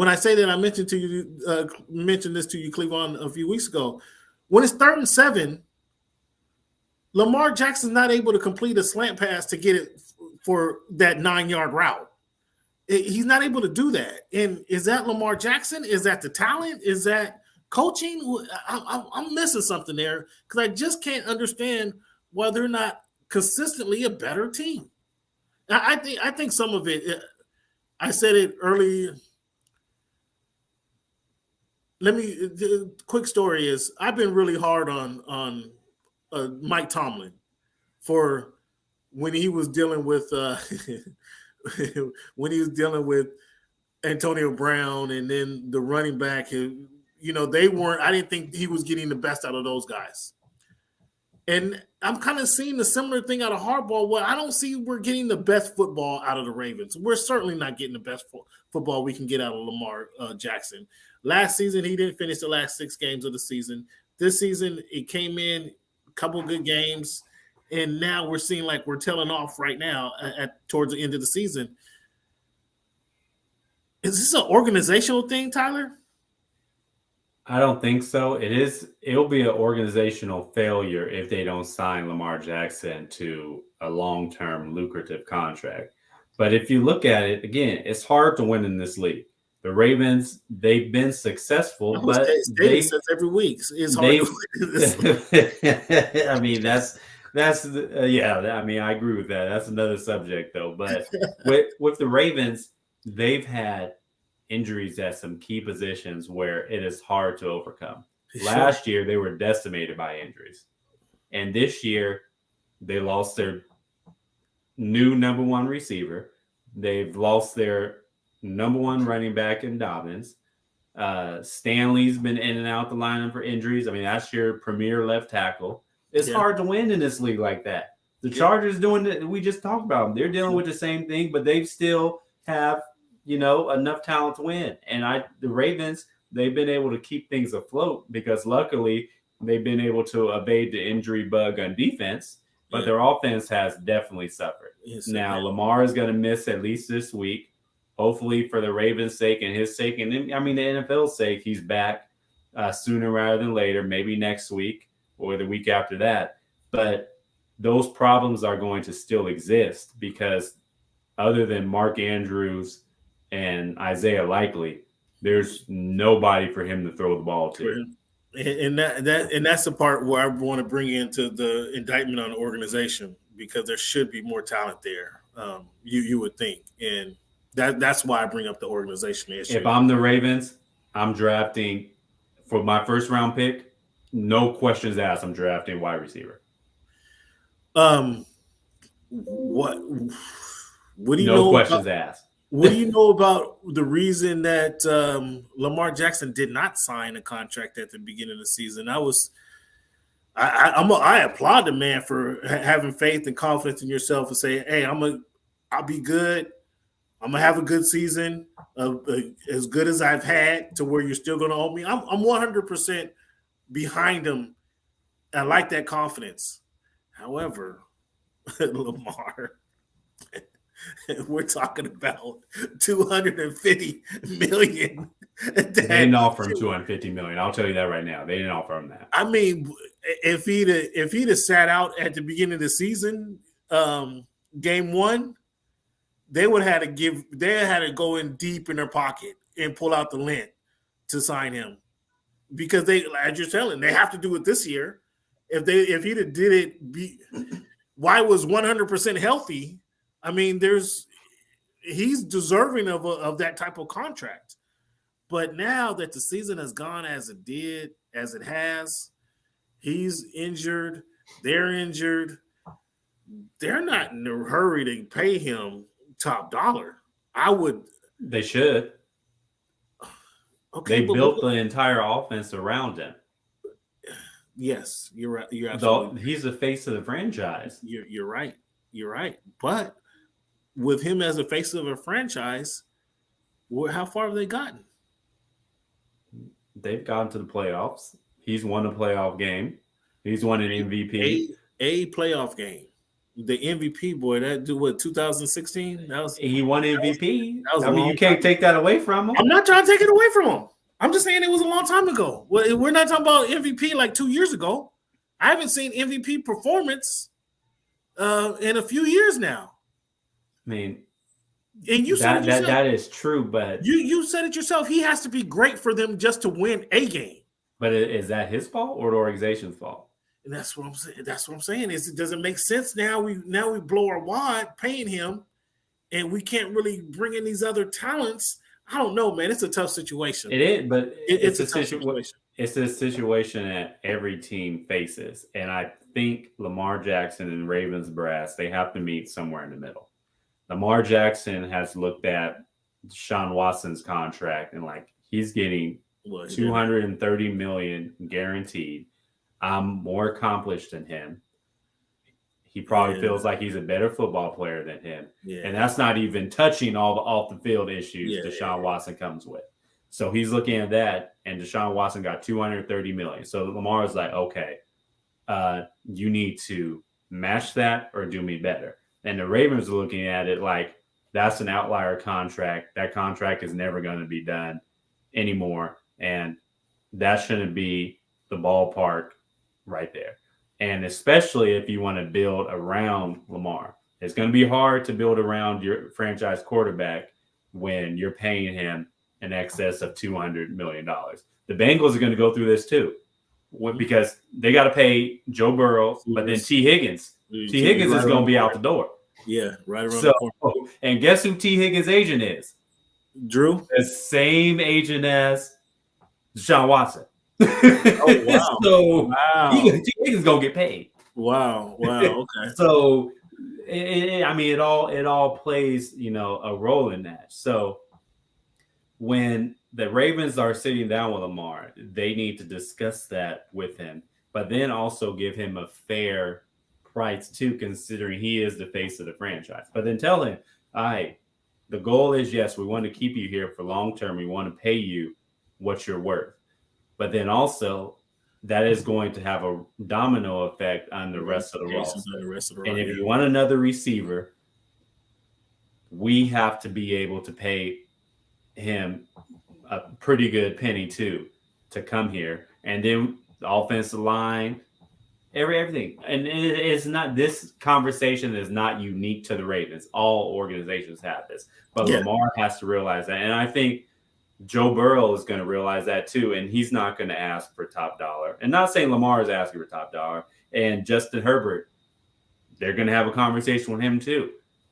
Speaker 1: I say that, I mentioned this to you, Cleveland, a few weeks ago. When it's 3rd and 7, Lamar Jackson's not able to complete a slant pass to get it for that 9-yard route. He's not able to do that. And is that Lamar Jackson? Is that the talent? Is that coaching? I'm missing something there because I just can't understand why they're not consistently a better team. I think some of it. I said it earlier. The quick story is I've been really hard on Mike Tomlin for when he was dealing with Antonio Brown and then the running back. They weren't. I didn't think he was getting the best out of those guys. And I'm kind of seeing the similar thing out of Harbaugh. Well, I don't see we're getting the best football out of the Ravens. We're certainly not getting the best football we can get out of Lamar Jackson. Last season, he didn't finish the last 6 games of the season. This season, it came in a couple good games, and now we're seeing like we're tailing off right now towards the end of the season. Is this an organizational thing, Tyler?
Speaker 3: I don't think so. It'll be an organizational failure if they don't sign Lamar Jackson to a long-term lucrative contract. But if you look at it, again, it's hard to win in this league. The Ravens, they've been successful, but
Speaker 1: they says every week it's hard to win in this league.
Speaker 3: I mean, I mean, I agree with that. That's another subject though. But with the Ravens, they've had injuries at some key positions where it is hard to overcome. Last year, they were decimated by injuries. And this year, they lost their new number 1 receiver. They've lost their number 1 running back in Dobbins. Stanley's been in and out the lineup for injuries. I mean, that's your premier left tackle. It's hard to win in this league like that. The Chargers doing it. We just talked about them. They're dealing with the same thing, but they still have enough talent to win. And the Ravens, they've been able to keep things afloat because luckily they've been able to evade the injury bug on defense, but their offense has definitely suffered. Now, Lamar is going to miss at least this week, hopefully for the Ravens' sake and his sake. And then, I mean, the NFL's sake, he's back sooner rather than later, maybe next week or the week after that. But those problems are going to still exist because other than Mark Andrews and Isaiah Likely, there's nobody for him to throw the ball to.
Speaker 1: And that's the part where I want to bring into the indictment on the organization because there should be more talent there. You would think, and that's why I bring up the organization issue.
Speaker 3: If I'm the Ravens, I'm drafting for my first round pick. No questions asked. I'm drafting wide receiver.
Speaker 1: What do you know?
Speaker 3: No questions asked.
Speaker 1: What do you know about the reason that Lamar Jackson did not sign a contract at the beginning of the season? I applaud the man for having faith and confidence in yourself and saying, "Hey, I'll be good. I'm gonna have a good season, as good as I've had, to where you're still gonna owe me." I'm 100% behind him. I like that confidence. However, Lamar. We're talking about $250 million.
Speaker 3: They didn't offer him $250 million. I'll tell you that right now. They didn't offer him that.
Speaker 1: I mean, if he'd have sat out at the beginning of the season, game 1, they had to go in deep in their pocket and pull out the lint to sign him because they, as you're telling, they have to do it this year. If he'd have did it, why was 100% healthy? I mean, he's deserving of that type of contract. But now that the season has gone as it has, he's injured, they're injured. They're not in a hurry to pay him top dollar. They
Speaker 3: should. Okay, they built the entire offense around him.
Speaker 1: Yes, you're right. You're absolutely.
Speaker 3: He's the face of the franchise.
Speaker 1: You're right. You're right. But with him as a face of a franchise, how far have they gotten?
Speaker 3: They've gotten to the playoffs. He's won a playoff game. He's won an MVP.
Speaker 1: A playoff game. The MVP boy, that dude, what, 2016?
Speaker 3: He won MVP.
Speaker 1: that was
Speaker 3: I
Speaker 1: a
Speaker 3: mean,
Speaker 1: long
Speaker 3: you can't
Speaker 1: time
Speaker 3: take that away from him.
Speaker 1: I'm not trying to take it away from him. I'm just saying it was a long time ago. We're not talking about MVP like 2 years ago. I haven't seen MVP performance in a few years now.
Speaker 3: I mean,
Speaker 1: and you said
Speaker 3: that is true, but
Speaker 1: you said it yourself. He has to be great for them just to win a game.
Speaker 3: But is that his fault or the organization's fault?
Speaker 1: And that's what I'm saying. That's what I'm saying. Is it doesn't make sense now. We blow our wad paying him, and we can't really bring in these other talents. I don't know, man. It's a tough situation.
Speaker 3: It is, but
Speaker 1: it's a tough situation.
Speaker 3: It's a situation that every team faces, and I think Lamar Jackson and Ravens brass, they have to meet somewhere in the middle. Lamar Jackson has looked at Deshaun Watson's contract and like he's getting $230 million guaranteed. I'm more accomplished than him. He probably feels like he's a better football player than him. Yeah. And that's not even touching all the off the field issues Deshaun Watson comes with. So he's looking at that, and Deshaun Watson got $230 million. So Lamar is like, okay, you need to match that or do me better. And the Ravens are looking at it like that's an outlier contract. That contract is never going to be done anymore. And that shouldn't be the ballpark right there. And especially if you want to build around Lamar, it's going to be hard to build around your franchise quarterback when you're paying him in excess of $200 million. The Bengals are going to go through this too, because they got to pay Joe Burrow, but then T. Higgins is going to be out the door.
Speaker 1: Yeah, right around the corner.
Speaker 3: And guess who T. Higgins' agent is?
Speaker 1: Drew?
Speaker 3: The same agent as Deshaun Watson.
Speaker 1: Oh, wow.
Speaker 3: So T. Higgins going to get paid.
Speaker 1: Wow. Okay.
Speaker 3: So, it all plays, a role in that. So when the Ravens are sitting down with Lamar, they need to discuss that with him, but then also give him a fair price too, considering he is the face of the franchise. But then tell him, all right, the goal is, yes, we want to keep you here for long term. We want to pay you what you're worth. But then also that is going to have a domino effect on the rest of the roster. And if you want another receiver, we have to be able to pay him a pretty good penny too to come here. And then the offensive line, everything. And it's not, this conversation is not unique to the Ravens. All organizations have this. But Lamar has to realize that. And I think Joe Burrow is going to realize that too, and he's not going to ask for top dollar. And not saying Lamar is asking for top dollar. And Justin Herbert, they're going to have a conversation with him too.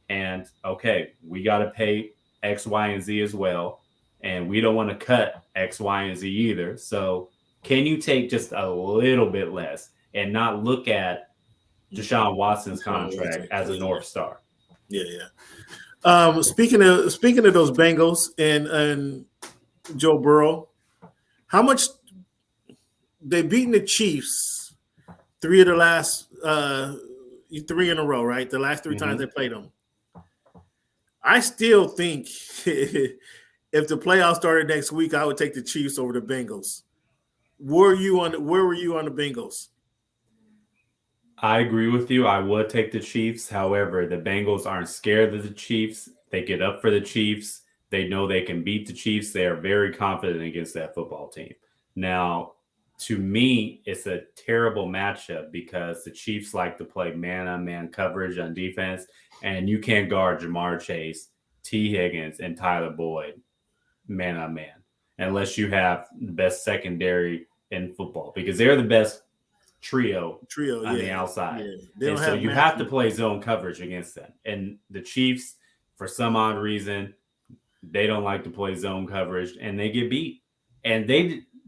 Speaker 3: And okay, we got to pay X, Y, and Z as well, and we don't want to cut X, Y, and Z either. So can you take just a little bit less and not look at Deshaun Watson's contract as a North Star?
Speaker 1: Yeah. Speaking of those Bengals and Joe Burrow, how much they've beaten the Chiefs 3 of the last 3 in a row, right? The last 3 times they played them. I still think if the playoffs started next week, I would take the Chiefs over the Bengals. Where were you on the Bengals?
Speaker 3: I agree with you. I would take the Chiefs. However, the Bengals aren't scared of the Chiefs. They get up for the Chiefs. They know they can beat the Chiefs. They are very confident against that football team. Now, to me, it's a terrible matchup because the Chiefs like to play man-on-man coverage on defense, and you can't guard Jamar Chase, T. Higgins, and Tyler Boyd man-on-man unless you have the best secondary in football, because they're the best trio on the outside. Yeah. And so you have to play zone coverage against them. And the Chiefs, for some odd reason, they don't like to play zone coverage, and they get beat. And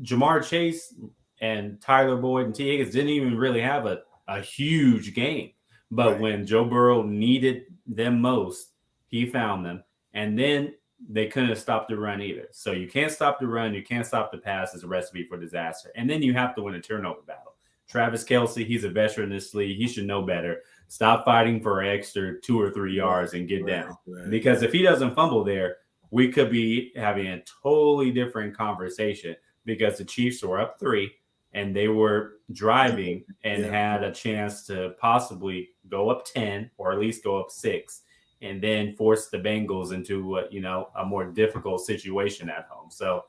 Speaker 3: Jamar Chase and Tyler Boyd and T. Higgins didn't even really have a huge game. But when Joe Burrow needed them most, he found them. And then they couldn't stop the run either. So you can't stop the run. You can't stop the pass as a recipe for disaster. And then you have to win a turnover battle. Travis Kelce, he's a veteran in this league. He should know better. Stop fighting for an extra 2 or 3 yards and get down. Because if he doesn't fumble there, we could be having a totally different conversation, because the Chiefs were up 3 and they were driving and had a chance to possibly go up 10 or at least go up 6 and then force the Bengals into a more difficult situation at home. So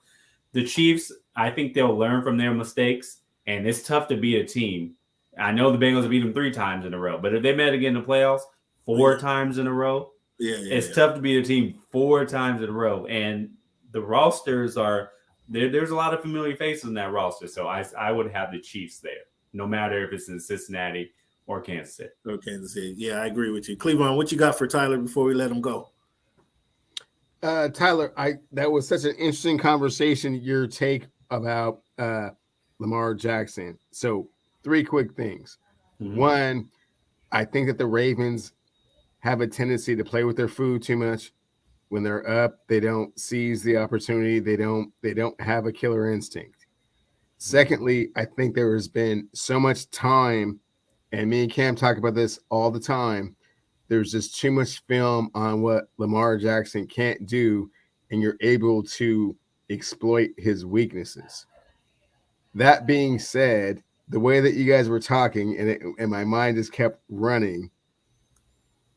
Speaker 3: the Chiefs, I think they'll learn from their mistakes, and it's tough to beat a team. I know the Bengals beat them 3 times in a row, but if they met again in the playoffs 4 times in a row, it's tough to beat a team 4 times in a row. And the rosters are there's a lot of familiar faces in that roster, so I would have the Chiefs there, no matter if it's in Cincinnati or Kansas City.
Speaker 1: Or Kansas City. Yeah, I agree with you. Cleveland, what you got for Tyler before we let him go?
Speaker 2: Tyler, that was such an interesting conversation, your take about Lamar Jackson. So 3 quick things. Mm-hmm. 1, I think that the Ravens have a tendency to play with their food too much. When they're up, they don't seize the opportunity. They don't have a killer instinct. Secondly, I think there has been so much time, and me and Cam talk about this all the time. There's just too much film on what Lamar Jackson can't do, and you're able to exploit his weaknesses. That being said, the way that you guys were talking, and my mind just kept running,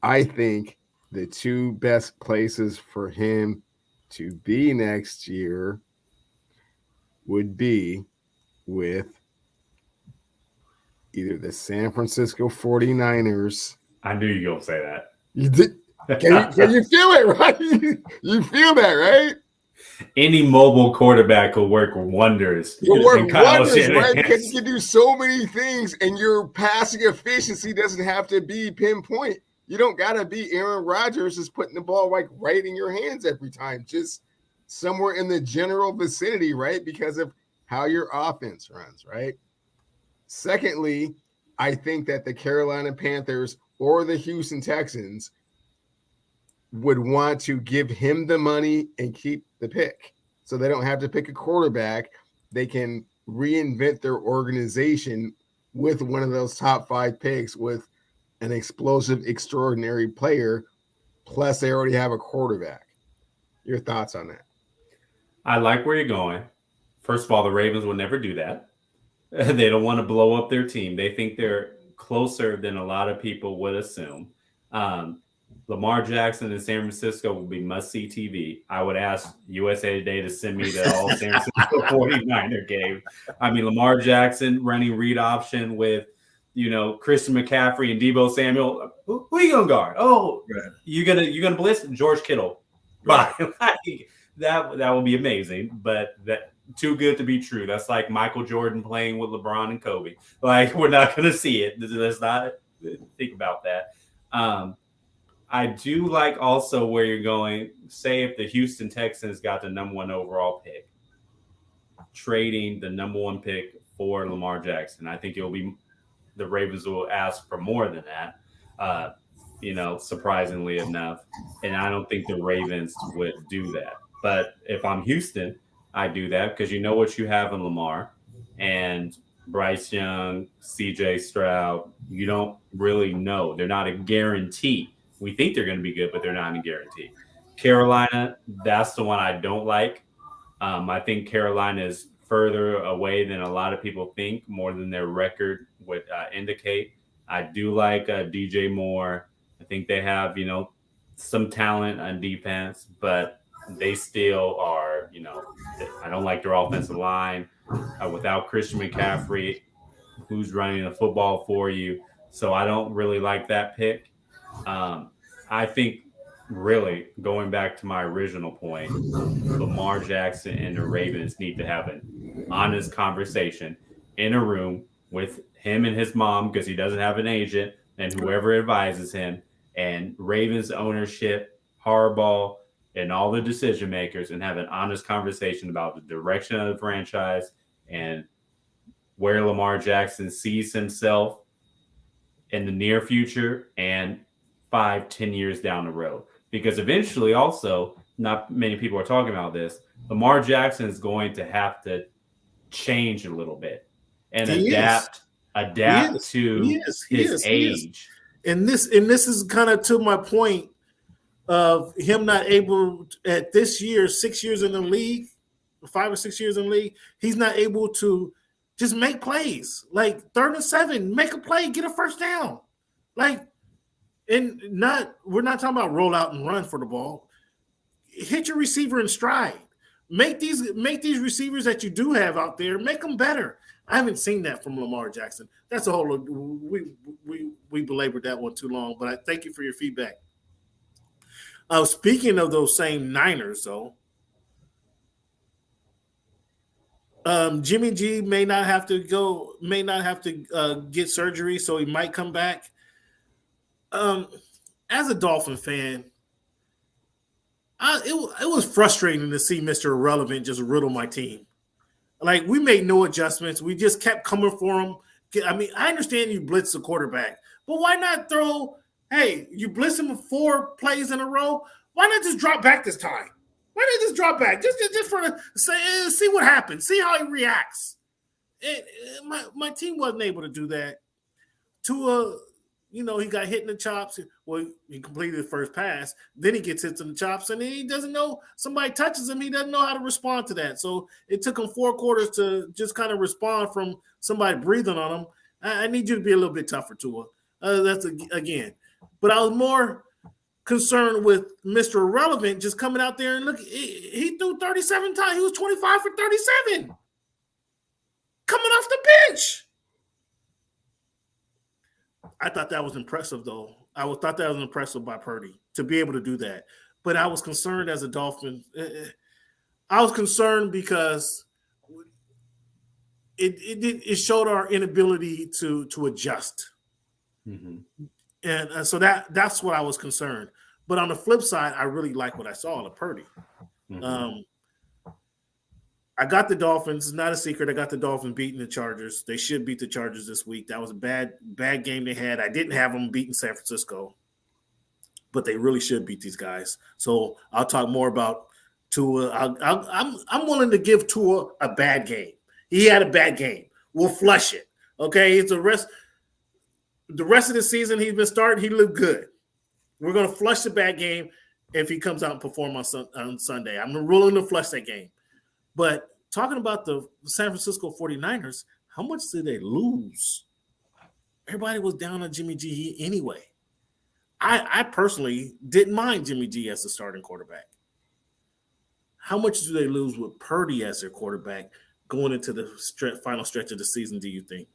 Speaker 2: I think the 2 best places for him to be next year would be with either the San Francisco 49ers.
Speaker 3: I knew you were going to say that.
Speaker 2: You did. Can you feel it, right? You feel that, right?
Speaker 3: Any mobile quarterback will work wonders.
Speaker 2: Will work wonders, right? Because you can do so many things, and your passing efficiency doesn't have to be pinpoint. You don't got to be Aaron Rodgers just putting the ball right in your hands every time. Just somewhere in the general vicinity, right? Because of how your offense runs, right? Secondly, I think that the Carolina Panthers or the Houston Texans would want to give him the money and keep the pick. So they don't have to pick a quarterback. They can reinvent their organization with one of those top 5 picks with an explosive, extraordinary player, plus they already have a quarterback. Your thoughts on that?
Speaker 3: I like where you're going. First of all, the Ravens will never do that. They don't want to blow up their team. They think they're closer than a lot of people would assume. Lamar Jackson in San Francisco will be must-see TV. I would ask USA Today to send me the all San Francisco 49er game. I mean, Lamar Jackson running read option with Christian McCaffrey and Deebo Samuel. Who are you gonna guard? Oh, right. you gonna blitz George Kittle? Right. that would be amazing. But that too good to be true. That's like Michael Jordan playing with LeBron and Kobe. We're not gonna see it. Let's not think about that. I do like also where you're going. Say if the Houston Texans got the number 1 overall pick, trading the number 1 pick for Lamar Jackson, I think it'll be. The Ravens will ask for more than that, surprisingly enough. And I don't think the Ravens would do that. But if I'm Houston, I do that because you know what you have in Lamar and Bryce Young, CJ Stroud. You don't really know. They're not a guarantee. We think they're going to be good, but they're not a guarantee. Carolina, that's the one I don't like. I think Carolina is further away than a lot of people think, more than their record would indicate. I do like DJ Moore. I think they have, some talent on defense, but they still are, I don't like their offensive line. Without Christian McCaffrey, who's running the football for you. So I don't really like that pick. I think really going back to my original point, Lamar Jackson and the Ravens need to have an honest conversation in a room with him and his mom, because he doesn't have an agent, and whoever advises him, and Ravens ownership, Harbaugh, and all the decision makers, and have an honest conversation about the direction of the franchise and where Lamar Jackson sees himself in the near future and 5-10 years down the road. Because eventually also, not many people are talking about this, Lamar Jackson is going to have to change a little bit and adapt to his age.
Speaker 1: And this is kind of to my point of him not able at this year, 6 years in the league, 5 or 6 years in the league, he's not able to just make plays. Like 3rd and 7, make a play, get a first down. Like, and we're not talking about roll out and run for the ball. Hit your receiver in stride. Make these receivers that you do have out there, make them better. I haven't seen that from Lamar Jackson. That's a whole we belabored that one too long, but I thank you for your feedback. Speaking of those same Niners, though, Jimmy G may not have to get surgery, so he might come back. As a Dolphin fan, it was frustrating to see Mr. Irrelevant just riddle my team. Like, we made no adjustments. We just kept coming for him. I mean, I understand you blitz the quarterback, but why not throw – hey, you blitz him 4 plays in a row. Why not just drop back this time? Why not just drop back? Just for see what happens. See how he reacts. My team wasn't able to do that. Tua, he got hit in the chops. Well, he completed the first pass. Then he gets hit in the chops, and he doesn't know. Somebody touches him. He doesn't know how to respond to that. So it took him 4 quarters to just kind of respond from somebody breathing on him. I need you to be a little bit tougher, Tua. That's again. But I was more concerned with Mr. Irrelevant just coming out there and look. He threw 37 times. He was 25 for 37 coming off the bench. I thought that was impressive, though. I thought that was impressive by Purdy to be able to do that. But I was concerned as a Dolphin. I was concerned because it showed our inability to adjust. Mm-hmm. And so that's what I was concerned. But on the flip side, I really like what I saw of Purdy. Mm-hmm. I got the Dolphins. It's not a secret. I got the Dolphins beating the Chargers. They should beat the Chargers this week. That was a bad game they had. I didn't have them beating San Francisco, but they really should beat these guys. So I'll talk more about Tua. I'm willing to give Tua a bad game. He had a bad game. We'll flush it. Okay, it's the rest of the season he's been starting. He looked good. We're going to flush the bad game if he comes out and perform on Sunday. I'm willing to flush that game. But talking about the San Francisco 49ers, how much did they lose? Everybody was down on Jimmy G anyway. I personally didn't mind Jimmy G as the starting quarterback. How much do they lose with Purdy as their quarterback going into the final stretch of the season, do you think?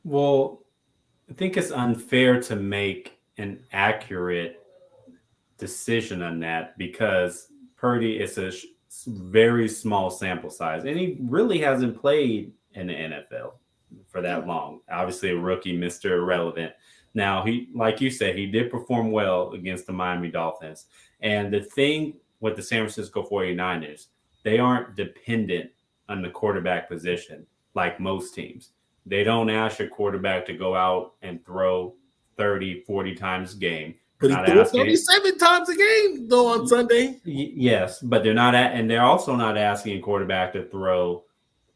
Speaker 3: Well, I think it's unfair to make an accurate decision on that because Purdy is a very small sample size, and he really hasn't played in the NFL for that long. Obviously, a rookie, Mr. Irrelevant. Now, he, like you said, he did perform well against the Miami Dolphins. And the thing with the San Francisco 49ers, they aren't dependent on the quarterback position like most teams. They don't ask your quarterback to go out and throw 30, 40 times a game.
Speaker 1: But he threw 37 times a game, though, on Sunday.
Speaker 3: Yes, but they're also not asking a quarterback to throw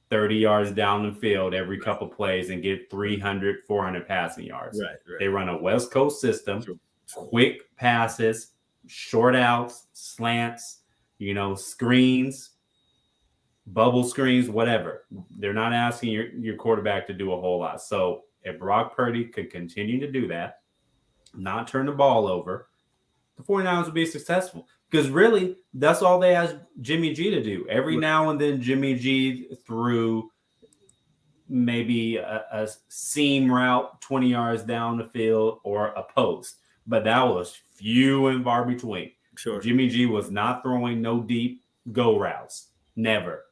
Speaker 3: 30 yards down the field every couple plays and get 300, 400 passing yards.
Speaker 1: Right.
Speaker 3: They run a West Coast system, quick passes, short outs, slants, screens, bubble screens, whatever. They're not asking your quarterback to do a whole lot. So if Brock Purdy could continue to do that, not turn the ball over, the 49ers would be successful. Because really, that's all they asked Jimmy G to do. Every now and then, Jimmy G threw maybe a seam route 20 yards down the field or a post. But that was few and far between.
Speaker 1: Sure.
Speaker 3: Jimmy G was not throwing no deep go routes. Never.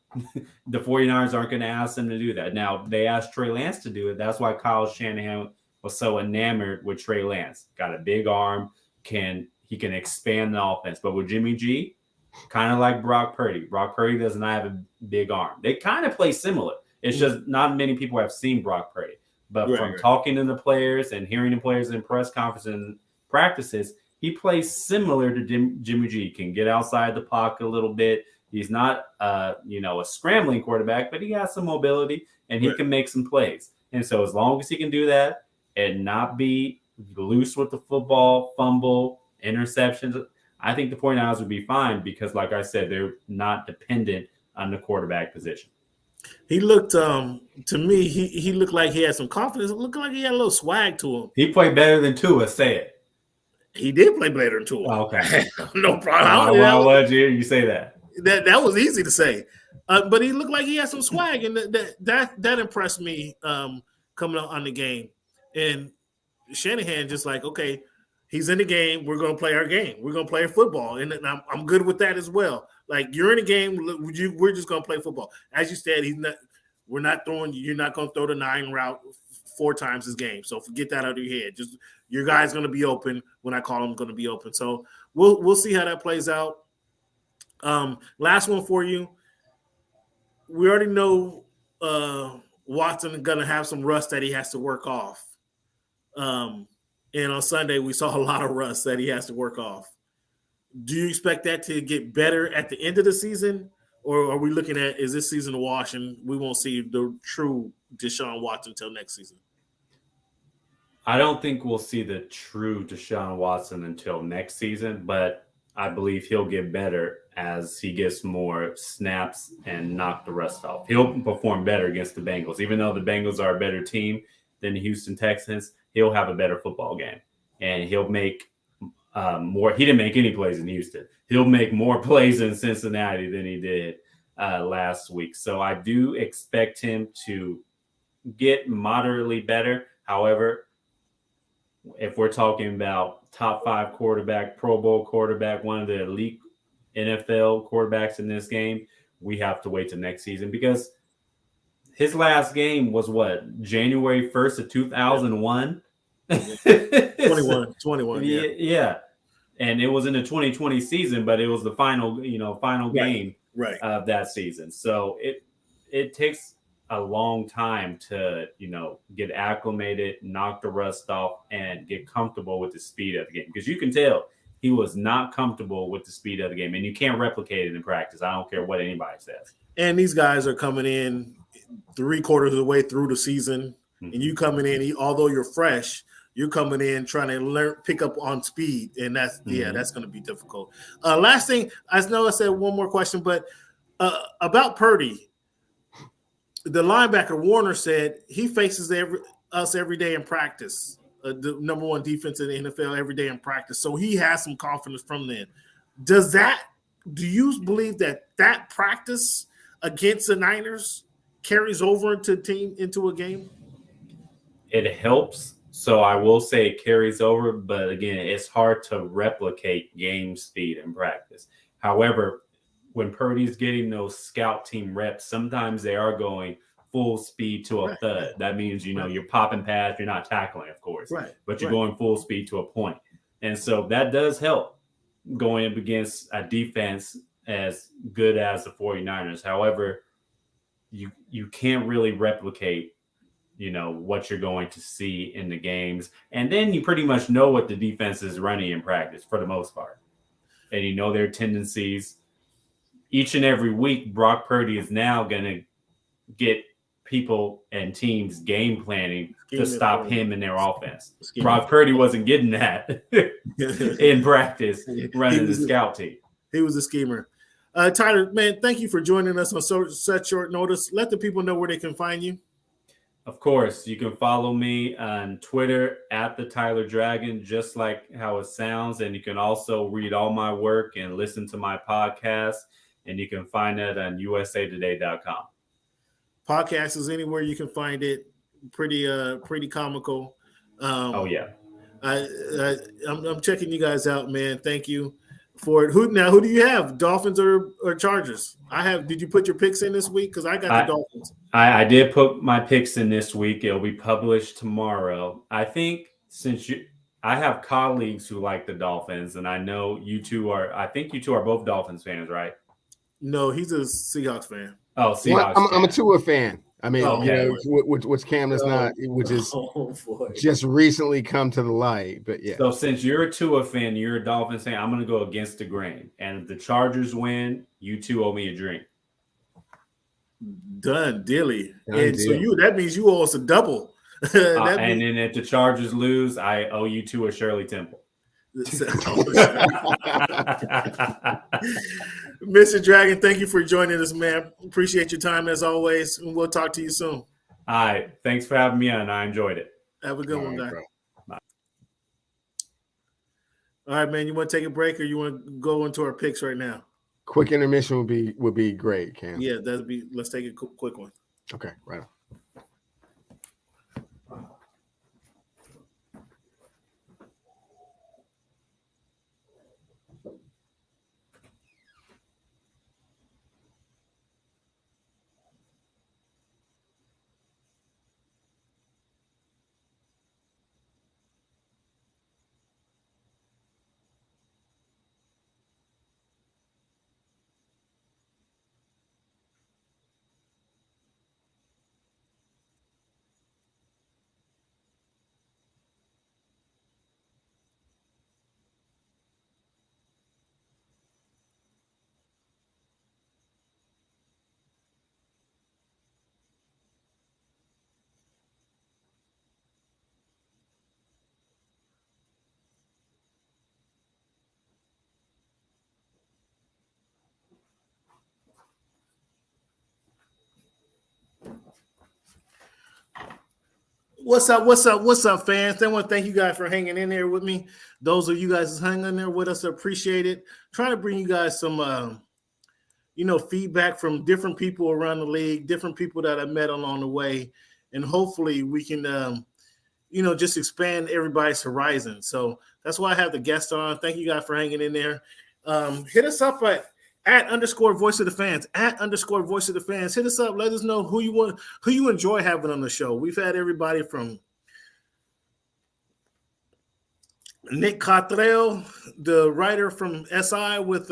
Speaker 3: The 49ers aren't going to ask them to do that. Now, they asked Trey Lance to do it. That's why Kyle Shanahan was so enamored with Trey Lance. Got a big arm, he can expand the offense. But with Jimmy G, kind of like Brock Purdy. Brock Purdy does not have a big arm. They kind of play similar. It's just not many people have seen Brock Purdy. But from talking to the players and hearing the players in press conferences and practices, he plays similar to Jimmy G. Can get outside the pocket a little bit. He's not a scrambling quarterback, but he has some mobility and he can make some plays. And so as long as he can do that, and not be loose with the football, fumble, interceptions, I think the 49ers would be fine because, like I said, they're not dependent on the quarterback position.
Speaker 1: He looked to me, he looked like he had some confidence. It looked like he had a little swag to him.
Speaker 3: He played better than Tua, say it.
Speaker 1: He did play better than Tua.
Speaker 3: Oh, okay.
Speaker 1: No problem.
Speaker 3: Well, why'd you say that?
Speaker 1: That was easy to say. But he looked like he had some swag, and that impressed me coming out on the game. And Shanahan just like, okay, he's in the game. We're going to play our game. We're going to play football, and I'm good with that as well. Like, you're in a game, we're just going to play football. As you said, we're not throwing. You're not going to throw the 9 route 4 times this game. So forget that out of your head. Just your guy's going to be open when I call him going to be open. So we'll see how that plays out. Last one for you. We already know Watson is going to have some rust that he has to work off. And on Sunday, we saw a lot of rust that he has to work off. Do you expect that to get better at the end of the season? Or are we looking at, is this season a wash and we won't see the true Deshaun Watson until next season?
Speaker 3: I don't think we'll see the true Deshaun Watson until next season, but I believe he'll get better as he gets more snaps and knock the rust off. He'll perform better against the Bengals. Even though the Bengals are a better team than the Houston Texans, he'll have a better football game. And he'll make more. He didn't make any plays in Houston. He'll make more plays in Cincinnati than he did last week. So I do expect him to get moderately better. However, if we're talking about top 5 quarterback, Pro Bowl quarterback, one of the elite NFL quarterbacks in this game, we have to wait till next season, because his last game was what, January 1st of 2001?
Speaker 1: 21,
Speaker 3: yeah. And it was in the 2020 season, but it was the final game of that season. So it takes a long time to, get acclimated, knock the rust off, and get comfortable with the speed of the game. Because you can tell he was not comfortable with the speed of the game, and you can't replicate it in practice. I don't care what anybody says.
Speaker 1: And these guys are coming in 3/4 of the way through the season, and you coming in, although you're fresh, you're coming in trying to pick up on speed, and that's going to be difficult. Last thing, I know I said one more question, but about Purdy. The linebacker Warner said he faces us every day in practice. The number 1 defense in the NFL every day in practice. So he has some confidence from then. Do you believe that practice against the Niners carries over into a game?
Speaker 3: It helps. So I will say it carries over, but again, it's hard to replicate game speed in practice. However, when Purdy's getting those scout team reps, sometimes they are going full speed to a thud. That means, you're popping pads, you're not tackling, of course, but you're going full speed to a point. And so that does help going up against a defense as good as the 49ers. However, you can't really replicate, what you're going to see in the games. And then you pretty much know what the defense is running in practice for the most part. And you know their tendencies. Each and every week, Brock Purdy is now going to get people and teams game planning to stop him in their offense. Brock Purdy wasn't getting that in practice running the scout team.
Speaker 1: He was a schemer. Tyler, man, thank you for joining us on such short notice. Let the people know where they can find you.
Speaker 3: Of course, you can follow me on Twitter at the Tyler Dragon, just like how it sounds. And you can also read all my work and listen to my podcast. And you can find that on usatoday.com.
Speaker 1: Podcast is anywhere you can find it. Pretty comical.
Speaker 3: Oh yeah.
Speaker 1: I'm checking you guys out, man. Thank you for it. Who do you have? Dolphins or Chargers? Did you put your picks in this week? Because I got the Dolphins.
Speaker 3: I did put my picks in this week. It'll be published tomorrow. I think I have colleagues who like the Dolphins, and I know you two are both Dolphins fans, right?
Speaker 1: No, he's a Seahawks fan.
Speaker 3: Oh, Seahawks.
Speaker 2: Well, I'm a Tua fan. I mean, which Cam is not, which is just recently come to the light. But yeah.
Speaker 3: So since you're a Tua fan, you're a Dolphins fan, I'm going to go against the grain. And if the Chargers win, you two owe me a drink.
Speaker 1: Done, dilly. And so that means you owe us a double.
Speaker 3: And then if the Chargers lose, I owe you two a Shirley Temple.
Speaker 1: Mr. Dragon, thank you for joining us, man. Appreciate your time as always, and we'll talk to you soon.
Speaker 3: All right. Thanks for having me on. I enjoyed it.
Speaker 1: Have a good
Speaker 2: All
Speaker 1: one,
Speaker 2: right,
Speaker 1: guy.
Speaker 2: bro.
Speaker 1: All right, man. You want to take a break or you want to go into our picks right now?
Speaker 2: Quick intermission would be great, Cam.
Speaker 1: Yeah, that'd be. Let's take a quick one.
Speaker 2: Okay, right on.
Speaker 1: What's up? What's up? What's up, fans? I want to thank you guys for hanging in there with me. Those of you guys hanging in there with us, appreciate it. Trying to bring you guys some, feedback from different people around the league, different people that I met along the way, and hopefully we can, just expand everybody's horizon. So that's why I have the guest on. Thank you guys for hanging in there. Hit us up at _ voice of the fans, at _ voice of the fans. Hit us up. Let us know who you enjoy having on the show. We've had everybody from Nick Cottrell, the writer from SI with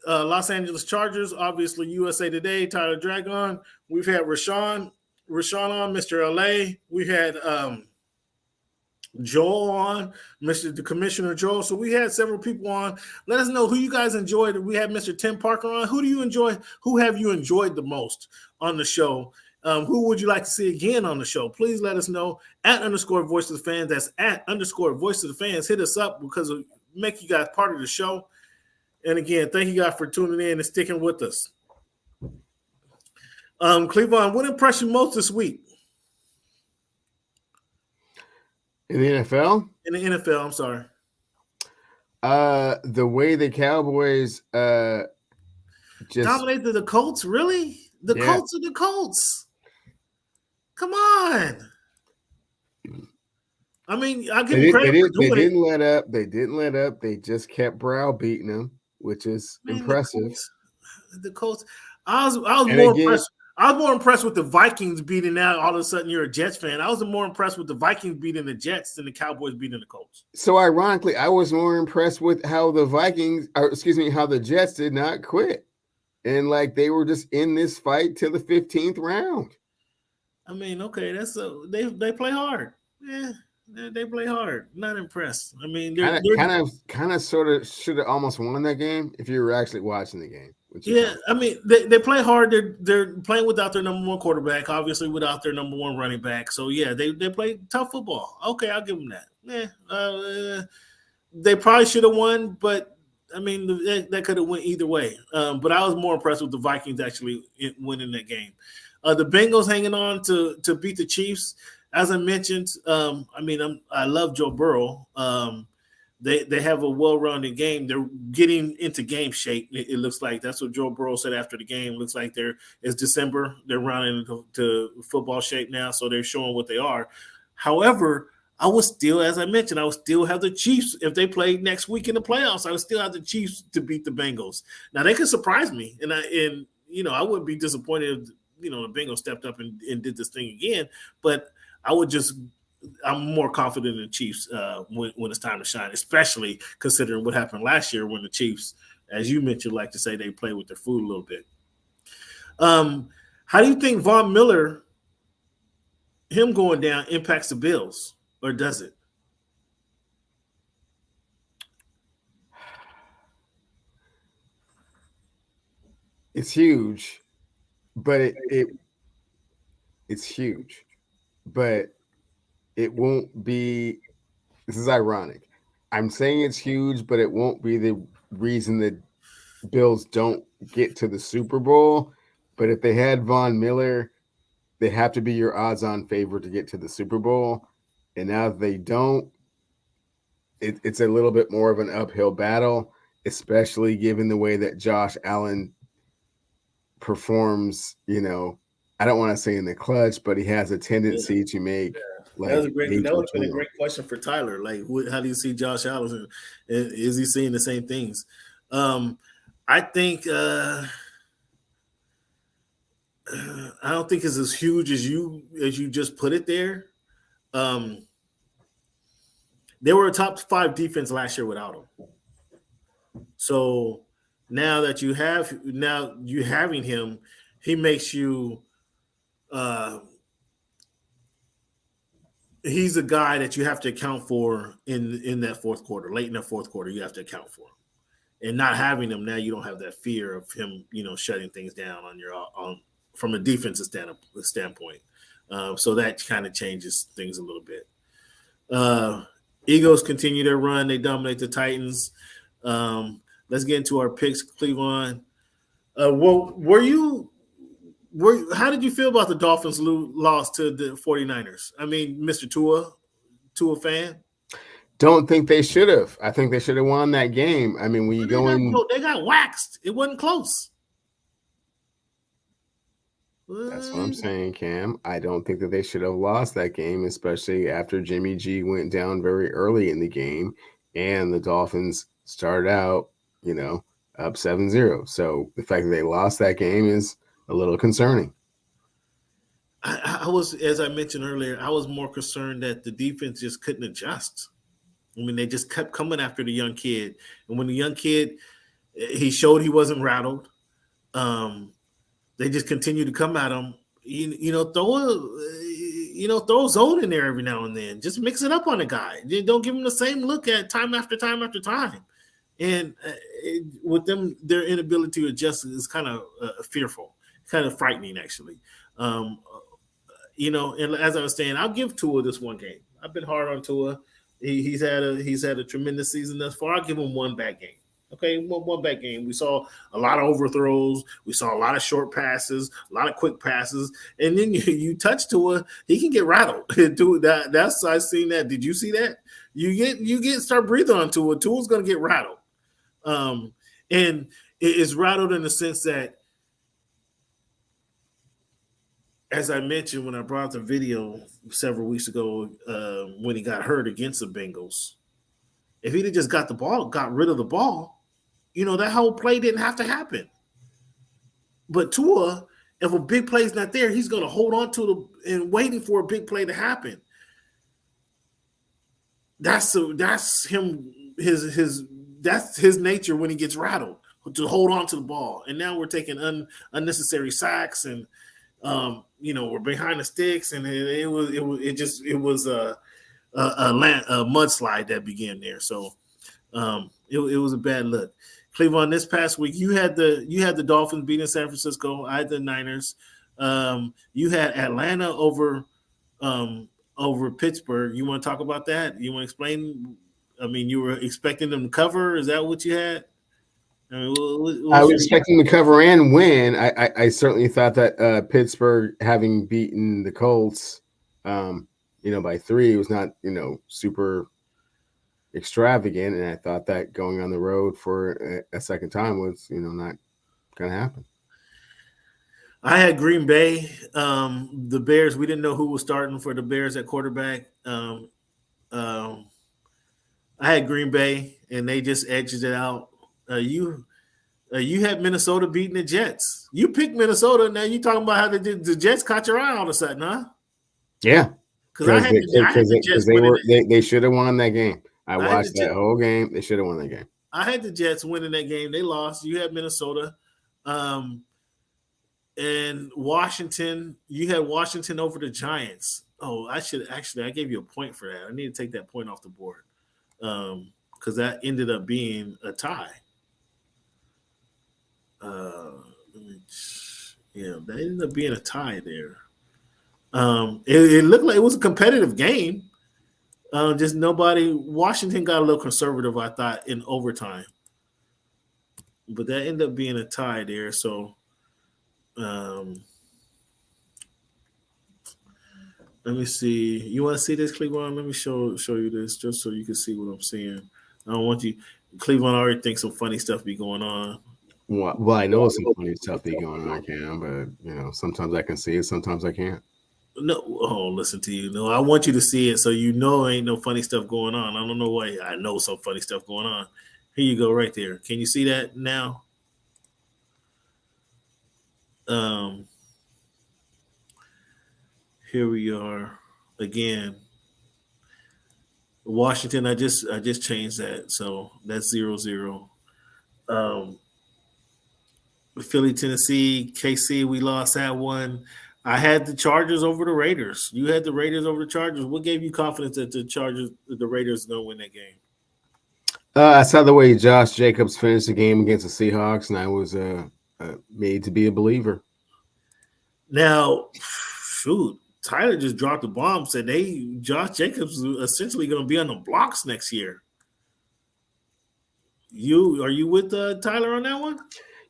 Speaker 1: Los Angeles Chargers, obviously USA Today, Tyler Dragon. We've had Rashawn on, Mr. LA. We had Joel on, the Commissioner Joel. So we had several people on. Let us know who you guys enjoyed. We had Mr. Tim Parker on. Who do you enjoy? Who have you enjoyed the most on the show? Who would you like to see again on the show? Please let us know at _ voice of the fans. That's at _ voice of the fans. Hit us up because it'll make you guys part of the show. And again, thank you guys for tuning in and sticking with us. Cleveland, what impressed you most this week?
Speaker 2: In the NFL?
Speaker 1: In the NFL, I'm sorry.
Speaker 2: The way the Cowboys just
Speaker 1: dominated the Colts, really? Colts are the Colts. Come on. I mean, I'll give them credit for doing it.
Speaker 2: They didn't let up. They didn't let up. They just kept browbeating them, which is impressive.
Speaker 1: The Colts. I was more impressed. I was more impressed with the Vikings beating out. All of a sudden, you're a Jets fan. I was more impressed with the Vikings beating the Jets than the Cowboys beating the Colts.
Speaker 2: So, ironically, I was more impressed with how how the Jets did not quit. And, they were just in this fight till the 15th round.
Speaker 1: I mean, okay, they play hard. Yeah, they play hard. Not impressed. I mean, they're
Speaker 2: kind of sort of should have almost won that game if you were actually watching the game.
Speaker 1: Yeah, I mean, they play hard. They're playing without their number one quarterback, obviously without their number one running back. So, yeah, they play tough football. Okay, I'll give them that. They probably should have won, but, I mean, that could have went either way. But I was more impressed with the Vikings actually winning that game. The Bengals hanging on to beat the Chiefs. As I mentioned, I love Joe Burrow. They have a well-rounded game. They're getting into game shape. It looks like that's what Joe Burrow said after the game. It looks like it's December. They're rounding into football shape now, so they're showing what they are. However, I would still, as I mentioned, have the Chiefs if they play next week in the playoffs. I would still have the Chiefs to beat the Bengals. Now they could surprise me, and I wouldn't be disappointed if the Bengals stepped up and did this thing again. But I'm more confident in the Chiefs when it's time to shine, especially considering what happened last year when the Chiefs, as you mentioned, like to say they play with their food a little bit. How do you think Von Miller, him going down, impacts the Bills, or does it?
Speaker 2: It's huge, but it's huge, but it won't be. This is ironic. I'm saying it's huge, but it won't be the reason that Bills don't get to the Super Bowl, but if they had Von Miller, they have to be your odds-on favorite to get to the Super Bowl. And now that they don't, it's a little bit more of an uphill battle, especially given the way that Josh Allen performs. I don't want to say in the clutch, but he has a tendency to make
Speaker 1: that was a great. That would have been a
Speaker 2: turnovers.
Speaker 1: great question for Tyler. Like, how do you see Josh Allen? Is he seeing the same things? I think I don't think it's as huge as you just put it there. They were a top 5 defense last year without him. So now that you having him, he makes you. He's a guy that you have to account for in that fourth quarter, late in the fourth quarter. You have to account for him, and not having him now, you don't have that fear of him, shutting things down from a defensive standpoint. So that kind of changes things a little bit. Eagles continue their run; they dominate the Titans. Let's get into our picks, Cleveland. How did you feel about the Dolphins loss to the 49ers? I mean, Mr. Tua fan?
Speaker 2: Don't think they should have. I think they should have won that game. I mean,
Speaker 1: they got waxed. It wasn't close.
Speaker 2: That's what I'm saying, Cam. I don't think that they should have lost that game, especially after Jimmy G went down very early in the game and the Dolphins started out, up 7-0. So the fact that they lost that game is a little concerning.
Speaker 1: I was, as I mentioned earlier, I was more concerned that the defense just couldn't adjust. I mean, they just kept coming after the young kid. And when the young kid, he showed he wasn't rattled. They just continued to come at him. Throw a zone in there every now and then. Just mix it up on the guy. Don't give him the same look at time after time after time. And with them, their inability to adjust is kind of fearful, kind of frightening, actually. And as I was saying, I'll give Tua this one game. I've been hard on Tua. He's had a tremendous season thus far. I'll give him one bad game. Okay, one bad game. We saw a lot of overthrows. We saw a lot of short passes, a lot of quick passes. And then you touch Tua, he can get rattled. That's I've seen that. Did you see that? You start breathing on Tua. Tua's going to get rattled. And it is rattled in the sense that, as I mentioned when I brought up the video several weeks ago, when he got hurt against the Bengals, if he'd have just got rid of the ball, that whole play didn't have to happen. But Tua, if a big play's not there, he's going to hold on to and waiting for a big play to happen. That's him. That's his nature when he gets rattled, to hold on to the ball. And now we're taking unnecessary sacks, and we're behind the sticks, and it was a mudslide that began there. So it was a bad look. Cleveland, this past week, you had the Dolphins beating San Francisco. I had the Niners. You had Atlanta over Pittsburgh. You want to talk about that? You want to explain? I mean, you were expecting them to cover. Is that what you had? I
Speaker 2: was expecting to cover and win. I certainly thought that Pittsburgh, having beaten the Colts, by 3, was not, super extravagant. And I thought that going on the road for a second time was, not going to happen.
Speaker 1: I had Green Bay. The Bears, we didn't know who was starting for the Bears at quarterback. I had Green Bay, and they just edged it out. You had Minnesota beating the Jets. You picked Minnesota. Now you talking about how the Jets caught your eye all of a sudden, huh?
Speaker 2: Yeah,
Speaker 1: because
Speaker 2: they should have won that game. I watched that whole game. They should have won that game.
Speaker 1: I had the Jets winning that game. They lost. You had Minnesota, and Washington. You had Washington over the Giants. Oh, I gave you a point for that. I need to take that point off the board. Because that ended up being a tie. That ended up being a tie there. It looked like it was a competitive game. Washington got a little conservative, I thought, in overtime. but that ended up being a tie there. So um, let me see. You want to see this, Cleveland? Let me show you this just so you can see what I'm seeing. I don't want you. Cleveland already thinks some funny stuff be going on.
Speaker 2: Well, I know some funny stuff be going on, Cam, but sometimes I can see it, sometimes I can't.
Speaker 1: No, oh, listen to you. No, I want you to see it so you know ain't no funny stuff going on. I don't know why. I know some funny stuff going on. Here you go, right there. Can you see that now? Um, here we are again. Washington. I just changed that, so that's 0-0. Um, Philly, Tennessee, KC. We lost that one. I had the Chargers over the Raiders. You had the Raiders over the Chargers. What gave you confidence that the Raiders, going to win that game?
Speaker 2: I saw the way Josh Jacobs finished the game against the Seahawks, and I was made to be a believer.
Speaker 1: Now, shoot, Tyler just dropped the bomb. Said Josh Jacobs is essentially going to be on the blocks next year. Are you with Tyler on that one?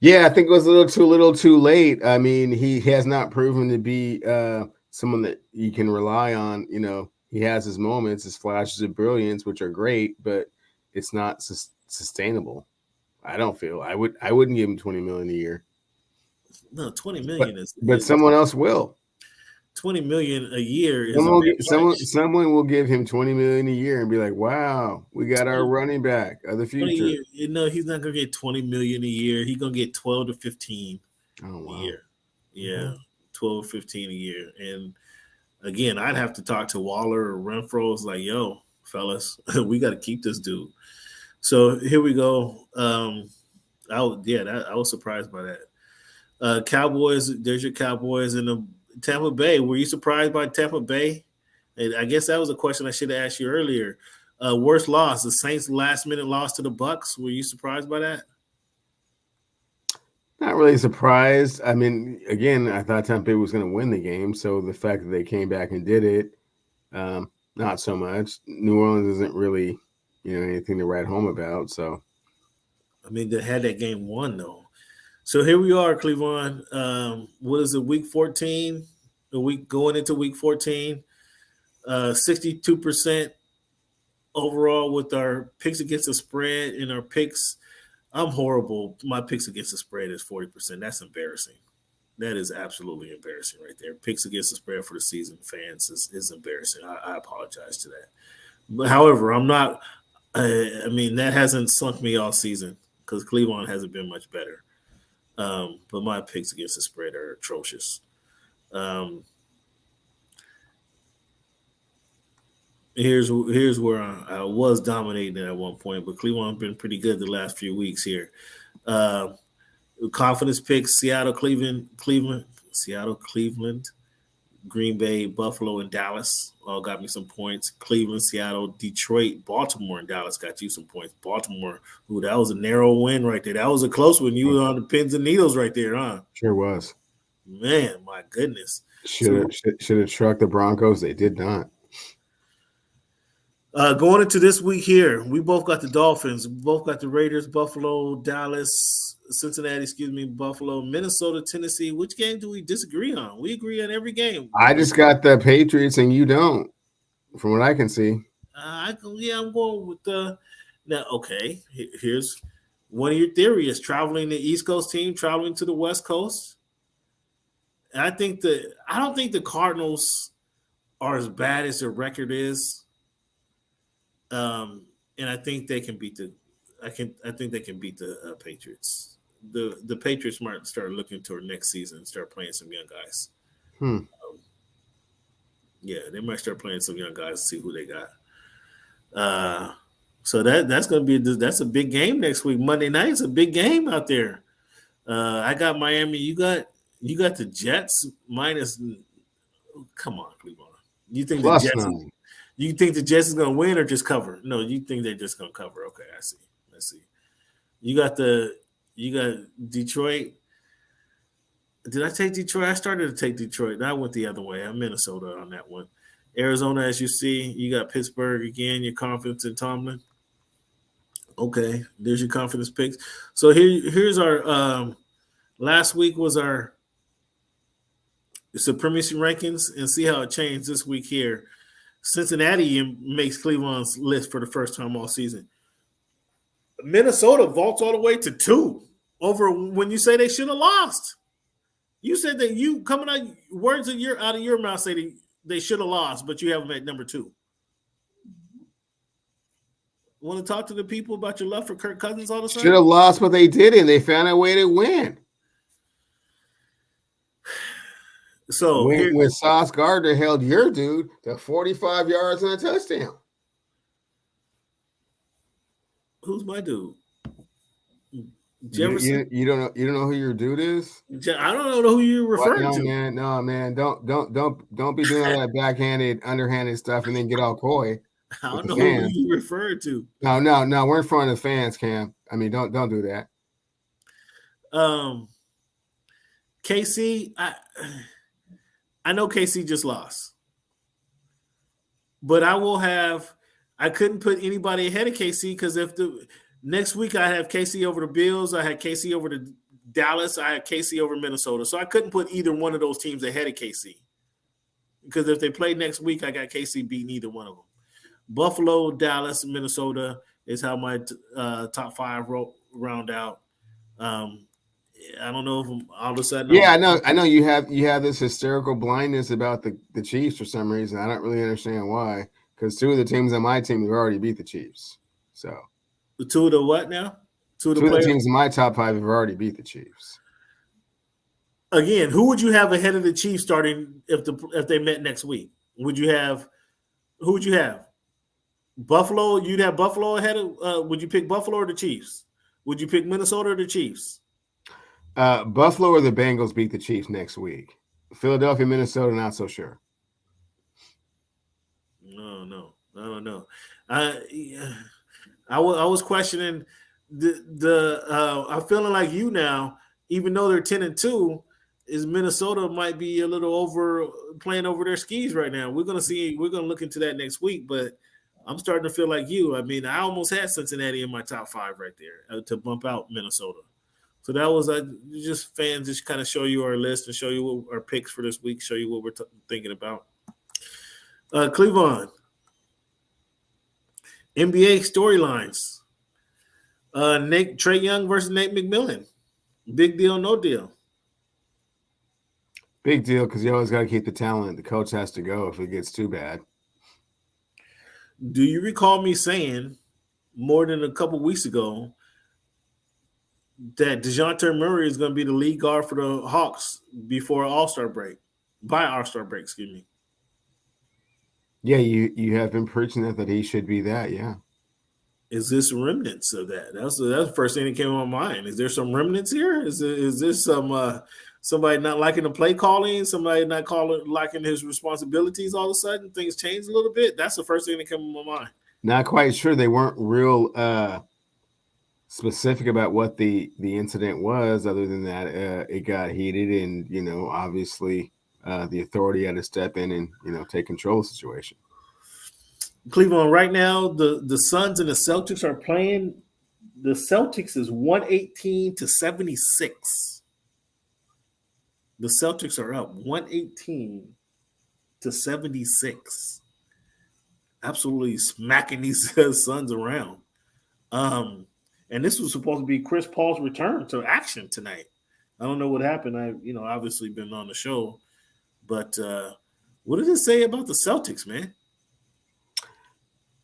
Speaker 2: Yeah, I think it was a little too late. I mean, he has not proven to be someone that you can rely on. He has his moments, his flashes of brilliance, which are great, but it's not sustainable. I don't feel I wouldn't give him $20 million a year.
Speaker 1: No, $20 million
Speaker 2: but someone else will.
Speaker 1: $20 million a year is
Speaker 2: someone will give him $20 million a year and be like, "Wow, we got our running back of the future."
Speaker 1: He's not gonna get $20 million a year. He's gonna get 12 to 15 a year. Yeah, 12 or 15 a year. And again, I'd have to talk to Waller or Renfro. It's like, yo, fellas, we got to keep this dude. So here we go. I was surprised by that. Cowboys. There's your Cowboys in the Tampa Bay. Were you surprised by Tampa Bay? And I guess that was a question I should have asked you earlier. Worst loss, the Saints' last-minute loss to the Bucks. Were you surprised by that?
Speaker 2: Not really surprised. I mean, again, I thought Tampa Bay was going to win the game, so the fact that they came back and did it, not so much. New Orleans isn't really, anything to write home about. So,
Speaker 1: I mean, they had that game won though. So here we are, Cleveland. What is it? Week 14. The week going into week 14. 62% overall with our picks against the spread and our picks. I'm horrible. My picks against the spread is 40%. That's embarrassing. That is absolutely embarrassing right there. Picks against the spread for the season, fans, is embarrassing. I apologize to that. But however, I'm not. I mean, that hasn't sunk me all season because Cleveland hasn't been much better. But my picks against the spread are atrocious. Here's where I was dominating at one point, but Cleveland been pretty good the last few weeks here. Confidence picks: Seattle, Cleveland, Green Bay, Buffalo, and Dallas all got me some points. Cleveland, Seattle, Detroit, Baltimore, and Dallas got you some points. Baltimore, that was a narrow win right there. That was a close one. You were on the pins and needles right there, huh?
Speaker 2: Sure was.
Speaker 1: Man, my goodness.
Speaker 2: Should have trucked the Broncos. They did not.
Speaker 1: Going into this week here, we both got the Dolphins. We both got the Raiders, Buffalo, Dallas, Cincinnati, Buffalo, Minnesota, Tennessee. Which game do we disagree on? We agree on every game.
Speaker 2: I just got the Patriots and you don't, from what I can see.
Speaker 1: I'm going with the – now, okay, here's one of your theories. Traveling the East Coast team, traveling to the West Coast. And I don't think the Cardinals are as bad as their record is. And I think they can beat the Patriots. The Patriots might start looking toward next season and start playing some young guys. They might start playing some young guys to see who they got. So that's going to be that's a big game next week. Monday night is a big game out there. I got Miami. You got the Jets minus. Come on, Cleveland. You think
Speaker 2: Plus
Speaker 1: the Jets?
Speaker 2: 9.
Speaker 1: You think the Jets is going to win or just cover? No, you think they're just going to cover. Okay, I see. Let's see. You got Detroit. Did I take Detroit? I started to take Detroit. I went the other way. I'm Minnesota on that one. Arizona, as you see, you got Pittsburgh again. Your confidence in Tomlin. Okay, there's your confidence picks. So here's our last week was our supremacy rankings, and see how it changed this week here. Cincinnati makes Cleveland's list for the first time all season. Minnesota vaults all the way to 2 over when you say they should have lost. You said that you coming out words out of your mouth say they should have lost, but you have them at number 2. Want to talk to the people about your love for Kirk Cousins all of a sudden?
Speaker 2: Should have lost, but they didn't. They found a way to win.
Speaker 1: So
Speaker 2: when Sauce Gardner held your dude to 45 yards and a touchdown.
Speaker 1: Who's my dude?
Speaker 2: Jefferson. You don't know who your dude is?
Speaker 1: I don't know who you're referring to.
Speaker 2: No, man. Don't be doing all that backhanded, underhanded stuff and then get all coy.
Speaker 1: I don't know who you referring to.
Speaker 2: No. We're in front of the fans, Cam. I mean, don't do that.
Speaker 1: KC, I know KC just lost, but I couldn't put anybody ahead of KC because if the next week I have KC over the Bills, I had KC over the Dallas, I had KC over Minnesota, so I couldn't put either one of those teams ahead of KC because if they play next week, I got KC beating either one of them. Buffalo, Dallas, Minnesota is how my top 5 round out. I don't know if all of a sudden.
Speaker 2: Yeah, I know you have this hysterical blindness about the Chiefs for some reason. I don't really understand why. Because 2 of the teams on my team have already beat the Chiefs. So
Speaker 1: the 2 of the what now? 2 of the
Speaker 2: teams in my top 5 have already beat the Chiefs.
Speaker 1: Again, who would you have ahead of the Chiefs starting if they met next week? Who would you have? Buffalo. You'd have Buffalo ahead of. Would you pick Buffalo or the Chiefs? Would you pick Minnesota or the Chiefs?
Speaker 2: Buffalo or the Bengals beat the Chiefs next week. Philadelphia, Minnesota, not so sure.
Speaker 1: No. I don't know. I was questioning I'm feeling like you now, even though they're 10-2, is Minnesota might be a little playing over their skis right now. We're gonna look into that next week, but I'm starting to feel like you. I mean, I almost had Cincinnati in my top 5 right there to bump out Minnesota. So that was just fans just kind of show you our list and show you what our picks for this week, show you what we're thinking about. Cleveland, NBA storylines. Trae Young versus Nate McMillan. Big deal, no deal?
Speaker 2: Big deal because you always got to keep the talent. The coach has to go if it gets too bad.
Speaker 1: Do you recall me saying more than a couple weeks ago that DeJounte Murray is going to be the lead guard for the Hawks before All-Star break? By All-Star break, excuse me.
Speaker 2: Yeah, you have been preaching that he should be that, yeah.
Speaker 1: Is this remnants of that? That's the first thing that came to my mind. Is there some remnants here? Is this some somebody not liking the play calling, somebody not liking his responsibilities all of a sudden? Things change a little bit. That's the first thing that came to my mind.
Speaker 2: Not quite sure. They weren't real specific about what the incident was, other than that it got heated and, obviously the authority had to step in and, take control of the situation.
Speaker 1: Cleveland right now, the Suns and the Celtics are playing. The Celtics is 118-76. The Celtics are up 118-76. Absolutely smacking these Suns around. And this was supposed to be Chris Paul's return to action tonight. I don't know what happened. Obviously been on the show, but what did it say about the Celtics, man?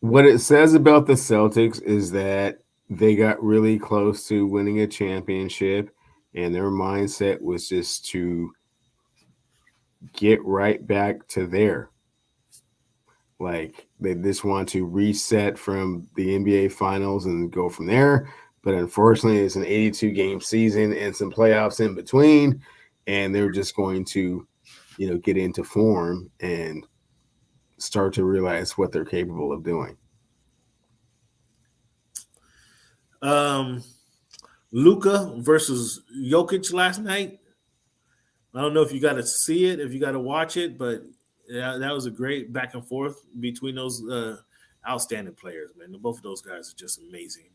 Speaker 2: What it says about the Celtics is that they got really close to winning a championship, and their mindset was just to get right back to there. Like, they just want to reset from the NBA Finals and go from there. But unfortunately, it's an 82-game season and some playoffs in between, and they're just going to, get into form and start to realize what they're capable of doing.
Speaker 1: Luka versus Jokic last night. I don't know if you got to see it, if you got to watch it, but yeah, that was a great back and forth between those outstanding players, man. Both of those guys are just amazing.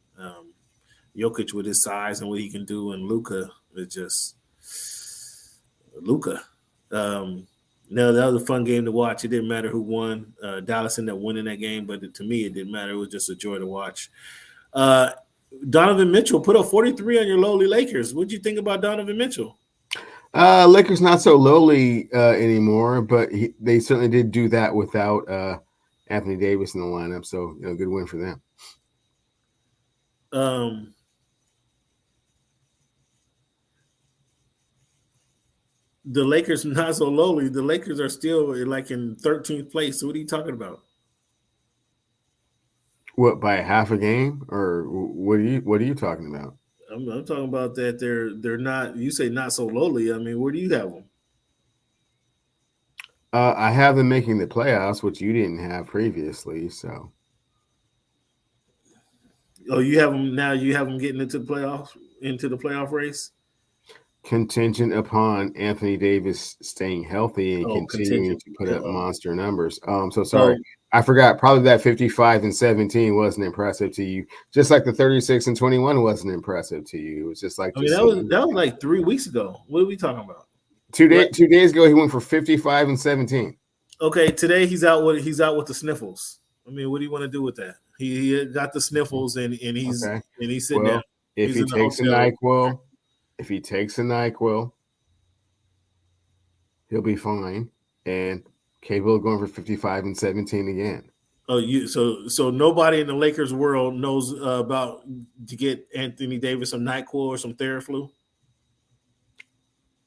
Speaker 1: Jokic with his size and what he can do, and Luka is just Luka. No, that was a fun game to watch. It didn't matter who won. Dallas ended up winning that game, but to me, it didn't matter. It was just a joy to watch. Donovan Mitchell put up 43 on your lowly Lakers. What do you think about Donovan Mitchell?
Speaker 2: Lakers not so lowly anymore, but they certainly did do that without Anthony Davis in the lineup. So, good win for them.
Speaker 1: The Lakers not so lowly. The Lakers are still like in 13th place. So what are you talking about?
Speaker 2: What, by half a game, or what are you talking about?
Speaker 1: I'm talking about that they're not. You say not so lowly. I mean, where do you have them?
Speaker 2: I have them making the playoffs, which you didn't have previously. So,
Speaker 1: you have them now. You have them getting into the playoff race.
Speaker 2: Contingent upon Anthony Davis staying healthy and continuing to put up monster numbers. So sorry, I forgot. Probably that 55-17 wasn't impressive to you, just like the 36-21 wasn't impressive to you. It was just like
Speaker 1: that was like 3 weeks ago. What are we talking about?
Speaker 2: 2 days ago, he went for 55-17.
Speaker 1: Okay, today he's out with the sniffles. I mean, what do you want to do with that? He got the sniffles and he's sitting down.
Speaker 2: If he takes a NyQuil. If he takes a NyQuil, he'll be fine and capable of going for 55-17 again.
Speaker 1: Oh, so nobody in the Lakers world knows about to get Anthony Davis some NyQuil or some Theraflu?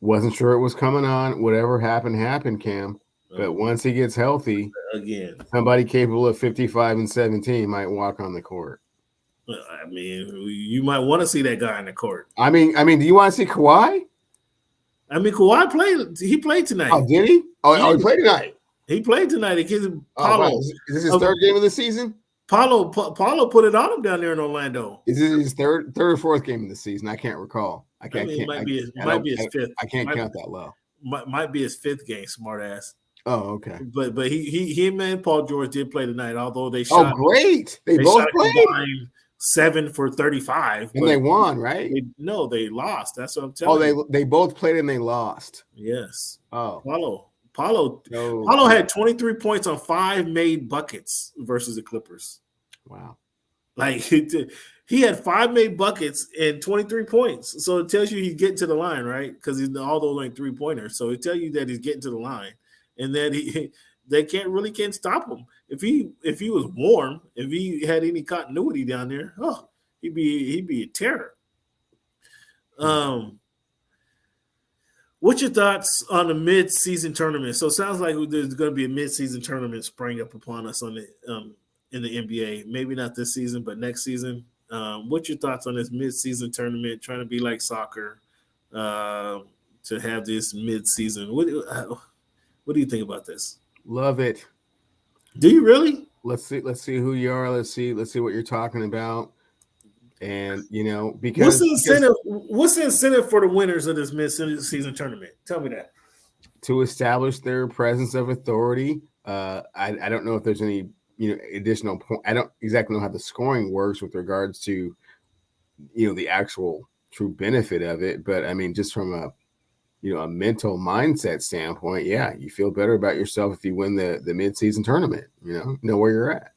Speaker 2: Wasn't sure it was coming on. Whatever happened, Cam. But once he gets healthy,
Speaker 1: again,
Speaker 2: somebody capable of 55-17 might walk on the court.
Speaker 1: I mean, you might want to see that guy in the court.
Speaker 2: I mean, do you want to see Kawhi?
Speaker 1: I mean, Kawhi played. He played tonight.
Speaker 2: Oh, did he? Oh, he played tonight.
Speaker 1: He played tonight against Paulo.
Speaker 2: Wow. Is this his third game of the season?
Speaker 1: Paulo put it on him down there in Orlando.
Speaker 2: Is this his third or fourth game of the season? I can't recall.
Speaker 1: It might be his fifth.
Speaker 2: I can't count that low.
Speaker 1: Might be his fifth game, smart ass.
Speaker 2: Oh, okay.
Speaker 1: But he and Paul George did play tonight, although they shot.
Speaker 2: Oh, great! They both played.
Speaker 1: 7 for 35,
Speaker 2: and they won, right?
Speaker 1: They lost. That's what I'm telling you.
Speaker 2: Oh, they both played and they lost.
Speaker 1: Yes.
Speaker 2: Oh,
Speaker 1: Paulo had 23 points on 5 made buckets versus the Clippers.
Speaker 2: Wow.
Speaker 1: Like he had 5 made buckets and 23 points. So it tells you he's getting to the line, right? Because all those like 3-pointers. So it tells you that he's getting to the line and that they can't stop him. If he was warm, if he had any continuity down there, he'd be a terror. What's your thoughts on the mid-season tournament? So it sounds like there's going to be a mid-season tournament spring up upon us on the in the NBA. Maybe not this season, but next season. What's your thoughts on this mid-season tournament? Trying to be like soccer, to have this mid-season. What do you think about this?
Speaker 2: Love it.
Speaker 1: Do you really?
Speaker 2: Let's see who you are. Let's see what you're talking about. And because
Speaker 1: what's the incentive for the winners of this mid-season tournament? Tell me that.
Speaker 2: To establish their presence of authority. I don't know if there's any additional point. I don't exactly know how the scoring works with regards to the actual true benefit of it. But I mean, just from a mental mindset standpoint, yeah, you feel better about yourself if you win the mid-season tournament. Know where you're at.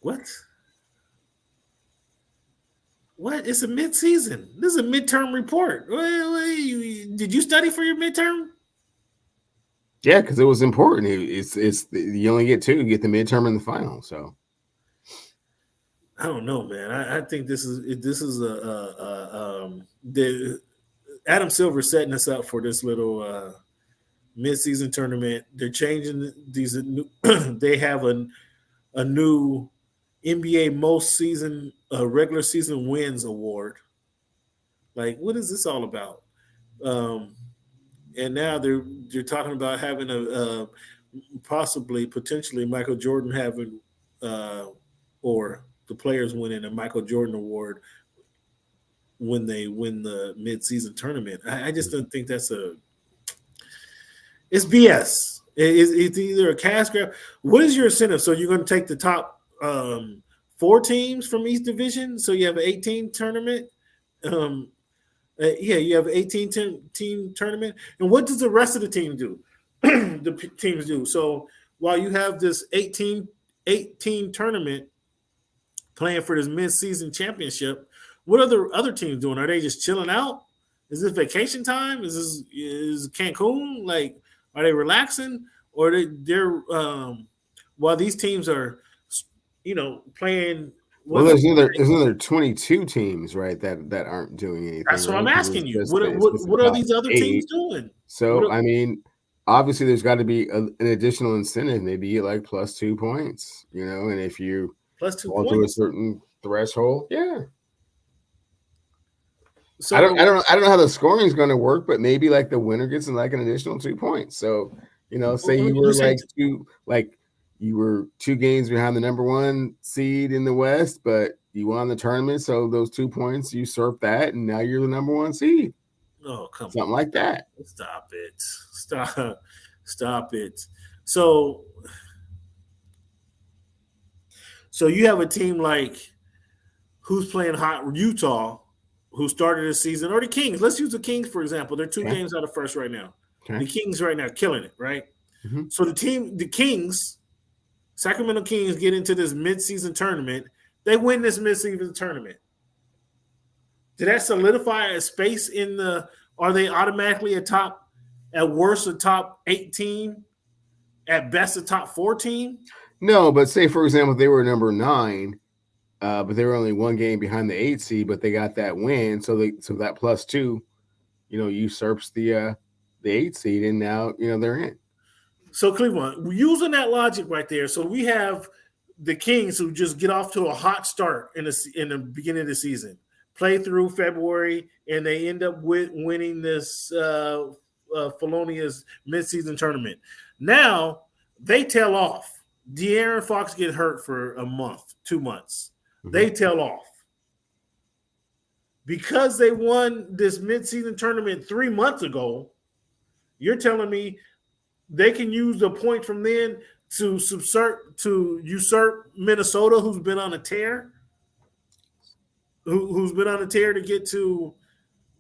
Speaker 1: What? It's a mid-season. This is a midterm report. Did you study for your midterm?
Speaker 2: Yeah, because it was important. It's you only get 2. You get the midterm and the final. So
Speaker 1: I don't know, man. I think this is Adam Silver setting us up for this little mid-season tournament. They're changing these. They have a new NBA most season regular season wins award. Like, what is this all about? And now they're talking about having a potentially Michael Jordan having or the players winning a Michael Jordan award when they win the mid-season tournament. I just don't think it's BS. It's either a cash grab. What is your incentive? So you're going to take the top 4 teams from each division. So you have an 18 tournament. Yeah, you have an 18 team tournament. And what does the rest of the team do? The teams do. So while you have this 18 tournament playing for this mid-season championship, what are the other teams doing? Are they just chilling out? Is this vacation time? Is Cancun? Like, are they relaxing? Or they're while these teams are, playing.
Speaker 2: Well, there's another 22 teams, right, that aren't doing anything.
Speaker 1: That's what
Speaker 2: right?
Speaker 1: I'm asking you. What are these other teams doing?
Speaker 2: So, I mean, obviously, there's got to be an additional incentive. Maybe you like plus 2 points, and if you
Speaker 1: plus 2
Speaker 2: fall
Speaker 1: points
Speaker 2: to a certain threshold, yeah.
Speaker 1: So
Speaker 2: I don't know how the scoring is going to work, but maybe like the winner gets like an additional 2 points. So, say you were 2 games behind the number 1 seed in the West, but you won the tournament, so those 2 points usurp that, and now you're the number 1 seed.
Speaker 1: Oh, come on.
Speaker 2: Something like that.
Speaker 1: Stop it. So you have a team like who's playing hot Utah, who started the season, or the Kings. Let's use the Kings, for example. They're 2 games out of first right now. Okay. The Kings right now killing it, right? Mm-hmm. So the Kings, Sacramento Kings get into this midseason tournament. They win this midseason tournament. Did that solidify a space in are they automatically at worst a top 8 team, at best a top 4 team?
Speaker 2: No, but say, for example, they were number 9, but they were only 1 game behind the 8 seed, but they got that win. So that plus 2, usurps the 8 seed, and now, they're in.
Speaker 1: So Cleveland, using that logic right there, so we have the Kings who just get off to a hot start in the beginning of the season, play through February, and they end up winning this felonious midseason tournament. Now they tail off. De'Aaron Fox get hurt for a month, 2 months. Mm-hmm. They tail off. Because they won this midseason tournament 3 months ago, you're telling me they can use the point from then to usurp Minnesota, who's been on a tear, who's been on a tear to get to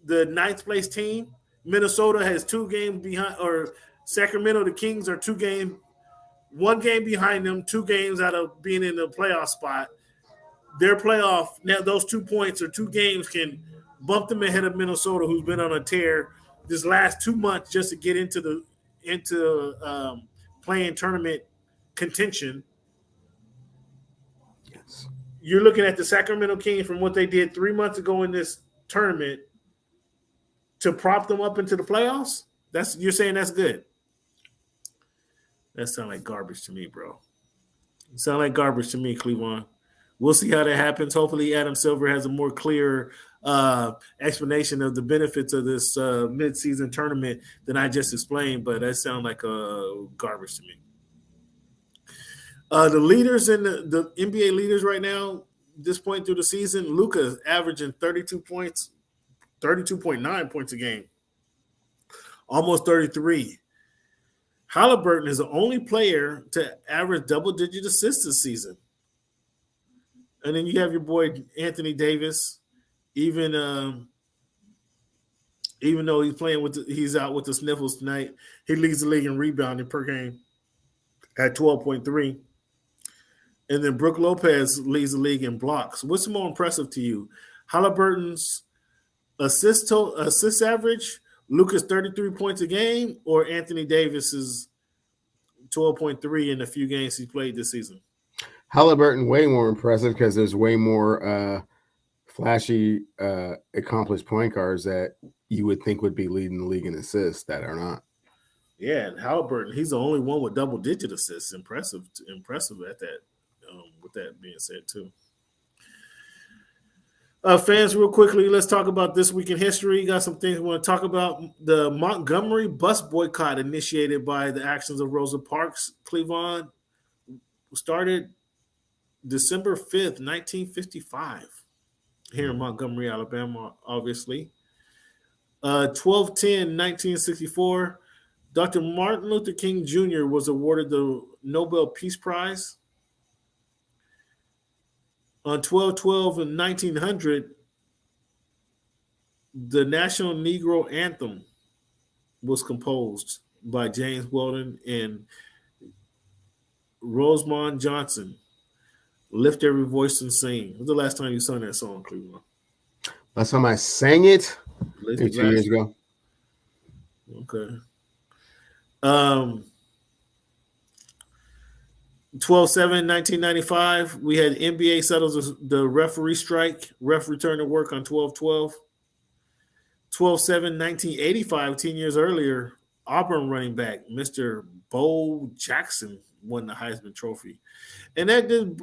Speaker 1: the 9th place team. Minnesota has 2 games behind, or Sacramento, the Kings are 1 game behind them, 2 games out of being in the playoff spot. Their playoff, now those 2 points or 2 games can bump them ahead of Minnesota, who's been on a tear this last 2 months just to get into playing tournament contention.
Speaker 2: Yes.
Speaker 1: You're looking at the Sacramento Kings from what they did 3 months ago in this tournament to prop them up into the playoffs. You're saying that's good. That sounds like garbage to me, bro. It sounds like garbage to me, Cleveland. We'll see how that happens. Hopefully, Adam Silver has a more clear explanation of the benefits of this midseason tournament than I just explained, but that sounds like garbage to me. The leaders in the NBA leaders right now, this point through the season, Luka averaging 32 points, 32.9 points a game, almost 33. Halliburton is the only player to average double-digit assists this season. And then you have your boy Anthony Davis, even though he's out with the sniffles tonight, he leads the league in rebounding per game at 12.3. And then Brook Lopez leads the league in blocks. What's more impressive to you? Halliburton's assist average, Luka's 33 points a game, or Anthony Davis's 12.3 in the few games he played this season?
Speaker 2: Halliburton way more impressive because there's way more flashy, accomplished point guards that you would think would be leading the league in assists that are not.
Speaker 1: Yeah, and Halliburton, he's the only one with double-digit assists. Impressive at that. With that being said, too. Fans, real quickly, let's talk about this week in history. Got some things we want to talk about. The Montgomery bus boycott initiated by the actions of Rosa Parks, Cleveland, started December 5th, 1955, here in Montgomery, Alabama, obviously. 12/10/1964, Dr. Martin Luther King Jr. was awarded the Nobel Peace Prize. On 12/12 in 1900, the National Negro Anthem was composed by James Weldon and Rosamond Johnson. Lift every voice and sing. When's the last time you sung that song, Cleveland?
Speaker 2: Last time I sang it, maybe 2 years ago.
Speaker 1: Okay. 12/7/1995, we had NBA settles the referee strike. Ref returned to work on 12/12. 12/7/1985, 10 years earlier, Auburn running back Mr. Bo Jackson won the Heisman Trophy. And that did,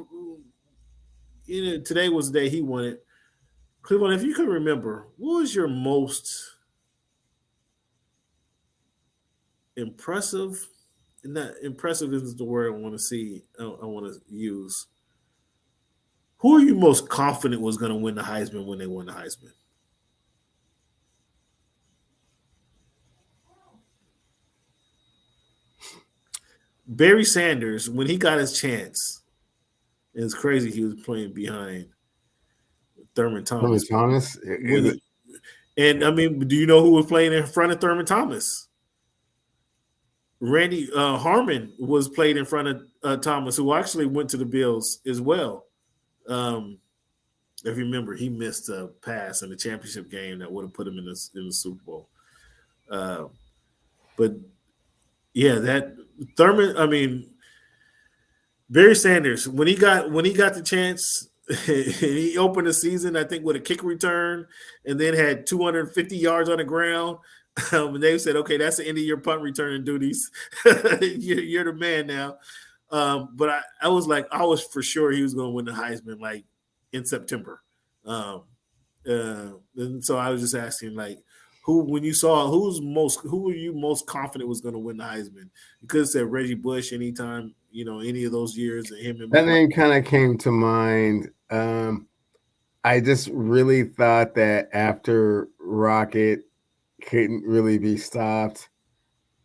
Speaker 1: today was the day he won it. Cleveland, if you can remember, what was your most impressive? Not impressive isn't the word I want to see. I want to use. Who are you most confident was going to win the Heisman when they won the Heisman? Barry Sanders, when he got his chance, it's crazy he was playing behind Thurman Thomas. And I mean, do you know who was playing in front of Thurman Thomas? Randy Harmon was played in front of Thomas, who actually went to the Bills as well. If you remember, he missed a pass in the championship game that would have put him in the Super Bowl. But yeah, that Thurman. I mean, Barry Sanders when he got the chance, he opened the season I think with a kick return, and then had 250 yards on the ground. And they said, "Okay, that's the end of your punt returning duties. you're the man now." But I was for sure he was going to win the Heisman like in September. And so I was just asking, like, who were you most confident was going to win the Heisman? You could have said Reggie Bush anytime, any of those years.
Speaker 2: That name kind of came to mind. I just really thought that after Rocket couldn't really be stopped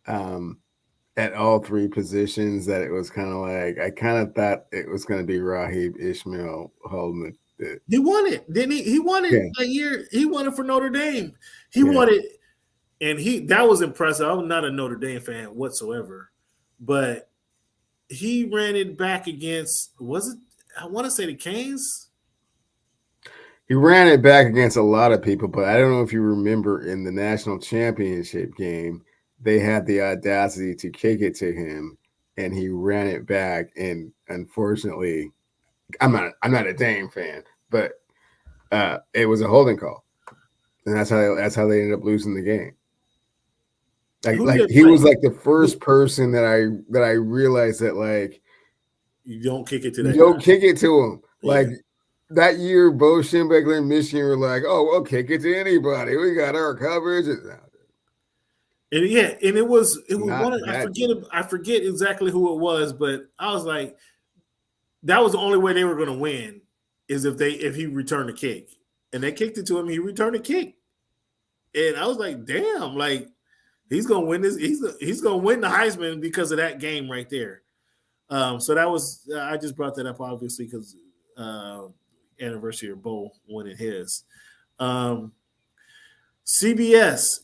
Speaker 2: at all three positions, that it was kind of like, I kind of thought it was going to be Raheem Ishmael holding it.
Speaker 1: He won it, didn't he? He won it that year. He won it for Notre Dame. He won it, and that was impressive. I'm not a Notre Dame fan whatsoever, but he ran it back against, I want to say the Canes?
Speaker 2: He ran it back against a lot of people, but I don't know if you remember in the national championship game, they had the audacity to kick it to him, and he ran it back. And unfortunately, I'm not a Dame fan, but it was a holding call, and that's how they ended up losing the game. Like he was like the first person that I realized that, like,
Speaker 1: you don't kick it to that.
Speaker 2: You don't kick it to him. Like that year, Bo Schembechler and Michigan were like, "Oh, we'll kick it to anybody. We got our coverage." And
Speaker 1: it was one. I forget exactly who it was, but I was like, that was the only way they were going to win is if he returned the kick, and they kicked it to him. He returned the kick, and I was like, damn, like he's going to win this. He's going to win the Heisman because of that game right there. So that was I just brought that up obviously because anniversary of Bo winning his. CBS.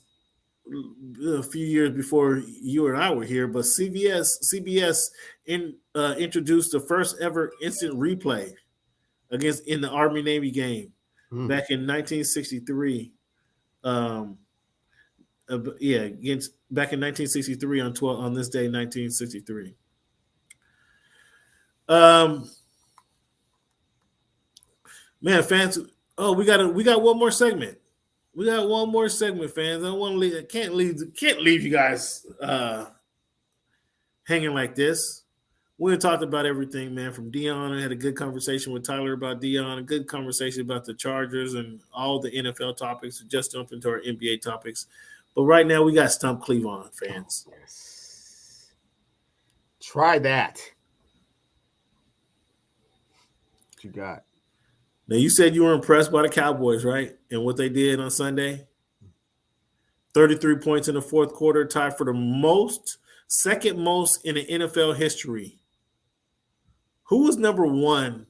Speaker 1: A few years before you and I were here, but CBS introduced the first ever instant replay in the Army Navy game back in 1963. Back in 1963 on this day, 1963. Man, fans. Oh, we got one more segment. We got one more segment, fans. I don't want to leave. Can't leave you guys hanging like this. We talked about everything, man. From Deion, I had a good conversation with Tyler about Deion, a good conversation about the Chargers and all the NFL topics. Just jump into our NBA topics. But right now, we got Stump Cleveland, fans.
Speaker 2: Yes. Try that. What you got?
Speaker 1: Now, you said you were impressed by the Cowboys, right? And what they did on Sunday. 33 points in the fourth quarter, tied for the second most in the NFL history. Who was number one?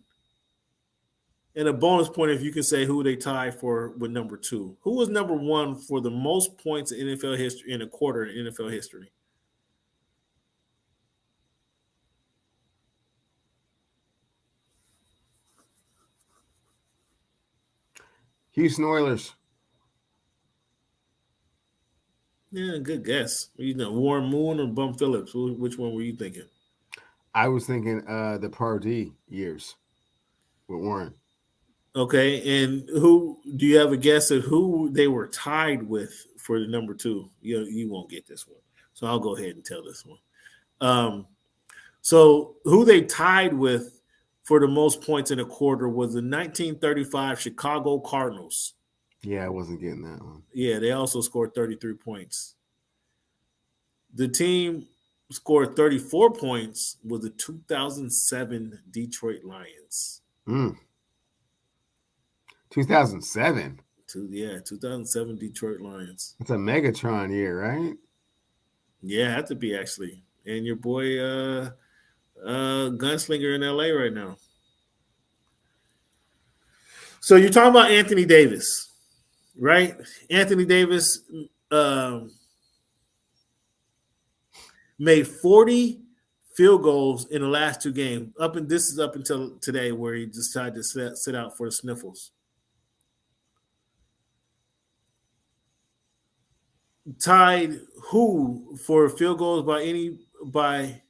Speaker 1: And a bonus point if you can say who they tied for with number two. Who was number one for the most points in NFL history in a quarter in NFL history?
Speaker 2: Houston Oilers.
Speaker 1: Yeah, good guess. Warren Moon or Bum Phillips? Which one were you thinking?
Speaker 2: I was thinking the Pardee years with Warren.
Speaker 1: Okay, and who do you have a guess at who they were tied with for the number two? You won't get this one, so I'll go ahead and tell this one. So who they tied with for the most points in a quarter was the 1935 Chicago Cardinals.
Speaker 2: Yeah, I wasn't getting that one.
Speaker 1: Yeah, they also scored 33 points. The team scored 34 points was the 2007 Detroit Lions.
Speaker 2: 2007.
Speaker 1: 2007 Detroit Lions.
Speaker 2: It's a Megatron year, right?
Speaker 1: Yeah, it had to be actually. And your boy Gunslinger in LA right now. So you're talking about Anthony Davis, right? Anthony Davis made 40 field goals in the last two games. This is up until today where he decided to sit out for the sniffles. Tied who for field goals by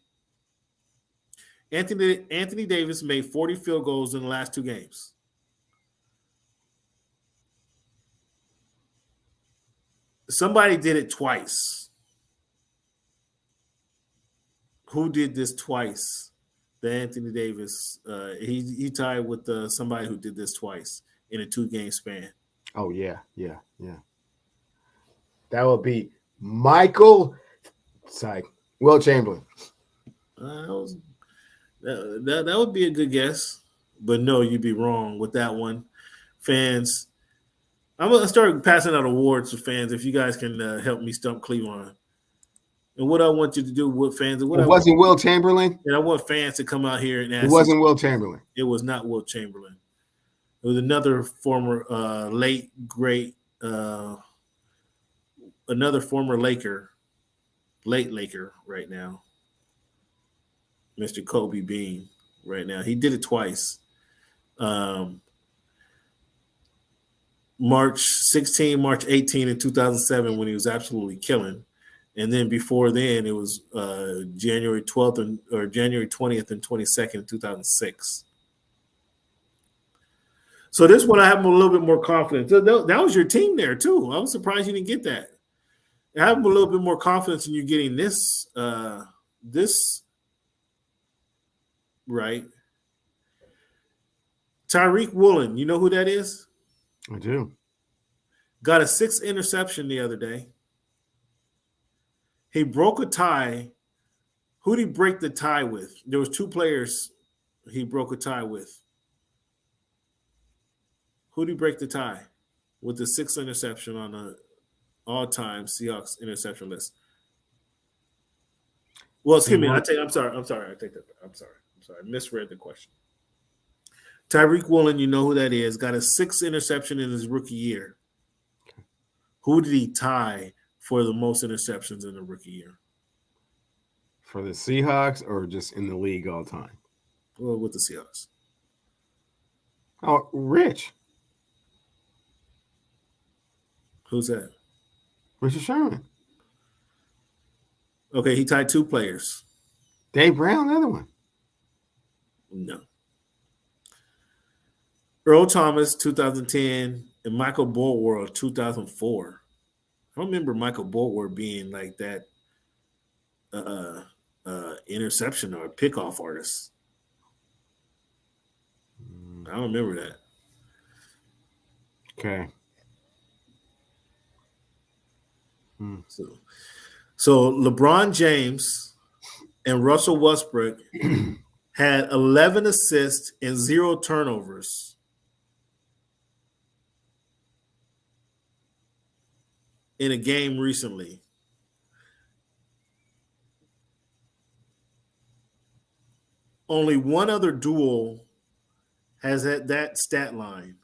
Speaker 1: Anthony Davis made 40 field goals in the last two games. Somebody did it twice. Who did this twice? The Anthony Davis. He tied with somebody who did this twice in a 2-game span.
Speaker 2: Oh, yeah. That would be Will Chamberlain.
Speaker 1: That would be a good guess. But no, you'd be wrong with that one. Fans, I'm going to start passing out awards to fans if you guys can help me stump Cleveland. And what I want you to do with fans.
Speaker 2: It wasn't Will Chamberlain?
Speaker 1: And I want fans to come out here and ask.
Speaker 2: It wasn't Will Chamberlain.
Speaker 1: It was not Will Chamberlain. It was another former late Laker right now. Mr. Kobe Bean right now. He did it twice. March 16, March 18 in 2007 when he was absolutely killing. And then before then, it was January 12th or January 20th and 22nd in 2006. So this one I have a little bit more confidence. That was your team there too. I was surprised you didn't get that. I have a little bit more confidence in you getting this right. Tariq Woolen, you know who that is?
Speaker 2: I do.
Speaker 1: Got a 6th interception the other day. He broke a tie. Who did he break the tie with? There was 2 players he broke a tie with. Who did he break the tie with the 6th interception on the all-time Seahawks interception list? Well, excuse me. I'm sorry. I take that back. I'm sorry. I misread the question. Tariq Woolen, you know who that is, got a 6th interception in his rookie year. Who did he tie for the most interceptions in the rookie year?
Speaker 2: For the Seahawks or just in the league all time?
Speaker 1: Well, with the Seahawks.
Speaker 2: Oh, Rich.
Speaker 1: Who's that?
Speaker 2: Richard Sherman.
Speaker 1: Okay, he tied 2 players.
Speaker 2: Dave Brown, the other one.
Speaker 1: No. Earl Thomas, 2010, and Michael Bulwer, 2004. I don't remember Michael Bulwer being like that interception or pickoff artist. I don't remember that.
Speaker 2: Okay.
Speaker 1: So LeBron James and Russell Westbrook had 11 assists and 0 turnovers. in a game recently. Only one other duel has had that stat line.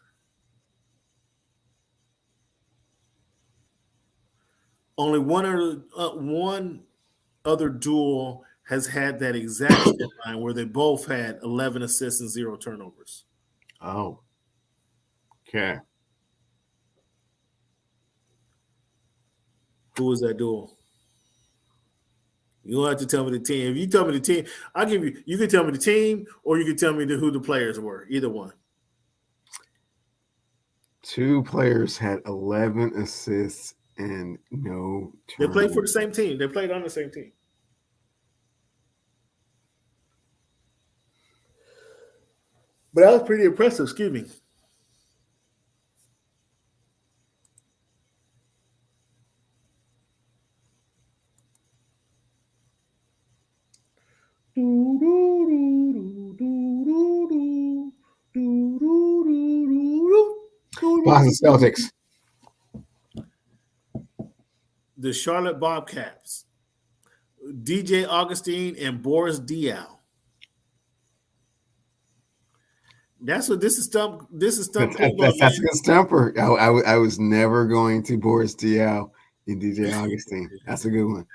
Speaker 1: Only one other duel has had that exact stat line where they both had 11 assists and 0 turnovers.
Speaker 2: Oh, okay.
Speaker 1: Who was that duel? You don't have to tell me the team. If you tell me the team, I'll give you. You can tell me the team, or you can tell me who the players were. Either one.
Speaker 2: 2 players had 11 assists and no
Speaker 1: They played for the
Speaker 2: turnovers.
Speaker 1: same team. They played on the same team. But that was pretty impressive. Excuse me.
Speaker 2: Boston Celtics.
Speaker 1: The Charlotte Bobcats, DJ Augustine and Boris Diaw. That's what this is. Stump Cleveland,
Speaker 2: That's a good stumper. I was never going to Boris Diaw and DJ Augustine. That's a good one.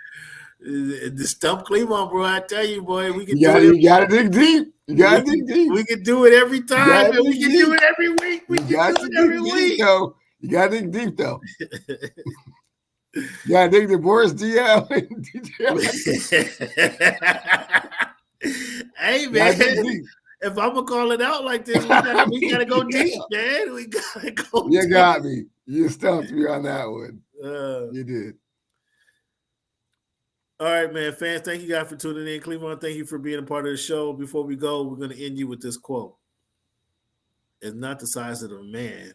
Speaker 1: The stump Cleveland, bro. I tell you, boy, we can
Speaker 2: You gotta dig deep. You gotta dig deep.
Speaker 1: We can do it every time, and we can do it every week. We can do it every week.
Speaker 2: Though. You gotta dig deep, though. You gotta dig the Boris Diaw and DJ Augustine.
Speaker 1: Hey, man. If I'm gonna call it out like this, we gotta go deep, man. We gotta go.
Speaker 2: You
Speaker 1: deep.
Speaker 2: got me. You stumped me on that one. You did.
Speaker 1: All right, man. Fans, thank you guys for tuning in. Cleveland, thank you for being a part of the show. Before we go, we're gonna end you with this quote. It's not the size of the man,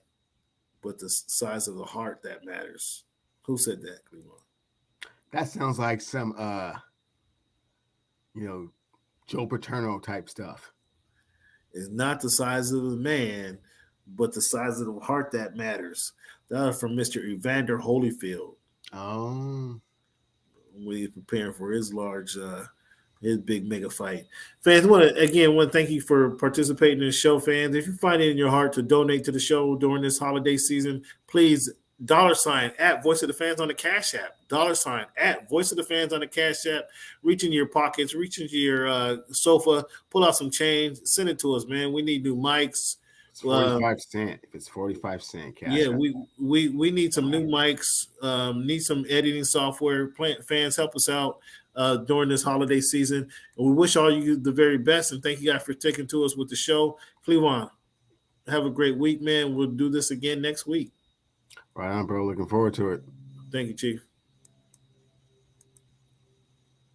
Speaker 1: but the size of the heart that matters. Who said that, Cleveland?
Speaker 2: That sounds like some Joe Paterno type stuff.
Speaker 1: It's not the size of the man, but the size of the heart that matters. That was from Mr. Evander Holyfield.
Speaker 2: Oh.
Speaker 1: When he's preparing for his his big mega fight. Fans, want to thank you for participating in the show, fans. If you find it in your heart to donate to the show during this holiday season, please $ at Voice of the Fans on the Cash App. $ at Voice of the Fans on the Cash App. Reach into your pockets, reach into your sofa, pull out some change, send it to us, man. We need new mics.
Speaker 2: It's 45 cents. If it's 45 cents, cash.
Speaker 1: Yeah, we need some new mics. Need some editing software. Fans, help us out during this holiday season. And we wish all you the very best. And thank you guys for sticking to us with the show. Cleveland, have a great week, man. We'll do this again next week.
Speaker 2: Right on, bro. Looking forward to it.
Speaker 1: Thank you, Chief.